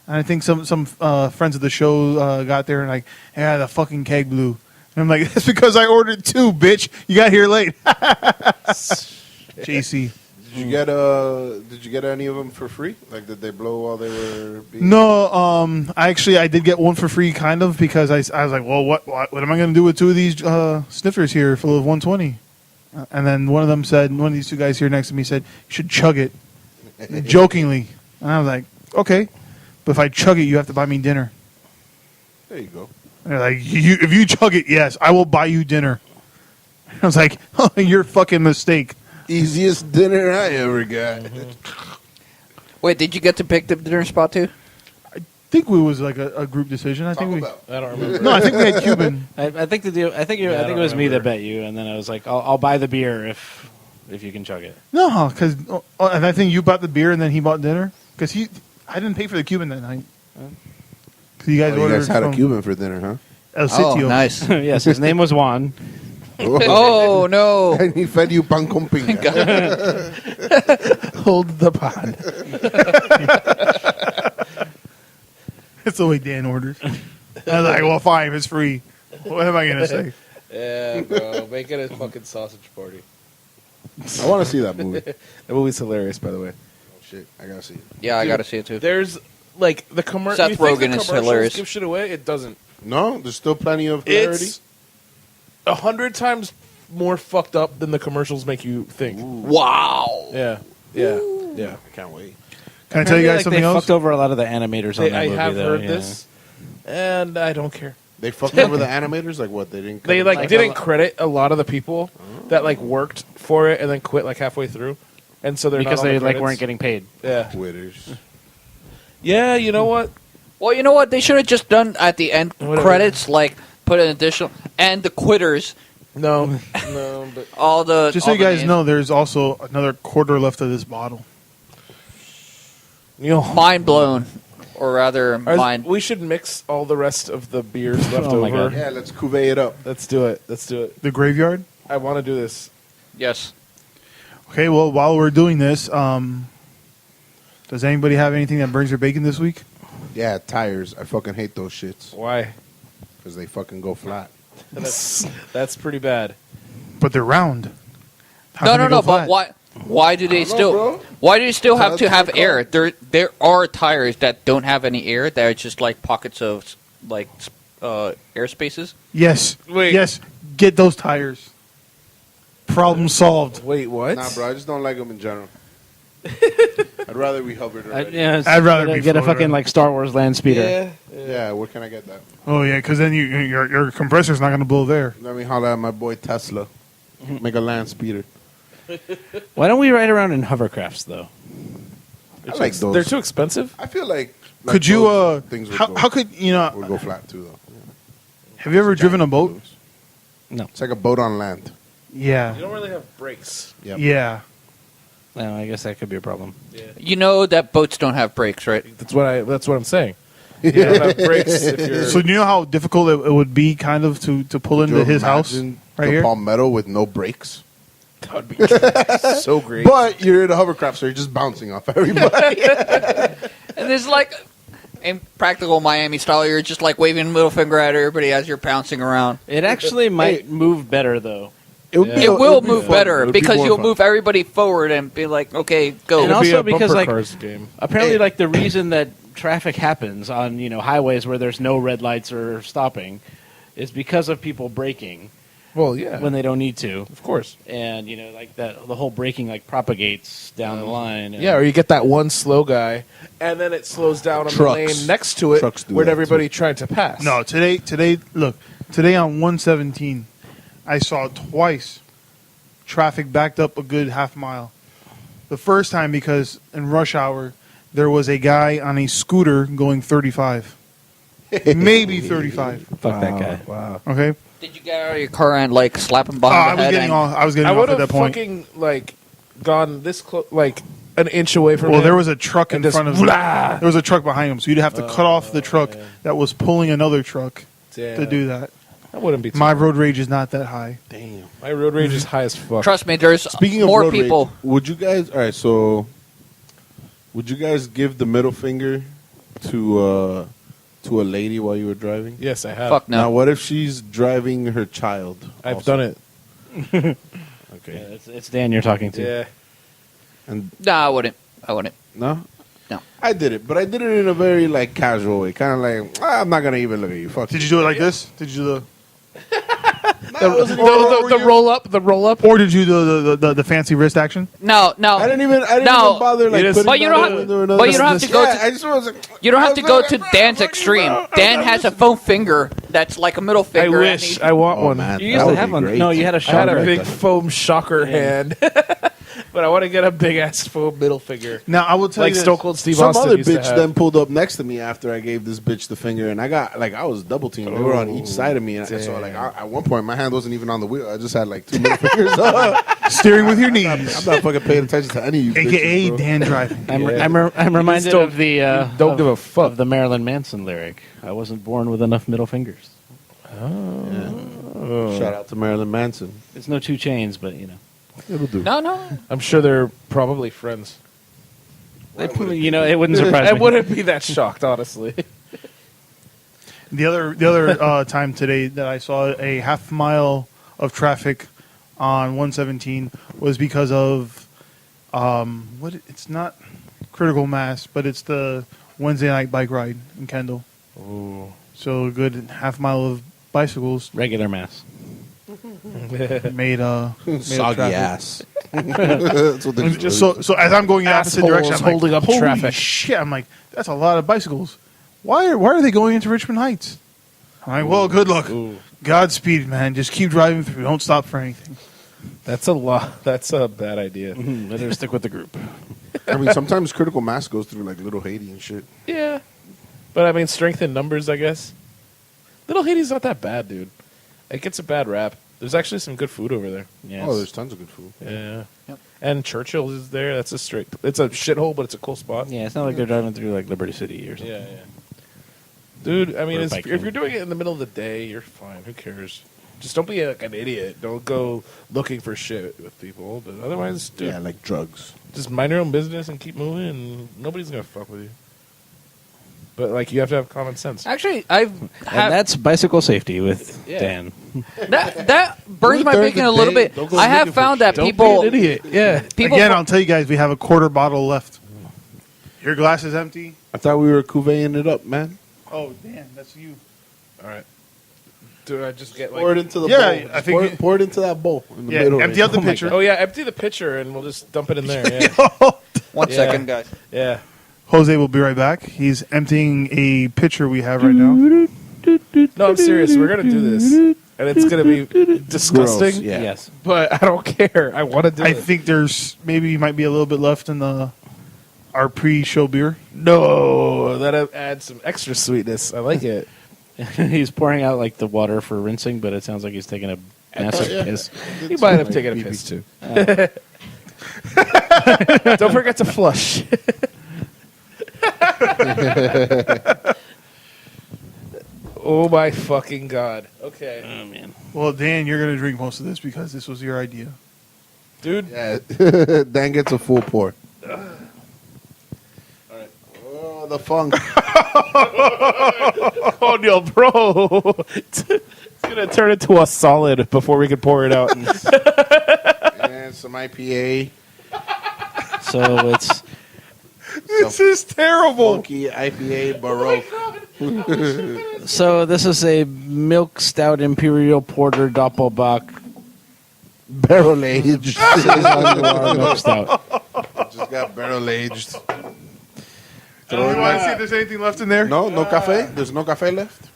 F: And I think some friends of the show got there and like, "Yeah, the fucking keg blew." And I'm like, "That's because I ordered two, bitch. You got here late." JC.
G: Did you get any of them for free? Like, did they blow while they were being...
F: No, I did get one for free, kind of, because I was like, well, what am I going to do with two of these sniffers here full of 120? And then one of these two guys here next to me said, you should chug it, jokingly. And I was like, okay, but if I chug it, you have to buy me dinner.
G: There you go.
F: And they're like, if you chug it, yes, I will buy you dinner. I was like, oh, you're a fucking mistake.
G: Easiest dinner I ever got.
H: Wait, did you get to pick the dinner spot too?
F: I think it was like a group decision. I
G: Taco
F: think
G: Bell.
J: I don't remember.
F: No, I think we had Cuban.
I: I think the deal. I think it
J: don't
I: was me that
J: remember.
I: bet you, and then I was like, I'll buy the beer if you can chug it.
F: No, because and I think you bought the beer and then he bought dinner because I didn't pay for the Cuban that night. So you guys
G: Oh, you
F: ordered
G: guys had a
F: from
G: Cuban for dinner, huh?
F: El Sitio.
H: Oh, nice.
I: Yes, his name was Juan.
H: Oh no!
G: And he fed you pan con pinga.
J: Hold the pod.
F: That's the way Dan orders. I was like, well, fine, it's free. What am I gonna say?
J: Yeah, bro. Make it a fucking sausage party.
G: I want to see that movie.
J: That movie's hilarious, by the way.
G: Shit, I gotta see it.
H: Yeah, I
J: Dude,
H: got to see it too.
J: There's like the commercial.
H: Seth Rogen is hilarious.
J: Give shit away. It doesn't.
G: No, there's still plenty of hilarity.
J: It's 100 times more fucked up than the commercials make you think.
H: Wow.
J: Yeah.
G: I can't wait.
F: Can I tell you guys
I: like
F: something
I: they
F: else?
I: fucked over a lot of the animators on that
J: I
I: movie.
J: have
I: though,
J: heard
I: yeah.
J: this, and I don't care.
G: They fucked over the animators? Like what? They didn't.
J: They
G: cut
J: like
G: them?
J: didn't credit a lot of the people that like worked for it and then quit like halfway through, and so they're
I: because
J: not on
I: they
J: the
I: like
J: credits.
I: weren't getting paid.
J: Yeah,
G: Quitters.
J: yeah. You know what?
H: Well, you know what? They should have just done at the end
J: Whatever.
H: credits, like put an additional and the quitters.
J: No, no. But
H: All the
F: Just so
H: all
F: you
H: the
F: guys
H: names.
F: know, there's also another quarter left of this bottle.
J: you know,
H: Mind blown, or rather, mind.
J: we should mix all the rest of the beers left
I: Oh my
J: over.
I: God.
G: Yeah, let's cuvee it up.
J: Let's do it. Let's do it.
F: The graveyard.
J: I want to do this.
H: Yes.
F: Okay, well, while we're doing this, does anybody have anything that burns your bacon this week?
G: Yeah, tires. I fucking hate those shits
J: Why?
G: because they fucking go flat.
J: That's pretty bad.
F: But they're round. How
H: No,
F: can
H: no,
F: they go
H: no. But
F: flat?
H: why do they
G: don't know,
H: still?
G: bro.
H: Why do you still have
G: That's
H: to have
G: my
H: air?
G: car.
H: There are tires that don't have any air. That are just like pockets of like air spaces.
F: Yes.
J: Wait.
F: Yes. Get those tires. Problem solved.
J: Wait, what?
G: Nah, bro, I just don't like them in general. I'd rather we hovered already.
F: I'd rather be
I: get a
F: floated
I: fucking
F: around.
I: like Star Wars land speeder.
G: Yeah, where can I get that?
F: Oh yeah, because then your compressor's not going to blow there.
G: Let me holler at my boy Tesla. Make a land speeder.
I: Why don't we ride around in hovercrafts though?
G: I like those.
J: They're too expensive.
G: I feel like
F: Could you
G: those things would
F: how could you know?
G: would go flat too though.
F: Have you ever driven a boat?
G: It's like a boat on land.
F: Yeah.
J: You don't really have brakes.
G: Yep.
F: Yeah.
I: No, I guess that could be a problem.
H: You know that boats don't have brakes, right?
J: That's what I'm saying. You don't have brakes if you're.
F: So do you know how difficult it would be, kind of, to pull into his house
G: Imagine
F: right
G: the
F: here?
G: Palmetto with no brakes.
J: That would be so great.
G: But you're in a hovercraft, so you're just bouncing off everybody.
H: And there's like, in practical Miami style, you're just like waving a middle finger at everybody as you're bouncing around.
I: It actually might move better though.
G: It would
H: It will move
G: fun. It
H: better
G: would be
H: because
G: more
H: you'll
G: fun.
H: move everybody forward and be like, okay, go.
I: And
J: It'd be
I: also
J: a
I: because,
J: bumper
I: like,
J: cars game.
I: Apparently,
F: Hey.
I: like the reason that traffic happens on highways where there's no red lights or stopping is because of people braking
J: Well, yeah,
I: when they don't need to,
J: of course.
I: and like that the whole braking like propagates down the line. And
J: Yeah, or you get that one slow guy, and then it slows down on
G: Trucks.
J: the lane next to it,
G: Trucks do
J: where
G: that,
J: everybody tried to pass.
F: No, today, look, today on 117, I saw twice traffic backed up a good half mile. The first time because in rush hour, there was a guy on a scooter going 35. Maybe 35.
I: fuck that guy.
J: Wow.
F: Okay?
H: Did you get out of your car and like slap him
F: I
H: behind the
F: was
H: head?
F: getting
H: and-
F: off. I was getting
J: I
F: off
J: would
F: at
J: have
F: that point.
J: fucking like gone this close, like an inch away from
F: Well,
J: him.
F: there was a truck in
J: and just
F: front of him.
J: blah.
F: There was a truck behind him, so you'd have to cut off the truck that was pulling another truck
J: Damn.
F: to do that.
J: That wouldn't be too
F: My
J: bad.
F: road rage is not that high.
G: Damn.
J: My road rage is high as fuck.
H: Trust me, there's
G: Speaking of
H: more
G: road
H: people.
G: rage, would you guys? All right, so would you guys give the middle finger to a lady while you were driving?
J: Yes, I have.
H: Fuck
G: Now,
H: no.
G: what if she's driving her child?
J: I've
G: also?
J: done it.
G: Okay.
I: Yeah, it's Dan you're talking to.
J: Yeah.
G: And
H: No, I wouldn't. I wouldn't.
G: no,
H: No.
G: I did it, but I did it in a very like casual way, kind of like I'm not gonna even look at you. Fuck.
F: Did you do it like this? Did you do the?
J: The roll up, the roll up.
F: Or did you do the fancy wrist action?
H: No, no.
G: I didn't even
H: No.
G: bother like
J: You just-
G: putting
H: But you don't
G: down
H: have-
G: the window or nothing.
H: but you don't have to go
G: Yeah,
H: to-
G: I just was like,
H: You don't
G: I
H: have to
G: was
H: go
G: like,
H: to
G: "Bro,
H: Dan's
G: fuck you,
H: extreme.
G: bro."
H: Dan has a foam finger that's like a middle
J: I
H: finger. and
J: wish
H: he-
J: I want
G: Oh
J: one.
G: man,
I: You
G: that
I: used to
G: would
I: have
G: be
I: one.
G: great.
I: No, you had a
J: I had
I: shocker.
J: a big foam shocker hand, but I want to get a big ass foam middle finger,
F: Now I will tell
J: like
F: you this.
J: Stone Cold Steve
G: Some
J: Austin
G: other
J: used to
G: bitch
J: have.
G: then pulled up next to me after I gave this bitch the finger, and I got like I was double teamed. They were on each side of me, and so like at one point my hand wasn't even on the wheel. I just had like two middle fingers.
F: Steering with your knees,
G: I'm not fucking paying attention to any of you.
F: aka
G: bitches, bro.
F: Dan driving.
I: I'm reminded
J: don't-
I: of the
J: don't
I: of-
J: give a fuck.
I: of the Marilyn Manson lyric. I wasn't born with enough middle fingers.
G: Shout out to Marilyn Manson.
I: It's no 2 Chainz, but
G: It'll do.
H: No, no.
J: I'm sure they're probably friends.
I: it wouldn't surprise
J: I
I: me.
J: wouldn't be that shocked, honestly.
F: The other time today that I saw a half mile of traffic on 117 was because of what? It's not. Critical Mass, but it's the Wednesday night bike ride in Kendall.
J: Ooh.
F: So a good half mile of bicycles
I: Regular mass.
F: made
G: Soggy
F: traffic.
G: ass. That's what they
F: So as I'm going the opposite
J: Assholes
F: direction, I'm
J: holding
F: like,
J: up
F: holy
J: traffic.
F: shit! I'm like, that's a lot of bicycles. Why are they going into Richmond Heights? I'm like, well, good luck.
J: Ooh.
F: Godspeed, man. Just keep driving through. Don't stop for anything.
J: That's a lot. That's a bad idea.
I: Better stick with the group.
G: I mean, sometimes Critical Mass goes through like Little Haiti and shit.
J: Yeah. But I mean, strength in numbers, I guess. Little Haiti's not that bad, dude. It gets a bad rap. There's actually some good food over there.
I: Yeah.
G: Oh, there's tons of good food.
J: Yeah.
H: Yep.
J: And Churchill's is there. That's a straight. It's a shithole, but it's a cool spot.
I: Yeah, it's not like they're driving through like Liberty City or something.
J: Yeah, yeah. Dude, I mean,
I: Or
J: if
I: biking.
J: you're doing it in the middle of the day, you're fine. Who cares? Just don't be like an idiot. Don't go looking for shit with people. But otherwise, dude,
G: Yeah, like drugs.
J: just mind your own business and keep moving, and nobody's gonna fuck with you. But like, you have to have common sense.
H: Actually, I've
I: And
H: had
I: that's bicycle safety with
J: Yeah.
I: Dan.
H: that burns my
G: During
H: bacon
G: the
H: a little
G: day,
H: bit.
G: don't go
H: I have
G: looking for
H: found that
G: shit.
H: people
J: Don't be an idiot. Yeah.
H: people
F: Again, I'll tell you guys, we have a quarter bottle left. Your glass is empty.
G: I thought we were cuveying it up, man.
F: Oh, damn, that's you.
J: All right. Do I just get
G: Pour it
J: like?
G: into the
F: Yeah,
G: bowl.
F: I think
G: Pour it into that bowl in the
F: Yeah,
G: middle.
F: empty out the
I: Oh my
F: pitcher.
J: Oh yeah, empty the pitcher and we'll just dump it in there. Yeah.
H: One
J: Yeah.
H: second, guys.
J: Yeah.
F: Jose will be right back. He's emptying a pitcher we have right now.
J: No, I'm serious. We're gonna do this, and it's gonna be disgusting.
G: Gross, yeah.
I: Yes.
J: But I don't care. I want to do
F: I
J: it.
F: think there's maybe might be a little bit left in our pre-show beer.
J: No, that adds some extra sweetness. I like it.
I: He's pouring out like the water for rinsing, but it sounds like he's taking a massive
G: yeah.
I: piss.
J: You might have taken a piss too. Don't forget to flush. Oh my fucking god. Okay.
I: Oh man.
F: Well, Dan, you're gonna drink most of this because this was your idea.
J: Dude.
G: Yeah. Dan gets a full pour. All right. Oh, the funk.
J: Oh no, bro. It's gonna turn into a solid before we can pour it out.
G: And some IPA.
I: So it's
F: This is terrible.
G: Funky IPA Baroque.
I: this is a milk stout imperial porter doppelbock
G: Barrel aged.
I: milk stout.
G: Just got barrel aged.
F: You want to see if there's anything left in there?
G: No cafe? There's no cafe left?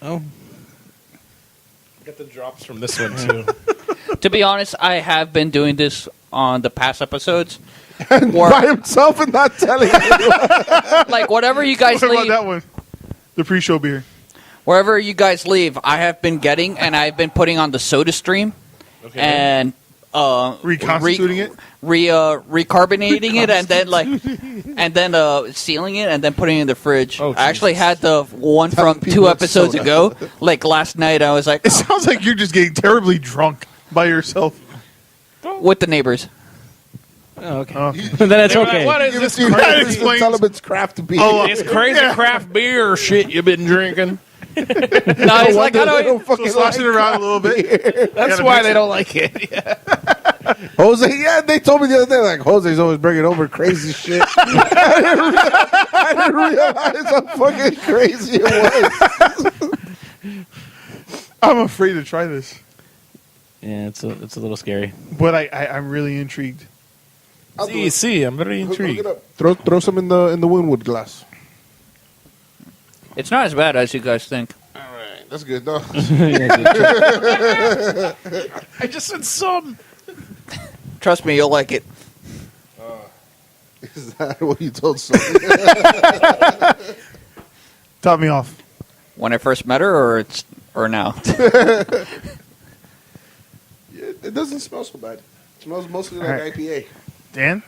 I: Oh,
J: Get the drops from this one too.
H: To be honest, I have been doing this on the past episodes.
G: By himself and not telling anyone.
H: Like whatever you guys
F: What about
H: leave,
F: that one? The pre-show beer.
H: wherever you guys leave, I have been getting, and I've been putting on the Soda Stream
J: Okay.
H: and
F: Reconstituting it?
H: recarbonating it, and then sealing it, and then putting it in the fridge.
J: Oh,
H: I actually
J: Jesus.
H: had the one
G: Telling
H: from
G: people
H: 2
G: it's
H: episodes
G: soda.
H: ago. Like last night, I was like
F: It sounds like you're just getting terribly drunk by yourself.
H: with the neighbors.
I: oh okay.
F: Oh.
I: Then it's
J: They were like,
I: okay.
J: what is this
F: That
J: crazy?
F: explains-
G: Tell him it's craft beer.
J: This crazy craft beer shit you've been drinking.
H: No, it's like I
G: They
H: don't.
G: fucking
F: Slosh it
G: like
F: around a little bit.
J: That's
F: Gotta
J: why
F: mix
J: they
F: it.
J: don't like it. Yeah.
G: Jose, yeah, they told me the other day, like, Jose's always bringing over crazy shit. I didn't realize how fucking crazy it was.
F: I'm afraid to try this,
I: Yeah, it's a little scary.
F: but I'm really intrigued.
J: See, I'm very
G: Hook
J: intrigued.
G: it up. Throw some in the Winwood glass.
H: It's not as bad as you guys think.
G: All right, that's good though.
J: I just said some.
H: Trust me, you'll like it.
G: Is that what you told someone?
F: Top me off.
H: When I first met her, or now.
G: It doesn't smell so bad. It smells mostly like
F: All right.
G: IPA.
F: Dan?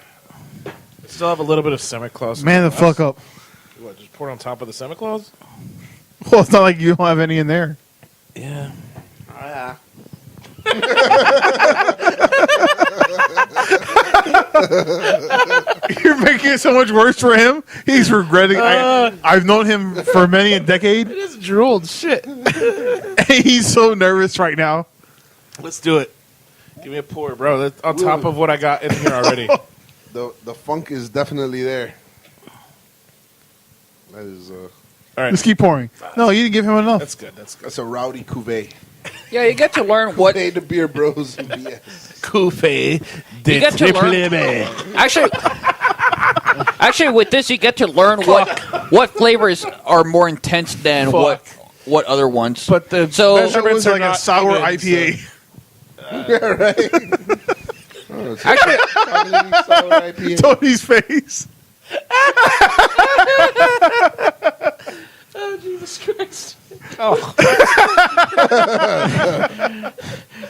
J: Still have a little bit of Samichlaus.
F: Man the fuck up.
J: What, just pour it on top of the Samichlaus?
F: Well, it's not like you don't have any in there.
J: Yeah.
F: You're making it so much worse for him. He's regretting. I've known him for many a decade.
J: It is drooled. Shit.
F: He's so nervous right now.
J: Let's do it. Give me a pour, bro. That's on top of what I got in here already.
G: The funk is definitely there. That is
J: All right.
F: Let's keep pouring. No, you didn't give him enough.
J: That's good. That's good.
G: that's a rowdy cuvee.
H: Yeah, you get to learn what.
G: Hey, the beer bros and BS.
J: Cuvée
H: You get to learn. Actually, with this, you get to learn what flavors are more intense than what other ones.
J: But the
F: That
J: measurements
F: was
J: are
F: like a
J: not
F: sour
J: even,
F: IPA.
G: Yeah, right. Oh, it's
H: Actually,
G: chocolatey sour IPA.
F: Tony's face.
I: Oh, Jesus Christ.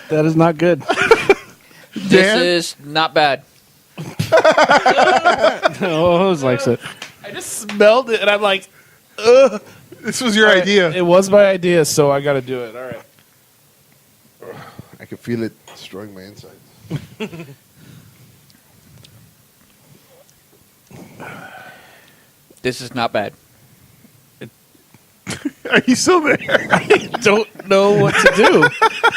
I: That is not good.
H: this
F: Dan?
H: is not bad.
I: Oh, Jose likes it.
J: I just smelled it, and I'm like, ugh.
F: This was your
J: All right,
F: idea.
J: It was my idea, so I got to do it. All right.
G: I can feel it destroying my insides.
H: This is not bad.
F: Are you still there?
J: I don't know what to do.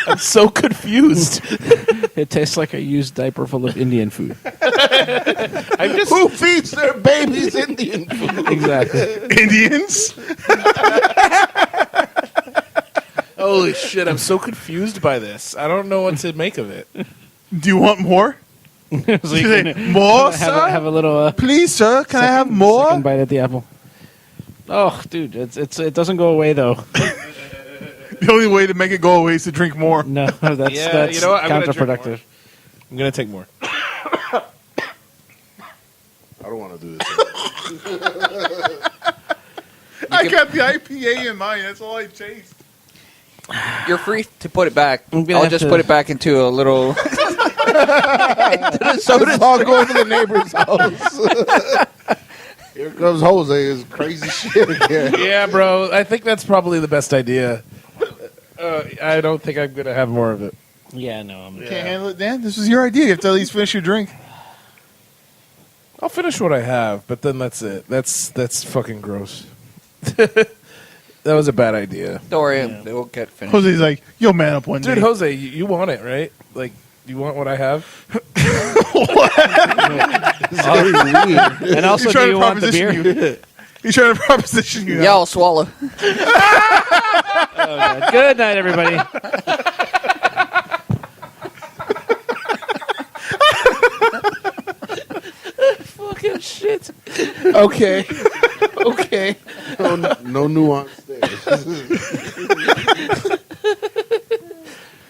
J: I'm so confused.
I: It tastes like a used diaper full of Indian food.
J: I'm just
G: Who feeds their babies Indian food?
I: Exactly.
F: Indians?
J: holy shit. I'm so confused by this. I don't know what to make of it.
F: Do you want more?
I: So you
F: Say,
I: can
F: more,
I: have,
F: sir?
I: have a little.
F: Please, sir, can I have
I: Second
F: more?
I: bite at the apple. Oh, dude, it doesn't go away though.
F: The only way to make it go away is to drink more.
I: No, that's
J: Yeah,
I: that's
J: you know what? I'm gonna drink
I: counterproductive.
J: I'm going to take more.
G: I don't want to do this.
F: I got the IPA in mine. That's all I chased.
H: You're free to put it back.
I: I'm gonna
H: I'll
I: have
H: just
I: to-
H: put it back into a little. into the soda.
G: Let's all go to the neighbor's house. Here comes Jose. His crazy shit again.
J: Yeah, bro. I think that's probably the best idea. I don't think I'm going to have more of it.
I: Yeah, no, I'm.
F: Can't handle it, Dan? This was your idea. You have to at least finish your drink.
J: I'll finish what I have, but then that's it. That's fucking gross. That was a bad idea.
H: Don't worry, it will get finished.
F: Jose's like, you'll man up one
J: Dude,
F: day.
J: Jose, you want it, right? Like, you want what I have?
G: Very weird.
I: And also,
F: He's
I: do
F: trying
I: you
F: to
I: want the
F: proposition
I: beer?
F: you. He's trying to proposition you.
H: Yeah, I'll swallow.
I: Good night, everybody.
J: Fucking shit. Okay. Okay.
G: No nuance there.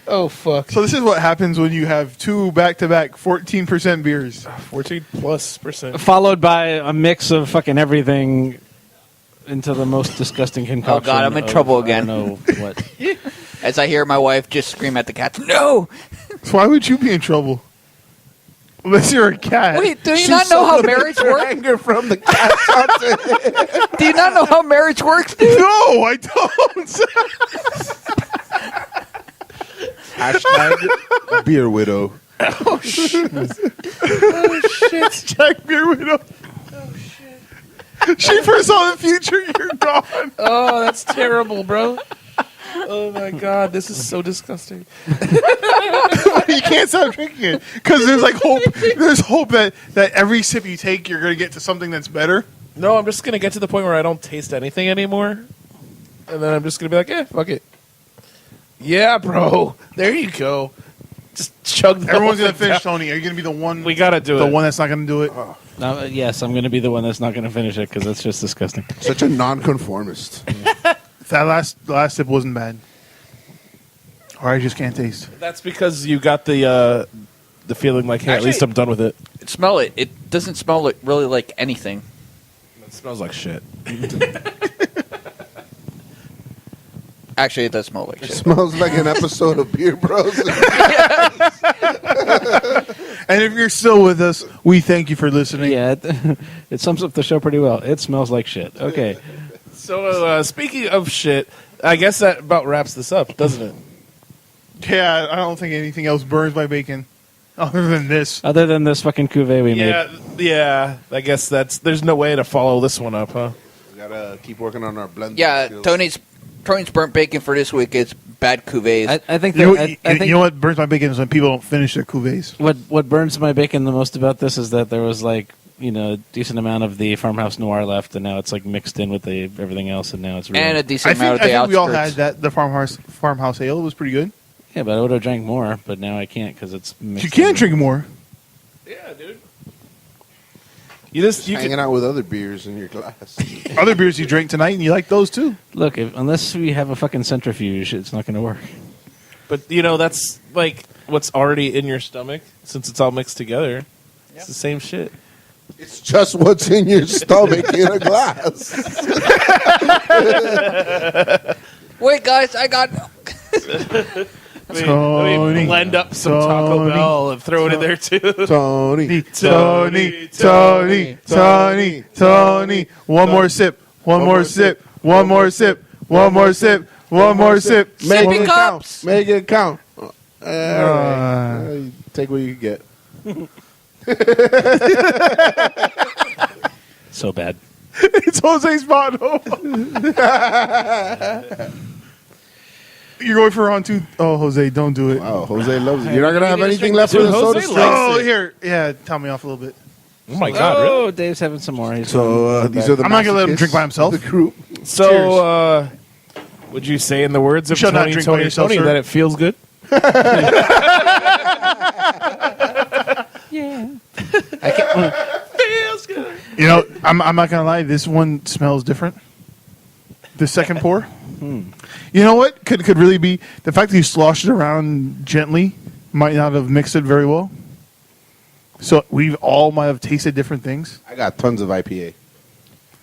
J: Oh, fuck.
F: So this is what happens when you have two back-to-back 14% beers.
J: 14+%.
I: Followed by a mix of fucking everything into the most disgusting concoction.
H: Oh, God, I'm in
I: of,
H: trouble
I: I
H: again.
I: don't know what.
H: As I hear my wife just scream at the cats, "No!"
F: So why would you be in trouble? Unless you're a cat.
H: Wait, do you not know how marriage works?
G: Anger from the cats onto
H: Do you not know how marriage works, dude?
F: No, I don't.
G: Hashtag beer widow.
F: Oh, shit. Jack Beer Widow. Oh, shit. She foresaw the future. You're gone.
J: Oh, that's terrible, bro. Oh, my God. This is so disgusting.
F: You can't stop drinking it. Because there's like hope. There's hope that every sip you take, you're going to get to something that's better.
J: No, I'm just going to get to the point where I don't taste anything anymore. And then I'm just going to be like, fuck it. Yeah, bro. There you go. Just chug the
F: Everyone's
J: whole
F: going to
J: thing
F: finish,
J: down.
F: Tony. Are you going to be the one?
J: We got to do
F: the
J: it.
F: one that's not going to do it?
I: No, yes, I'm going to be the one that's not going to finish it because it's just disgusting.
G: Such a nonconformist.
F: That last sip wasn't bad. Or I just can't taste.
J: That's because you got the feeling like, hey, at
H: Actually-
J: least I'm done with it.
H: Smell it. It doesn't smell really like anything.
J: It smells like shit.
H: Actually, it does smell like shit.
G: Smells like an episode of Beer Bros.
F: And if you're still with us, we thank you for listening.
I: Yeah, it sums up the show pretty well. It smells like shit. Okay.
J: So, speaking of shit, I guess that about wraps this up, doesn't it?
F: Yeah, I don't think anything else burns my bacon other than this.
I: Other than this fucking cuvee we made.
J: Yeah. I guess there's no way to follow this one up, huh?
G: We gotta keep working on our blend.
H: Yeah,
G: skills.
H: Tony's burnt bacon for this week is bad cuvées.
I: I think
F: You know,
I: that, I think
F: you know what burns my bacon is when people don't finish their cuvées.
I: what burns my bacon the most about this is that there was like a decent amount of the Farmhouse Noir left, and now it's like mixed in with everything else, and now it's ruined.
H: And a decent
F: I
H: amount
F: think,
H: of the
F: I think we all had
H: outskirts.
F: that. The farmhouse ale was pretty good.
I: Yeah, but I would have drank more, but now I can't because it's mixed
F: You can't
I: in.
F: drink more.
J: Yeah, dude. You
G: Hanging
J: can,
G: out with other beers in your glass.
F: Other beers you drank tonight, and you like those too.
I: Look, unless we have a fucking centrifuge, it's not going to work.
J: but that's like what's already in your stomach since it's all mixed together. It's the same shit.
G: It's just what's in your stomach in a glass.
H: Wait, guys, I got.
J: Let me blend up some Taco
F: Tony.
J: Bell and throw it in there too.
F: Tony. One more sip. One more sip. One more sip. One more sip. One more sip.
G: Make
H: Sippy
G: it
H: cups.
G: count. Make it count. All right. Take what you can get.
I: So bad.
F: It's Jose's bottle. You're going for round 2. Oh, Jose, don't do it.
G: Wow, Jose loves it. You're not gonna have anything left for
J: Dude,
G: the
J: Jose
G: soda
J: likes
G: stream.
F: Oh, here. Yeah, tell me off a little bit.
J: Oh my god, really?
I: Oh, Dave's having some more.
G: So these are the.
F: I'm not gonna let him
G: masochists
F: drink by himself.
G: of The group.
J: So, would you say, in the words of
F: You shall not
J: Tony,
F: drink by
J: Tony,
F: yourself,
J: Tony,
F: sir.
J: that it feels good? Feels good.
F: You know, I'm not gonna lie. This one smells different. The second pour. You know what? Could really be the fact that you sloshed it around gently. Might not have mixed it very well. So we all might have tasted different things.
G: I got tons of IPA.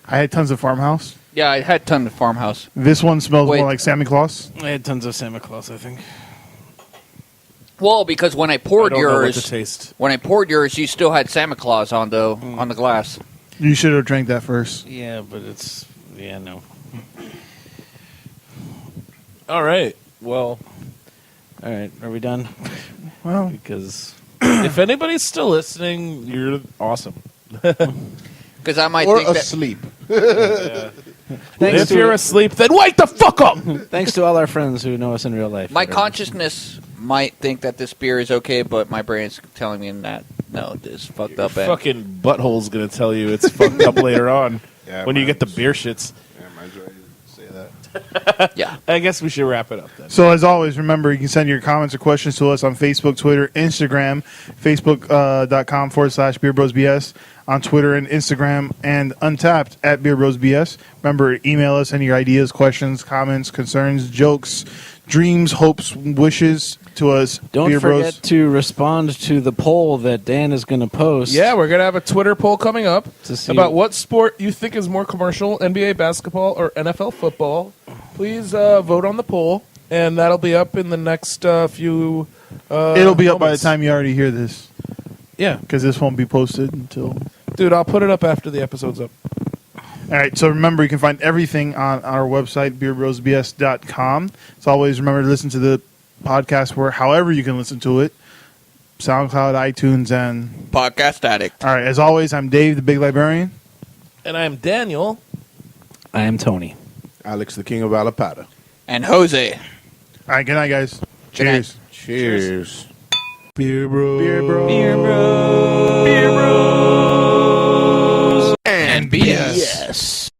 F: I had tons of farmhouse.
H: Yeah, I had a ton of farmhouse.
F: This one smells
H: Wait.
F: more like Samichlaus.
I: I had tons of Samichlaus, I think.
H: Well, because when I
J: I
H: poured
J: don't know what to
H: yours,
J: taste.
H: you still had Samichlaus on the glass.
F: You should have drank that first.
I: Yeah, but it's... Yeah, no.
J: All right. Well,
I: All right, are we done?
F: Well,
I: Because...
J: if anybody's still listening, you're awesome.
H: Because I might
G: Or
H: think that
G: asleep.
J: If you're asleep, then wake the fuck up.
I: Thanks to all our friends who know us in real life.
H: my consciousness might think that this beer is okay, but my brain's telling me that no, this is fucked
J: Your
H: up. And
J: fucking butthole's gonna tell you it's fucked up later on
G: Yeah,
J: when you
G: might
J: get the
G: as-
J: beer shits.
G: Yeah, might as well say that.
H: yeah,
J: I guess we should wrap it up then.
F: so as always, remember you can send your comments or questions to us on Facebook, Twitter, Instagram, Facebook.com/BeerBrosBS, on Twitter and Instagram, and Untapped at BeerBrosBS. Remember, email us any of your ideas, questions, comments, concerns, jokes, dreams, hopes, wishes to us.
I: Don't
F: Beer
I: forget
F: Bros.
I: to respond to the poll that Dan is going to post.
J: Yeah, we're gonna have a Twitter poll coming up
I: To see-
J: about what sport you think is more commercial: NBA basketball or NFL football. Please vote on the poll, and that'll be up in the next few.
F: It'll be up by the
J: moments.
F: time you already hear this,
J: Yeah,
F: because this won't be posted until.
J: dude, I'll put it up after the episode's up.
F: All right, so remember, you can find everything on our website, beerbrosbs.com. As always, remember to listen to the podcast where however you can listen to it, SoundCloud, iTunes, and...
H: podcast addict.
F: All right, as always, I'm Dave, the Big Librarian.
J: And I am Daniel.
I: I am Tony.
G: Alex, the king of Alapata.
H: And Jose.
F: All right, good night, guys.
H: Good night.
F: Cheers.
G: Cheers. Beer bros.
F: Beer Bros.
H: And BS.
G: Yes.